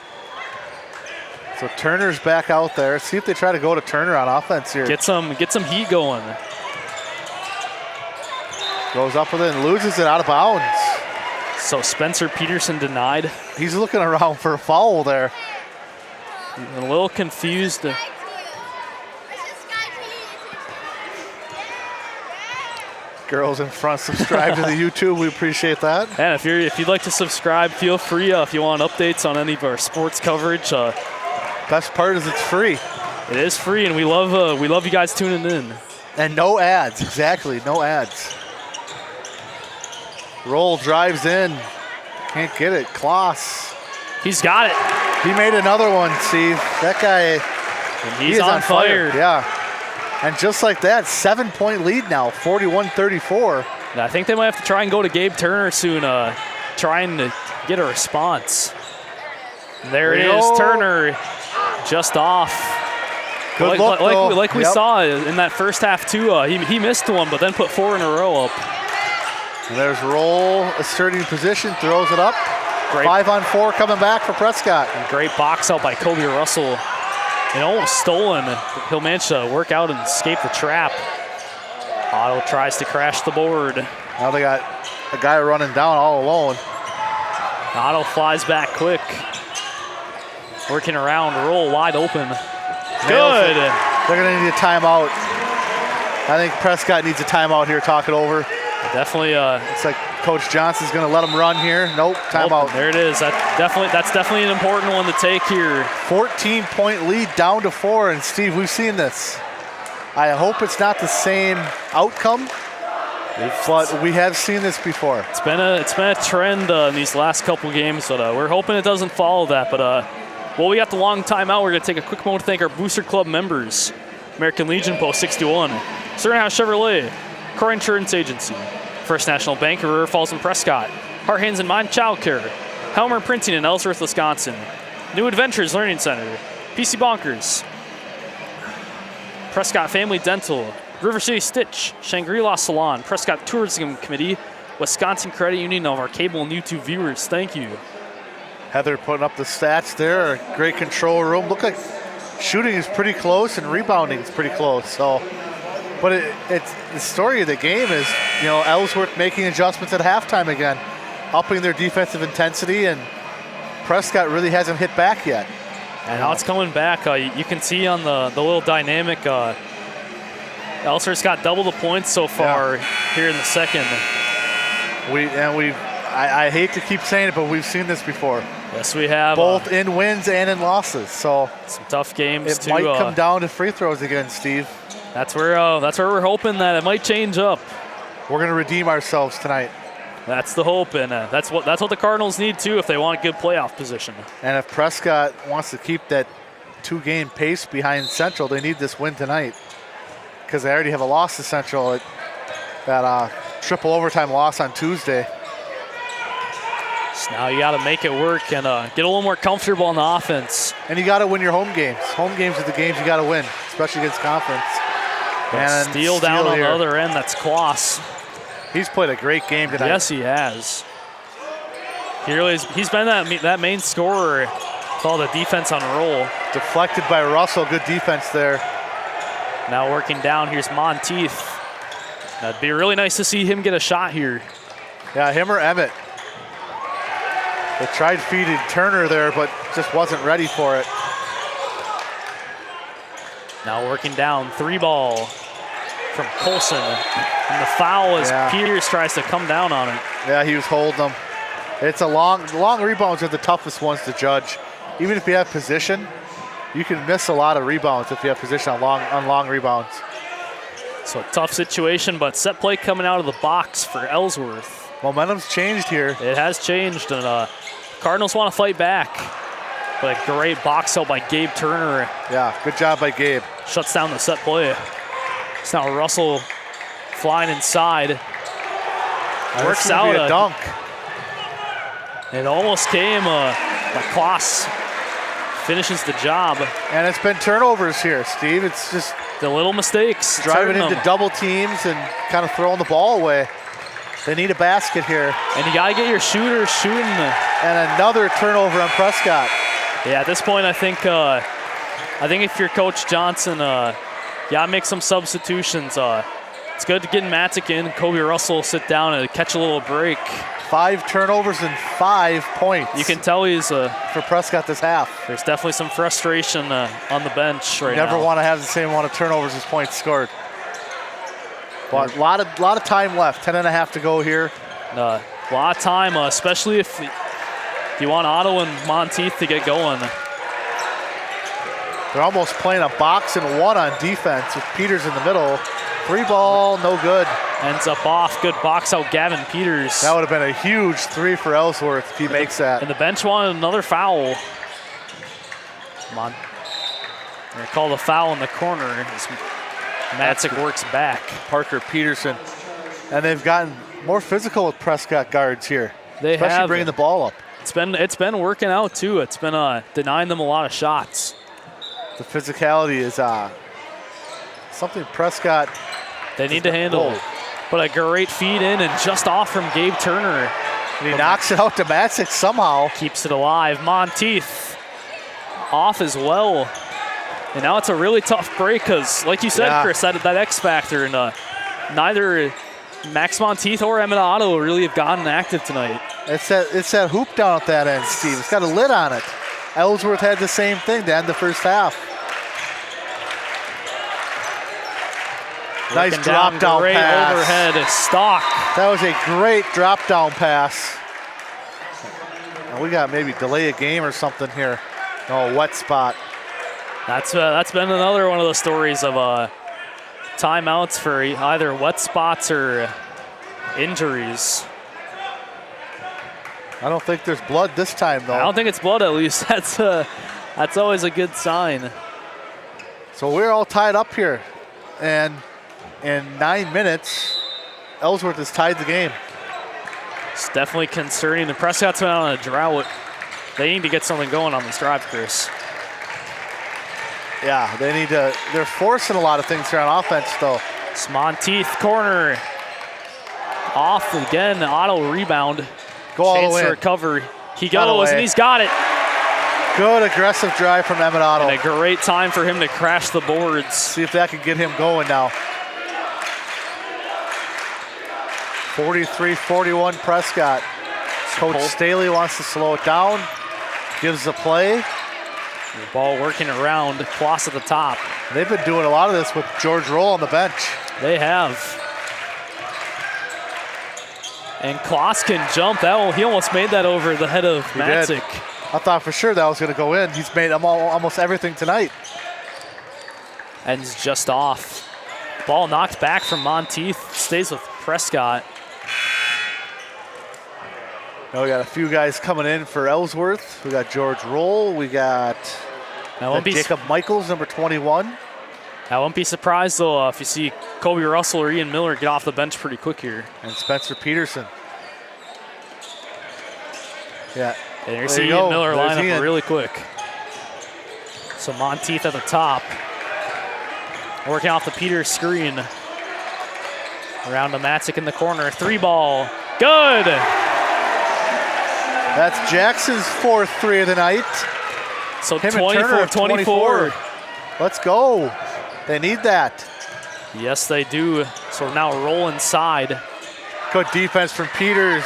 So Turner's back out there. See if they try to go to Turner on offense here. Get some heat going. Goes up with it and loses it out of bounds. So Spencer Peterson denied. He's looking around for a foul there. A little confused. Girls in front, subscribe to the YouTube. We appreciate that. And if you'd like to subscribe, feel free. If you want updates on any of our sports coverage, Best part is it's free. it is free, and we love you guys tuning in. And no ads, exactly, no ads. Roll drives in. Can't get it. Kloss. He's got it. He made another one, Steve. That guy, And he he's is on fire. Yeah. And just like that, 7-point lead now, 41-34. And I think they might have to try and go to Gabe Turner soon, trying to get a response. And there it There you is, go. Turner just off. Good look, though. Like we Yep. saw in that first half too, he missed one, but then put 4 in a row up. And there's Roll asserting position, throws it up. Great. 5-on-4 coming back for Prescott. Great box out by Kobe Russell. And almost stolen. He'll manage to work out and escape the trap. Otto tries to crash the board. Now they got a guy running down all alone. Otto flies back quick. Working around, Roll wide open. Nails Good. it. They're going to need a timeout. I think Prescott needs a timeout here, talk it over. Definitely. It's like Coach Johnson's going to let him run here. Nope, timeout. There it is. That's definitely an important one to take here. 14-point lead down to 4. And Steve, we've seen this. I hope it's not the same outcome, but we have seen this before. It's been a trend in these last couple games, but we're hoping it doesn't follow that. But we got the long timeout. We're going to take a quick moment to thank our Booster Club members: American Legion Post 61, Surrey House Chevrolet, Core Insurance Agency, First National Bank of River Falls and Prescott, Heart, Hands, and Mind Childcare, Helmer Printing in Ellsworth, Wisconsin, New Adventures Learning Center, PC Bonkers, Prescott Family Dental, River City Stitch, Shangri-La Salon, Prescott Tourism Committee, Wisconsin Credit Union, of our cable and YouTube viewers. Thank you. Heather putting up the stats there. Great control room. Look like shooting is pretty close and rebounding is pretty close. So, but it's the story of the game is, you know, Ellsworth making adjustments at halftime again, upping their defensive intensity, and Prescott really hasn't hit back yet. And now it's coming back. You can see on the little dynamic, Ellsworth's got double the points so far here in the second. I hate to keep saying it, but we've seen this before. Yes, we have. Both in wins and in losses. So some tough games. It might come down to free throws again, Steve. That's where we're hoping that it might change up. We're going to redeem ourselves tonight. That's the hope, and that's what the Cardinals need too if they want a good playoff position. And if Prescott wants to keep that 2-game pace behind Central, they need this win tonight, because they already have a loss to Central. That triple overtime loss on Tuesday. So now you got to make it work and get a little more comfortable on the offense. And you got to win your home games. Home games are the games you got to win, especially against conference. And steal down on the other end. That's Kloss. He's played a great game tonight. Yes, he has. He's been that main scorer with all the defense on roll. Deflected by Russell. Good defense there. Now working down. Here's Monteith. That'd be really nice to see him get a shot here. Yeah, him or Emmett. They tried feeding Turner there, but just wasn't ready for it. Now working down. 3-ball from Colson. And the foul as Peters tries to come down on it. Yeah, he was holding them. It's a long rebounds are the toughest ones to judge. Even if you have position, you can miss a lot of rebounds if you have position on long rebounds. So tough situation, but set play coming out of the box for Ellsworth. Momentum's changed here. It has changed, and Cardinals want to fight back. But a great box out by Gabe Turner. Yeah, good job by Gabe. Shuts down the set play. It's now Russell flying inside. Works out a dunk. It almost came, but Kloss finishes the job. And it's been turnovers here, Steve. It's just the little mistakes. Driving into double teams and kind of throwing the ball away. They need a basket here. And you got to get your shooters shooting. And another turnover on Prescott. Yeah, at this point, I think if you're Coach Johnson, you got to make some substitutions. It's good to get Matic in. Kobe Russell sit down and catch a little break. 5 turnovers and 5 points. You can tell he's for Prescott this half. There's definitely some frustration on the bench right now. Never want to have the same amount of turnovers as points scored. But a lot of time left. 10.5 to go here. A lot of time, especially if you want Otto and Monteith to get going. They're almost playing a box and 1 on defense with Peters in the middle. 3-ball, no good. Ends up off. Good box out, Gavin Peters. That would have been a huge 3 for Ellsworth if he makes that. And the bench wanted another foul. Come on. They're going to call the foul in the corner as Matic works back. Parker Peterson. And they've gotten more physical with Prescott guards here. They especially have bringing the ball up. It's been working out too. It's been denying them a lot of shots. The physicality is something Prescott they need to handle. But a great feed in and just off from Gabe Turner. And he knocks it out to Matic somehow. Keeps it alive. Monteith off as well. And now it's a really tough break because, like you said, Chris, that X factor. And neither Max Monteith or Emmett Otto really have gotten active tonight. It's that hoop down at that end, Steve. It's got a lid on it. Ellsworth had the same thing to end the first half. Nice drop down great pass. Overhead stock. That was a great drop down pass. And we got maybe delay a game or something here. No, wet spot. That's been another one of the stories of timeouts for either wet spots or injuries. I don't think there's blood this time, though. I don't think it's blood, at least. That's always a good sign. So we're all tied up here. And in 9 minutes, Ellsworth has tied the game. It's definitely concerning. The Prescott's been on a drought. They need to get something going on this drive, Chris. Yeah, they need to. They're forcing a lot of things here on offense, though. It's Monteith, corner. Off again, auto rebound. Go all Chance the way. to recover. He All the goes, and way. he's got it. Good aggressive drive from Emmett Otto. And a great time for him to crash the boards. See if that can get him going now. 43-41 Prescott. Coach Staley wants to slow it down. Gives the play. The ball working around, Kloss at the top. They've been doing a lot of this with George Roll on the bench. They have. And Kloss can jump. He almost made that over the head of He Matzik. did. I thought for sure that was going to go in. He's made almost everything tonight. Ends just off. Ball knocked back from Monteith. Stays with Prescott. Now we got a few guys coming in for Ellsworth. We got George Roll. We got Jacob Michaels, number 21. I won't be surprised, though, if you see Kobe Russell or Ian Miller get off the bench pretty quick here. And Spencer Peterson. Yeah. And you're There seeing you Ian go. Miller There's line up Ian. really quick. So Monteith at the top. Working off the Peters screen. Around to Matzik in the corner. 3-ball. Good! That's Jackson's fourth 3 of the night. So Him and Turner have 24-24. Let's go. They need that. Yes, they do. So now roll inside. Good defense from Peters.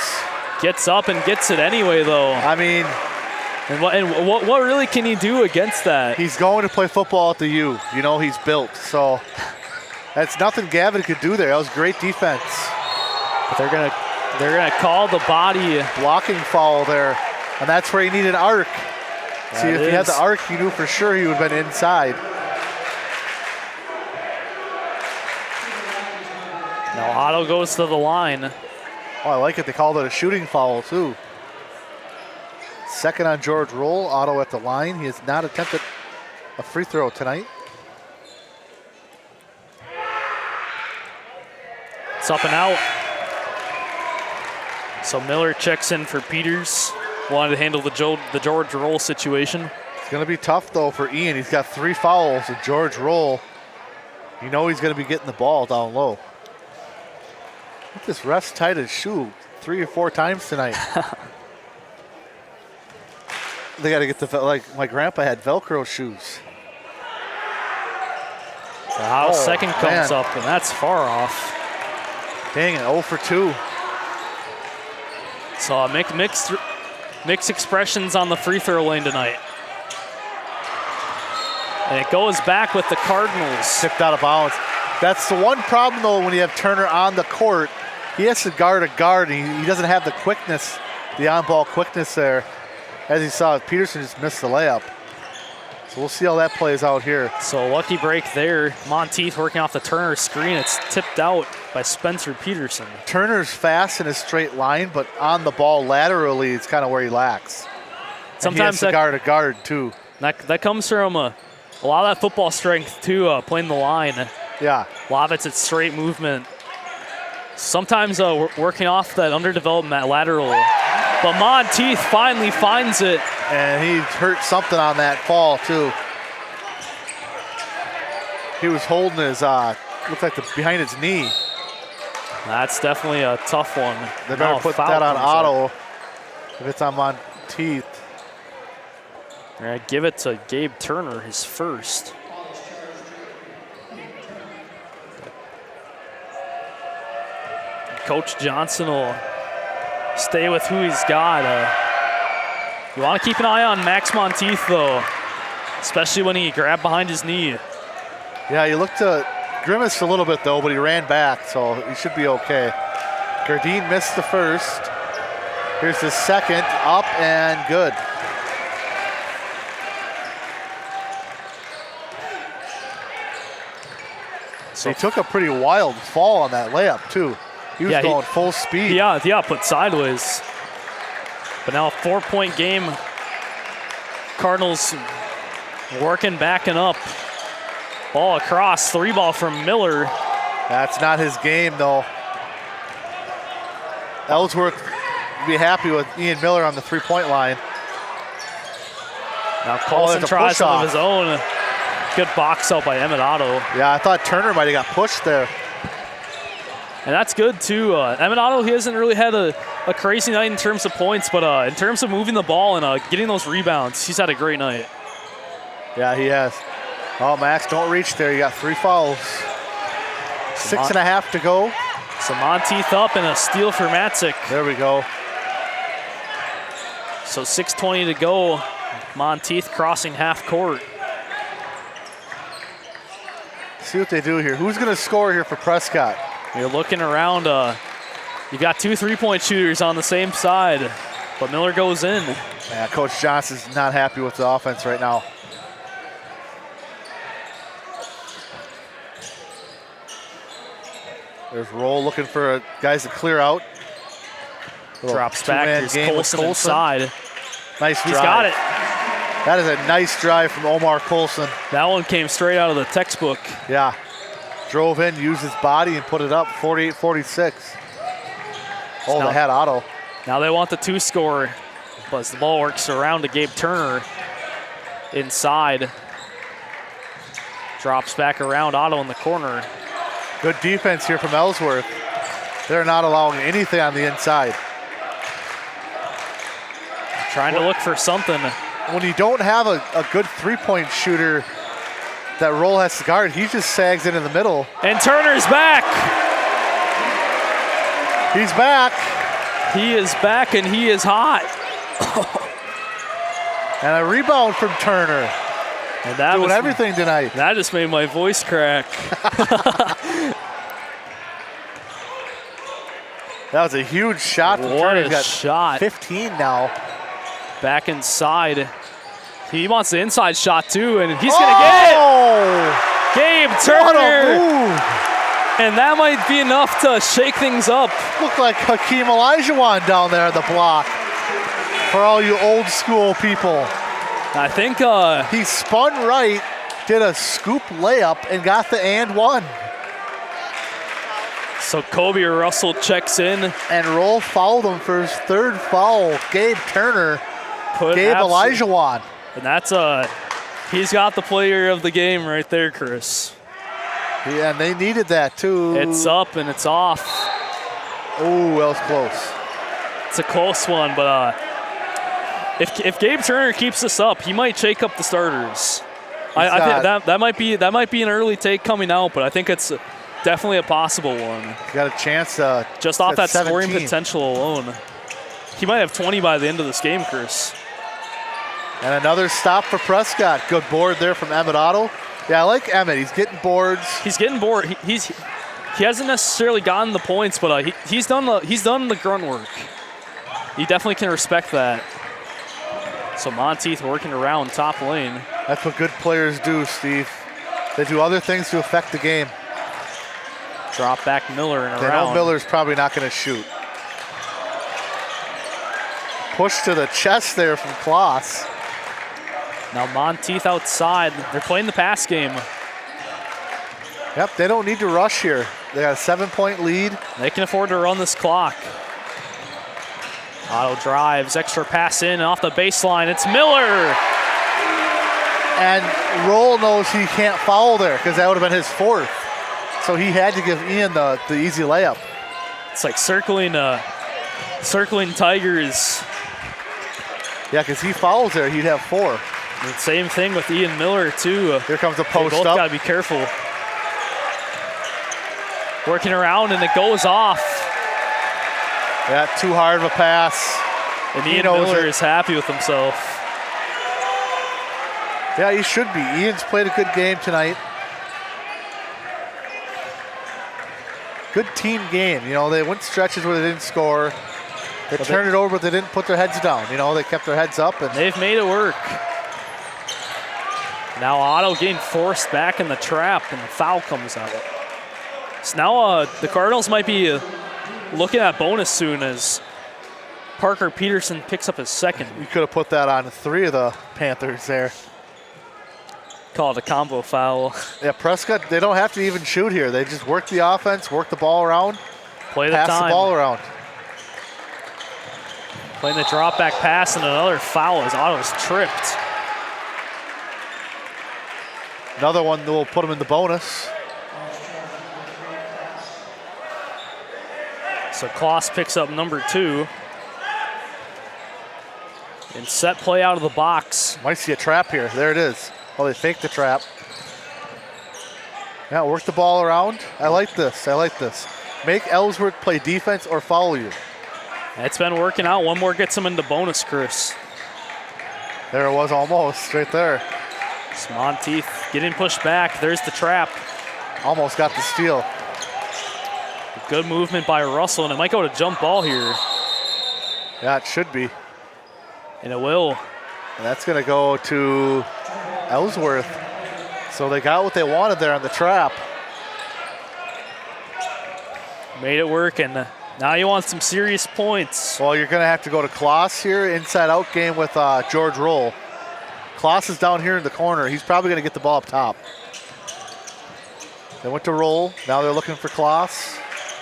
Gets up and gets it anyway, though. I mean, And what really can he do against that? he's going to play football at the U. You know, he's built. So that's nothing Gavin could do there. That was great defense. But they're gonna call the body. Blocking foul there. And that's where he needed arc. See, if he had the is. arc, you knew for sure he would have been inside. Now Otto goes to the line. Oh, I like it. They called it a shooting foul, too. Second on George Roll. Otto at the line. He has not attempted a free throw tonight. It's up and out. So Miller checks in for Peters. Wanted to handle the George Roll situation. It's going to be tough, though, for Ian. He's got 3 fouls, and George Roll, you know he's going to be getting the ball down low. I think this ref's tied his shoe 3 or 4 times tonight. They got to get like my grandpa had Velcro shoes. The house Oh, second comes man. up, and that's far off. Dang it, 0 for 2. So mixed expressions on the free throw lane tonight. And it goes back with the Cardinals. Tipped out of bounds. That's the one problem, though, when you have Turner on the court. He has to guard a guard, and he doesn't have the quickness, the on-ball quickness there. As you saw, Peterson just missed the layup. So we'll see how that plays out here. So lucky break there. Monteith working off the Turner screen. It's tipped out by Spencer Peterson. Turner's fast in a straight line, but on the ball laterally, it's kind of where he lacks. And Sometimes he has to guard a guard, too. that comes from a lot of that football strength, too, playing the line. Yeah. A lot of it's straight movement. Sometimes working off that underdevelopment that lateral. But Monteith finally finds it. And he hurt something on that fall, too. He was holding his, looked like behind his knee. That's definitely a tough one. They Now better a put foul that on comes up. Otto if it's on Monteith. All right, give it to Gabe Turner, his first. Coach Johnson will stay with who he's got. You want to keep an eye on Max Monteith, though, especially when he grabbed behind his knee. Yeah, he looked grimaced a little bit, though, but he ran back, so he should be okay. Gardine missed the first. Here's the second, up and good. So he took a pretty wild fall on that layup, too. He was going full speed. Yeah, put sideways. But now a 4-point game. Cardinals working, backing up. Ball across, 3-ball from Miller. That's not his game, though. Ellsworth be happy with Ian Miller on the three-point line. Now Colson there's a tries some of push-off. his own. Good box out by Emmett Otto. Yeah, I thought Turner might have got pushed there. And that's good, too. Emmett Otto, he hasn't really had a crazy night in terms of points, but in terms of moving the ball and getting those rebounds, he's had a great night. Yeah, he has. Oh, Max, don't reach there. You got 3 fouls. 6.5 to go. So Monteith up and a steal for Matzik. There we go. So 6:20 to go. Monteith crossing half court. See what they do here. Who's going to score here for Prescott? You're looking around. You've got 2 3-point shooters on the same side, but Miller goes in. Yeah, Coach Johnson's not happy with the offense right now. There's Roll looking for guys to clear out. Drops back. two-man Here's game with Colson Colson. inside. Nice drive. He's got it. That is a nice drive from Omar Colson. That one came straight out of the textbook. Yeah. Drove in, used his body, and put it up 48-46. Oh, Now- they had Otto. Now they want the 2 score, but as the ball works around to Gabe Turner inside. Drops back around Otto in the corner. Good defense here from Ellsworth. They're not allowing anything on the inside. Trying to look for something. When you don't have a good three-point shooter that Roll has to guard, he just sags in the middle. And Turner's back. He's back. He is back and he is hot. And a rebound from Turner. And that Doing was everything tonight. That just made my voice crack. That was a huge shot from What Turner. a He's got shot. 15 now. Back inside. He wants the inside shot too, and he's gonna get it. Oh! Gabe What a Turner. move! And that might be enough to shake things up. Looked like Hakeem Olajuwon down there at the block. For all you old school people. I think He spun right, did a scoop layup, and got the and one. so. Kobe Russell checks in. And Roll fouled him for his 3rd foul. Gabe Turner, Gabe Olajuwon. And that's he's got the player of the game right there, Chris. Yeah, and they needed that too. It's up and it's off. Oh, that was close. It's a close one, but if Gabe Turner keeps this up, he might shake up the starters. I think that might be an early take coming out, but I think it's definitely a possible one. Got a chance Just off that scoring 17. potential alone. He might have 20 by the end of this game, Chris. And another stop for Prescott. Good board there from Emmett Otto. Yeah, I like Emmett. He's getting boards. He's getting bored. He hasn't necessarily gotten the points, but he's done the grunt work. You definitely can respect that. So Monteith working around top lane. That's what good players do, Steve. They do other things to affect the game. Drop back Miller and They know around. Miller's probably not going to shoot. Push to the chest there from Kloss. Now Monteith outside. They're playing the pass game. Yep, they don't need to rush here. They got a 7-point lead. They can afford to run this clock. Otto drives, extra pass in, and off the baseline. It's Miller. And Roll knows he can't foul there because that would have been his 4th. So he had to give Ian the easy layup. It's like circling Tigers. Yeah, because he fouls there, he'd have 4. And same thing with Ian Miller too. Here comes a They post both up. gotta be careful. Working around and it goes off. Yeah, too hard of a pass. And He Ian knows Miller it. is happy with himself. Yeah, he should be. Ian's played a good game tonight. Good team game. You know, they went stretches where they didn't score. They But turned it over, but they didn't put their heads down. You know, they kept their heads up. And They've made it work. Now Otto getting forced back in the trap and the foul comes out. So now the Cardinals might be looking at bonus soon as Parker Peterson picks up his 2nd. you could have put that on 3 of the Panthers there. Call it a combo foul. Yeah, Prescott, they don't have to even shoot here. They just work the offense, work the ball around, Play the pass time. the ball around. Playing the drop back pass and another foul as Otto's tripped. Another one that will put him in the bonus. So Kloss picks up number 2. And set play out of the box. Might see a trap here. There it is. Oh, they faked the trap. Yeah, work the ball around. I like this. I like this. Make Ellsworth play defense or follow you. It's been working out. One more gets him into bonus, Chris. There it was almost right there. Monteith getting pushed back. There's the trap. Almost got the steal. Good movement by Russell, and it might go to jump ball here. Yeah, it should be. And it will. And that's going to go to Ellsworth. So they got what they wanted there on the trap. Made it work, and now you want some serious points. Well, you're going to have to go to Kloss here, inside-out game with George Roll. Kloss is down here in the corner. He's probably going to get the ball up top. They went to Roll. Now they're looking for Kloss.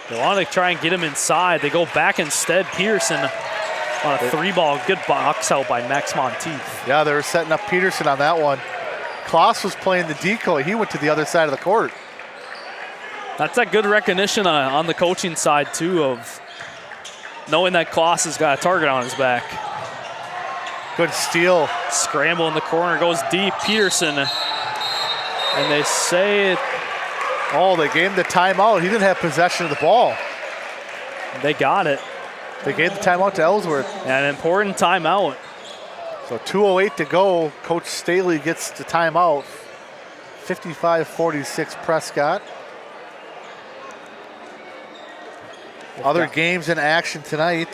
They want to try and get him inside. They go back instead. Peterson on a 3-ball. Good box out by Max Monteith. Yeah, they were setting up Peterson on that one. Kloss was playing the decoy. He went to the other side of the court. That's that good recognition on the coaching side, too, of knowing that Kloss has got a target on his back. Good steal. Scramble in the corner, goes deep. Peterson, and they say it. Oh, they gave him the timeout. He didn't have possession of the ball. They got it. They gave the timeout to Ellsworth. An important timeout. So 2:08 to go. Coach Staley gets the timeout. 55-46 Prescott. Other games in action tonight.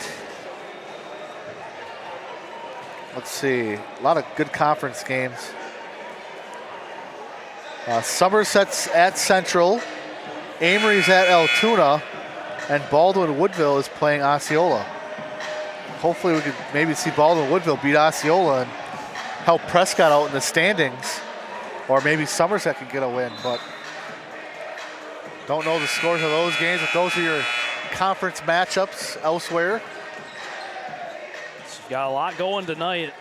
Let's see. A lot of good conference games. Somerset's at Central. Amory's at Altoona. And Baldwin Woodville is playing Osceola. Hopefully we could maybe see Baldwin Woodville beat Osceola and help Prescott out in the standings. Or maybe Somerset can get a win, but don't know the scores of those games, but those are your conference matchups elsewhere. So you've got a lot going tonight.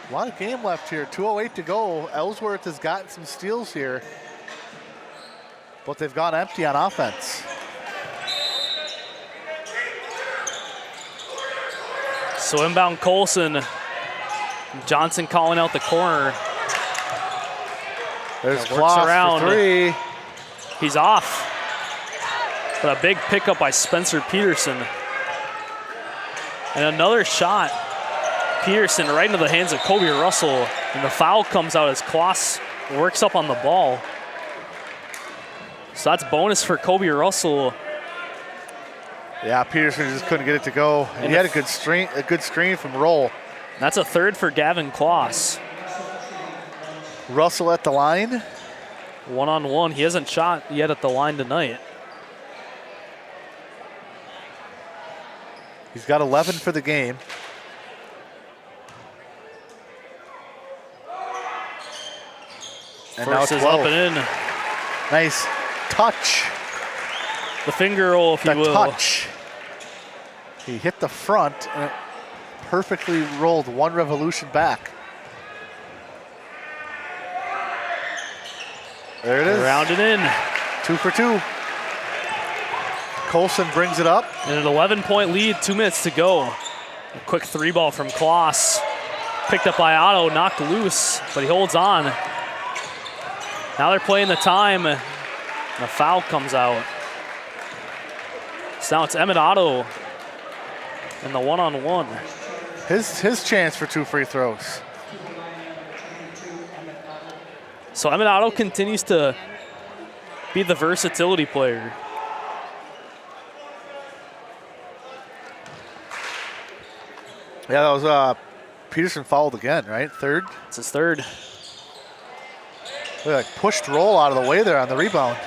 A lot of game left here. 2:08 to go. Ellsworth has gotten some steals here, but they've gone empty on offense. So inbound Colson. Johnson calling out the corner. There's Works Kloss around. for 3. He's off. But a big pickup by Spencer Peterson. And another shot. Peterson right into the hands of Kobe Russell. And the foul comes out as Kloss works up on the ball. So that's bonus for Kobe Russell. Yeah, Peterson just couldn't get it to go. And he had a good screen from Roll. That's a third for Gavin Kloss. Russell at the line. 1-on-1. He hasn't shot yet at the line tonight. He's got 11 for the game. And now First it's is up 12. and in. Nice touch. The finger roll, if you The will. touch. He hit the front and it perfectly rolled one revolution back. There it is. Rounded in. 2 for 2. Colson brings it up. And an 11-point lead, 2 minutes to go. A quick 3-ball from Kloss. Picked up by Otto, knocked loose, but he holds on. Now they're playing the time, and a foul comes out. So now it's Emmett Otto in the 1-on-1. His chance for 2 free throws. So Emmett Otto continues to be the versatility player. Yeah, that was Peterson fouled again, right? Third. It's his third. They like pushed Roll out of the way there on the rebound.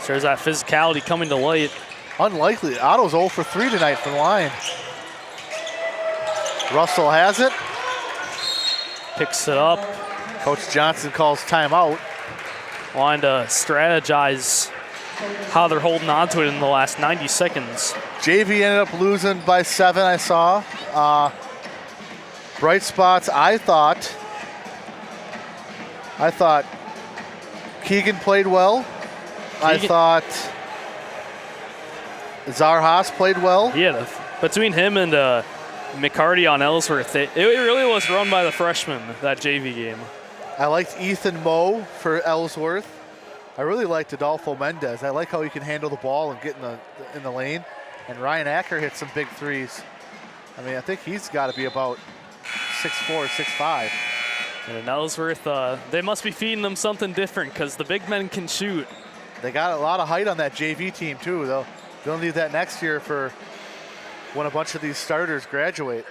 So there's that physicality coming to light. Unlikely. Otto's 0 for 3 tonight from the line. Russell has it. Picks it up. Coach Johnson calls timeout. Wanting to strategize how they're holding on to it in the last 90 seconds. JV ended up losing by 7, I saw. Bright spots, I thought Keegan played well. I thought Zarhas played well. Yeah, between him and McCarty on Ellsworth, it really was run by the freshmen, that JV game. I liked Ethan Moe for Ellsworth. I really liked Adolfo Mendez. I like how he can handle the ball and get in the lane. And Ryan Acker hit some big threes. I mean, I think he's got to be about 6'4", 6'5". And in Ellsworth, they must be feeding them something different because the big men can shoot. They got a lot of height on that JV team too, though. They'll need that next year for when a bunch of these starters graduate.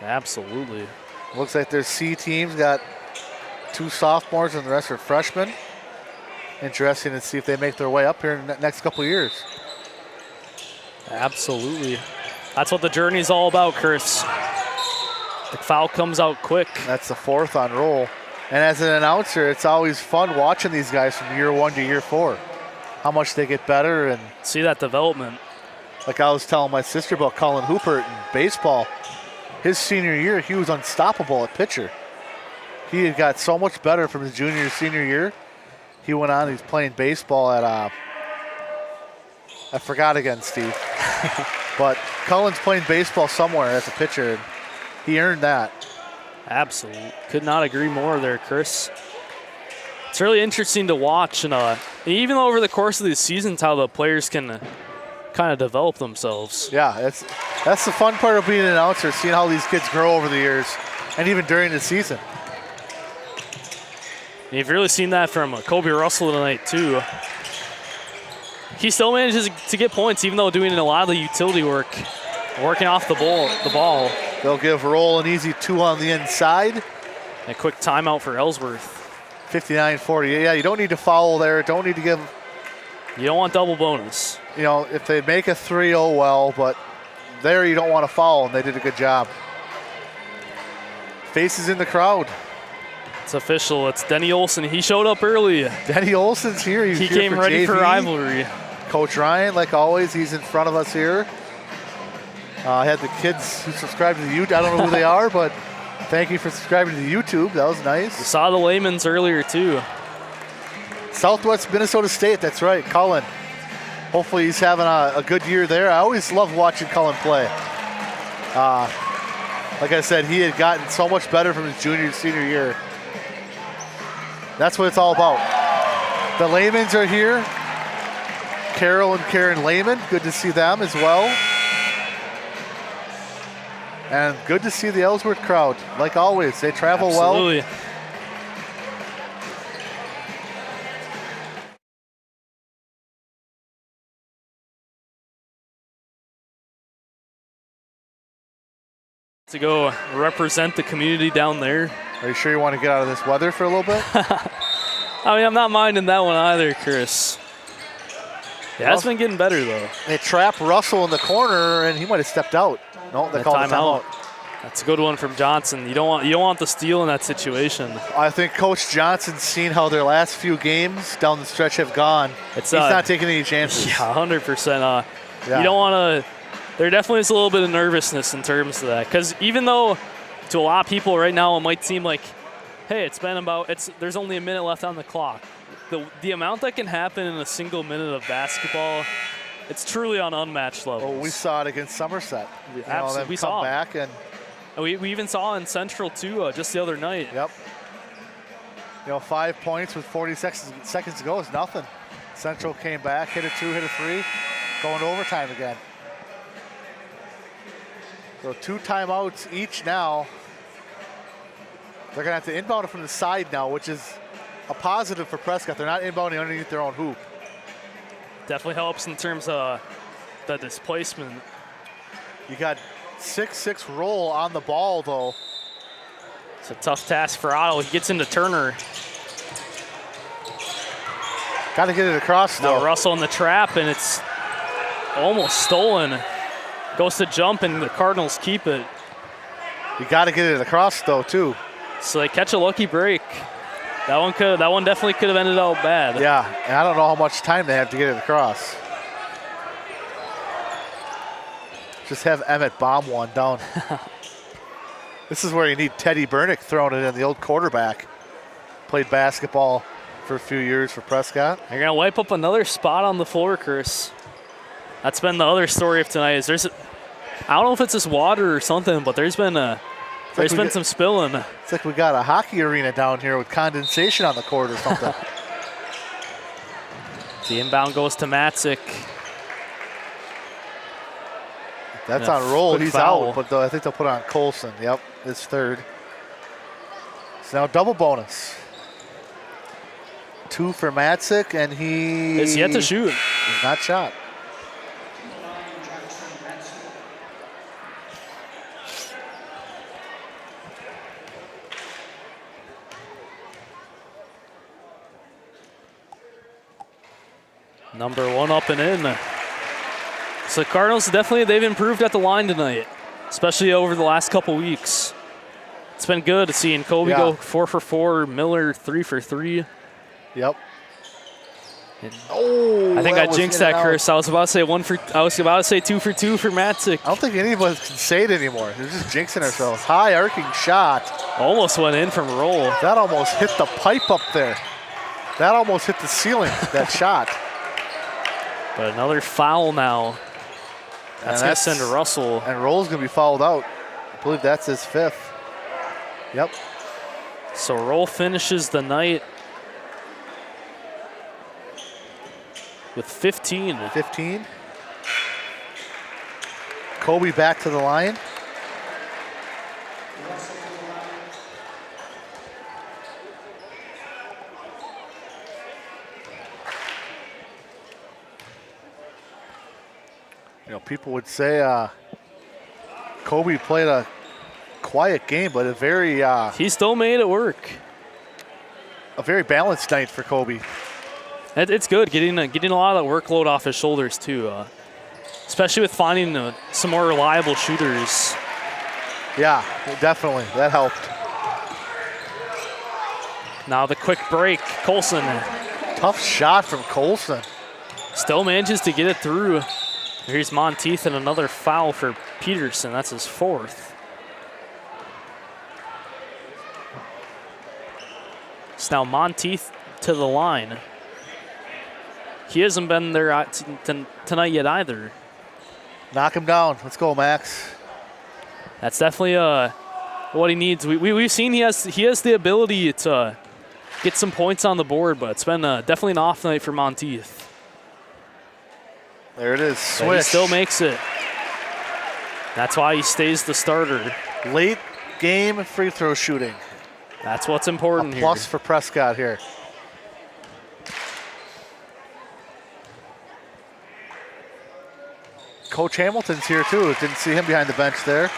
Absolutely. Looks like their C team's got 2 sophomores and the rest are freshmen. Interesting to see if they make their way up here in the next couple of years. Absolutely. That's what the journey's all about, Chris. The foul comes out quick. That's the 4th on roll. And as an announcer, it's always fun watching these guys from year 1 to year 4. How much they get better and see that development. Like I was telling my sister about Colin Hoopert in baseball. His senior year, he was unstoppable at pitcher. He had got so much better from his junior, senior year. He went on, he's playing baseball at, I forgot again, Steve. But Cullen's playing baseball somewhere as a pitcher, and he earned that. Absolutely. Could not agree more there, Chris. It's really interesting to watch, and even over the course of these seasons, how the players can kind of develop themselves. Yeah, that's the fun part of being an announcer, seeing how these kids grow over the years, and even during the season. And you've really seen that from Kobe Russell tonight, too. He still manages to get points, even though doing a lot of the utility work, working off the ball. They'll give Roll an easy 2 on the inside. A quick timeout for Ellsworth. 59-40. Yeah, you don't need to foul there. Don't need to give. You don't want double bonus. You know, if they make a 3, oh well, but there you don't want to foul, and they did a good job. Faces in the crowd. It's official. It's Denny Olson. He showed up early. Denny Olson's here. He came ready JV. for rivalry. Coach Ryan, like always, he's in front of us here. I had the kids who subscribed to the YouTube. I don't know who they are, but thank you for subscribing to the YouTube. That was nice. We saw the Laymans earlier, too. Southwest Minnesota State, that's right, Cullen. Hopefully he's having a good year there. I always love watching Cullen play. Like I said, he had gotten so much better from his junior, senior year. That's what it's all about. The Laymans are here. Carol and Karen Layman, good to see them as well. And good to see the Ellsworth crowd. Like always, they travel Absolutely. well. To go represent the community down there. Are you sure you want to get out of this weather for a little bit? I mean, I'm not minding that one either, Chris. Yeah, it's been getting better, though. They trap Russell in the corner, and he might have stepped out. No, they called a timeout. That's a good one from Johnson. You don't want the steal in that situation. I think Coach Johnson's seen how their last few games down the stretch have gone. He's not taking any chances. Yeah, 100%. Yeah. You don't want to. There definitely is a little bit of nervousness in terms of that, because even though to a lot of people right now it might seem like, hey, there's only a minute left on the clock. The amount that can happen in a single minute of basketball, it's truly on unmatched levels. Oh, we saw it against Somerset. Absolutely, we saw back and we even saw in Central too just the other night. Yep. 5 points with 40 seconds to go is nothing. Central came back, hit a 2, hit a 3, going to overtime again. So 2 timeouts each now. They're going to have to inbound it from the side now, which is a positive for Prescott. They're not inbounding underneath their own hoop. Definitely helps in terms of the displacement. You got 6-6 roll on the ball, though. It's a tough task for Otto. He gets into Turner. Got to get it across, though. Now Russell in the trap, and it's almost stolen. Goes to jump, and the Cardinals keep it. You got to get it across, though, too. So they catch a lucky break. That one definitely could have ended up bad. Yeah, and I don't know how much time they have to get it across. Just have Emmett bomb one down. This is where you need Teddy Bernick throwing it in, the old quarterback. Played basketball for a few years for Prescott. They're going to wipe up another spot on the floor, Chris. That's been the other story of tonight. I don't know if it's this water or something, but there's been some spilling. It's like we got a hockey arena down here with condensation on the court or something. The inbound goes to Matzik. That's And a on roll. quick He's foul. out, but I think they'll put on Colson. Yep, his third. It's now double bonus. 2 for Matzik, and he Is yet to shoot. He's not shot. Number 1 up and in. So the Cardinals, they've improved at the line tonight, especially over the last couple weeks. It's been good seeing Kobe go 4 for 4, Miller 3 for 3. Yep. I think I jinxed that, Chris. I was about to say 2 for 2 for Matzik. I don't think any of us can say it anymore. They're just jinxing ourselves. High arcing shot. Almost went in from roll. That almost hit the pipe up there. That almost hit the ceiling, that shot. But another foul now. That's going to send Russell. And Roll's going to be fouled out. I believe that's his 5th. Yep. So Roll finishes the night with 15. 15. Kobe back to the line. You know, people would say Kobe played a quiet game, but a very he still made it work. A very balanced night for Kobe. It's good getting a lot of that workload off his shoulders too, especially with finding some more reliable shooters. Yeah, definitely that helped. Now the quick break, Colson. Tough shot from Colson. Still manages to get it through. Here's Monteith and another foul for Peterson. That's his 4th. It's now Monteith to the line. He hasn't been there tonight yet either. Knock him down. Let's go, Max. That's definitely what he needs. We've seen he has the ability to get some points on the board, but it's been definitely an off night for Monteith. There it is. But he Swish. still makes it. That's why he stays the starter. Late game free throw shooting. That's what's important A here. plus for Prescott here. Coach Hamilton's here too. Didn't see him behind the bench there.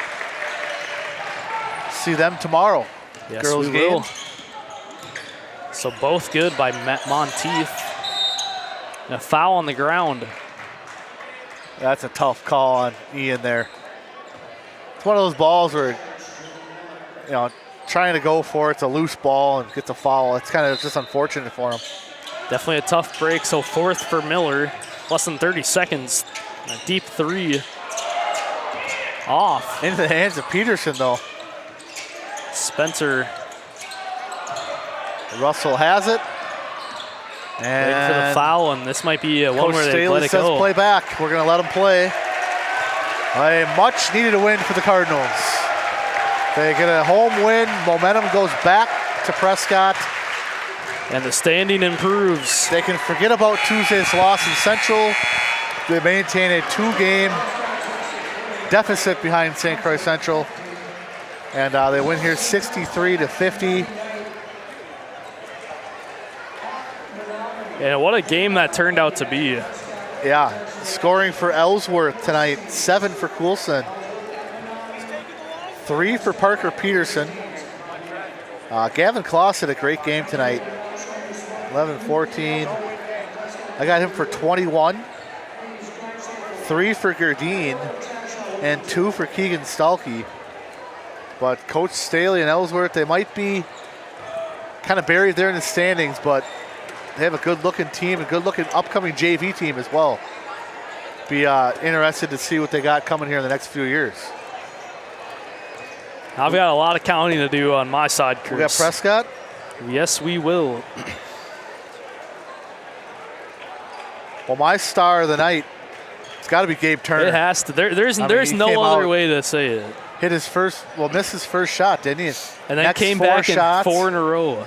See them tomorrow. Yes, Girls we game. will. So both good by Matt Monteith. And a foul on the ground. That's a tough call on Ian there. It's one of those balls where, you know, trying to go for it's a loose ball and gets a foul. It's kind of just unfortunate for him. Definitely a tough break. So 4th for Miller. Less than 30 seconds. A deep 3. Off. Into the hands of Peterson though. Spencer Russell has it. waiting for the And foul, and this might be one Coach where they Staley let it says go. play back. We're going to let them play. A much needed win for the Cardinals. They get a home win. Momentum goes back to Prescott. And the standing improves. They can forget about Tuesday's loss in Central. They maintain a 2-game deficit behind St. Croix Central. And they win here 63-50. And what a game that turned out to be. Yeah, scoring for Ellsworth tonight, 7 for Coulson. 3 for Parker Peterson. Gavin Kloss had a great game tonight. 11-14. I got him for 21. 3 for Gerdine and 2 for Keegan Stalkey. But Coach Staley and Ellsworth, they might be kind of buried there in the standings, but they have a good-looking team, a good-looking upcoming JV team as well. Be interested to see what they got coming here in the next few years. I've got a lot of counting to do on my side, Chris. We got Prescott. Yes, we will. Well, my star of the night, it's got to be Gabe Turner. It has to. There's he no came other out- way to say it. Hit his first, missed his first shot, didn't he? And then Next came 4 back shots. in 4 in a row.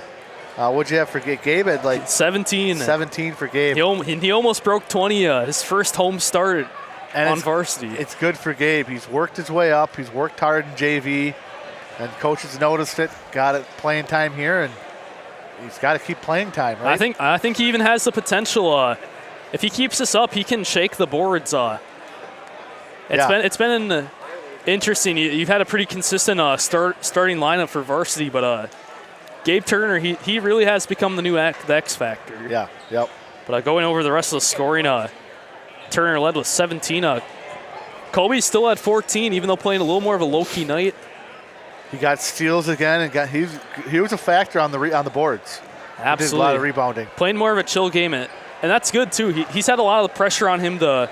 What'd you have for Gabe? Gabe had like 17. 17 for Gabe. He almost broke 20. His first home start And on it's- varsity. It's good for Gabe. He's worked his way up. He's worked hard in JV, and coaches noticed it. Got it playing time here, and he's got to keep playing time. Right? I think he even has the potential. If he keeps this up, he can shake the boards. It's been interesting. You've had a pretty consistent starting lineup for varsity, but Gabe Turner, he really has become the new the X factor. Yeah. Yep. But going over the rest of the scoring, Turner led with 17. Colby still had 14, even though playing a little more of a low-key night. He got steals again, and he was a factor on the boards. Absolutely. He did a lot of rebounding. Playing more of a chill game, and that's good too. He's had a lot of the pressure on him to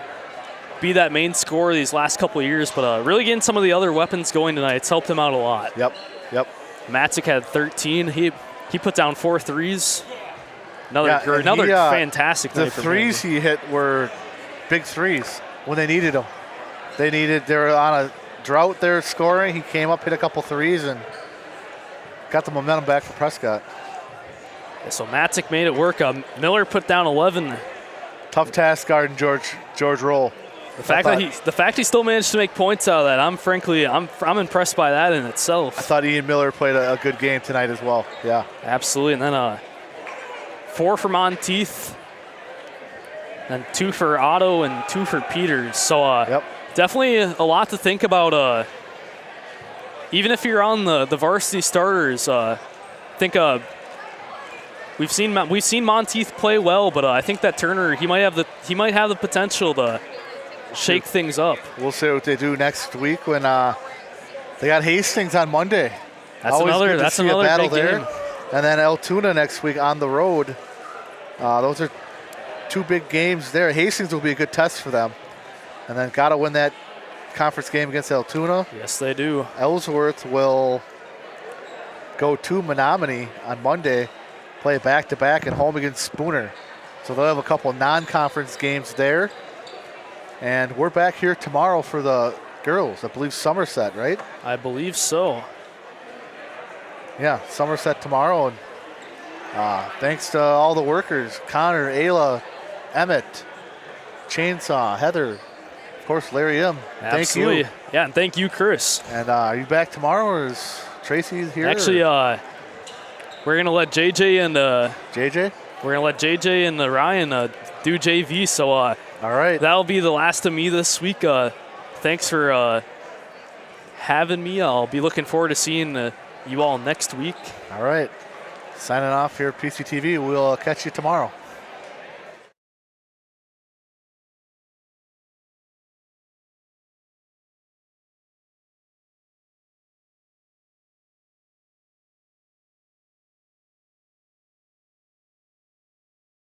be that main scorer these last couple of years, but really getting some of the other weapons going tonight, it's helped him out a lot. Yep. Matzik had 13. He put down 4 threes. Another and fantastic The night for him. threes he hit were big threes when they needed them. They were on a drought there scoring. He came up, hit a couple threes, and got the momentum back for Prescott. So Matzik made it work. Miller put down 11. Tough task guarding George Roll. The fact he still managed to make points out of that, I'm impressed by that in itself. I thought Ian Miller played a good game tonight as well. Yeah. Absolutely. And then 4 for Monteith, and 2 for Otto, and 2 for Peters. So definitely a lot to think about. Even if you're on the varsity starters, I think we've seen Monteith play well, but I think that Turner he might have the potential to shake things up. We'll see what they do next week when they got Hastings on Monday. That's Always another good to see a battle big there. game. And then Altoona next week on the road. Those are 2 big games there. Hastings will be a good test for them. And then got to win that conference game against Altoona. Yes, they do. Ellsworth will go to Menominee on Monday, play back-to-back and home against Spooner. So they'll have a couple non-conference games there. And we're back here tomorrow for the girls. I believe Somerset, right? I believe so. Yeah, Somerset tomorrow. And thanks to all the workers, Connor, Ayla, Emmett, Chainsaw, Heather, of course, Larry M. Absolutely. Thank you. Yeah, and thank you, Chris. And are you back tomorrow, or is Tracy here? Actually, we're gonna let JJ and JJ? we're gonna let JJ and Ryan do JV. So All right. that'll be the last of me this week. Thanks for having me. I'll be looking forward to seeing you all next week. All right. Signing off here at PCTV. We'll catch you tomorrow.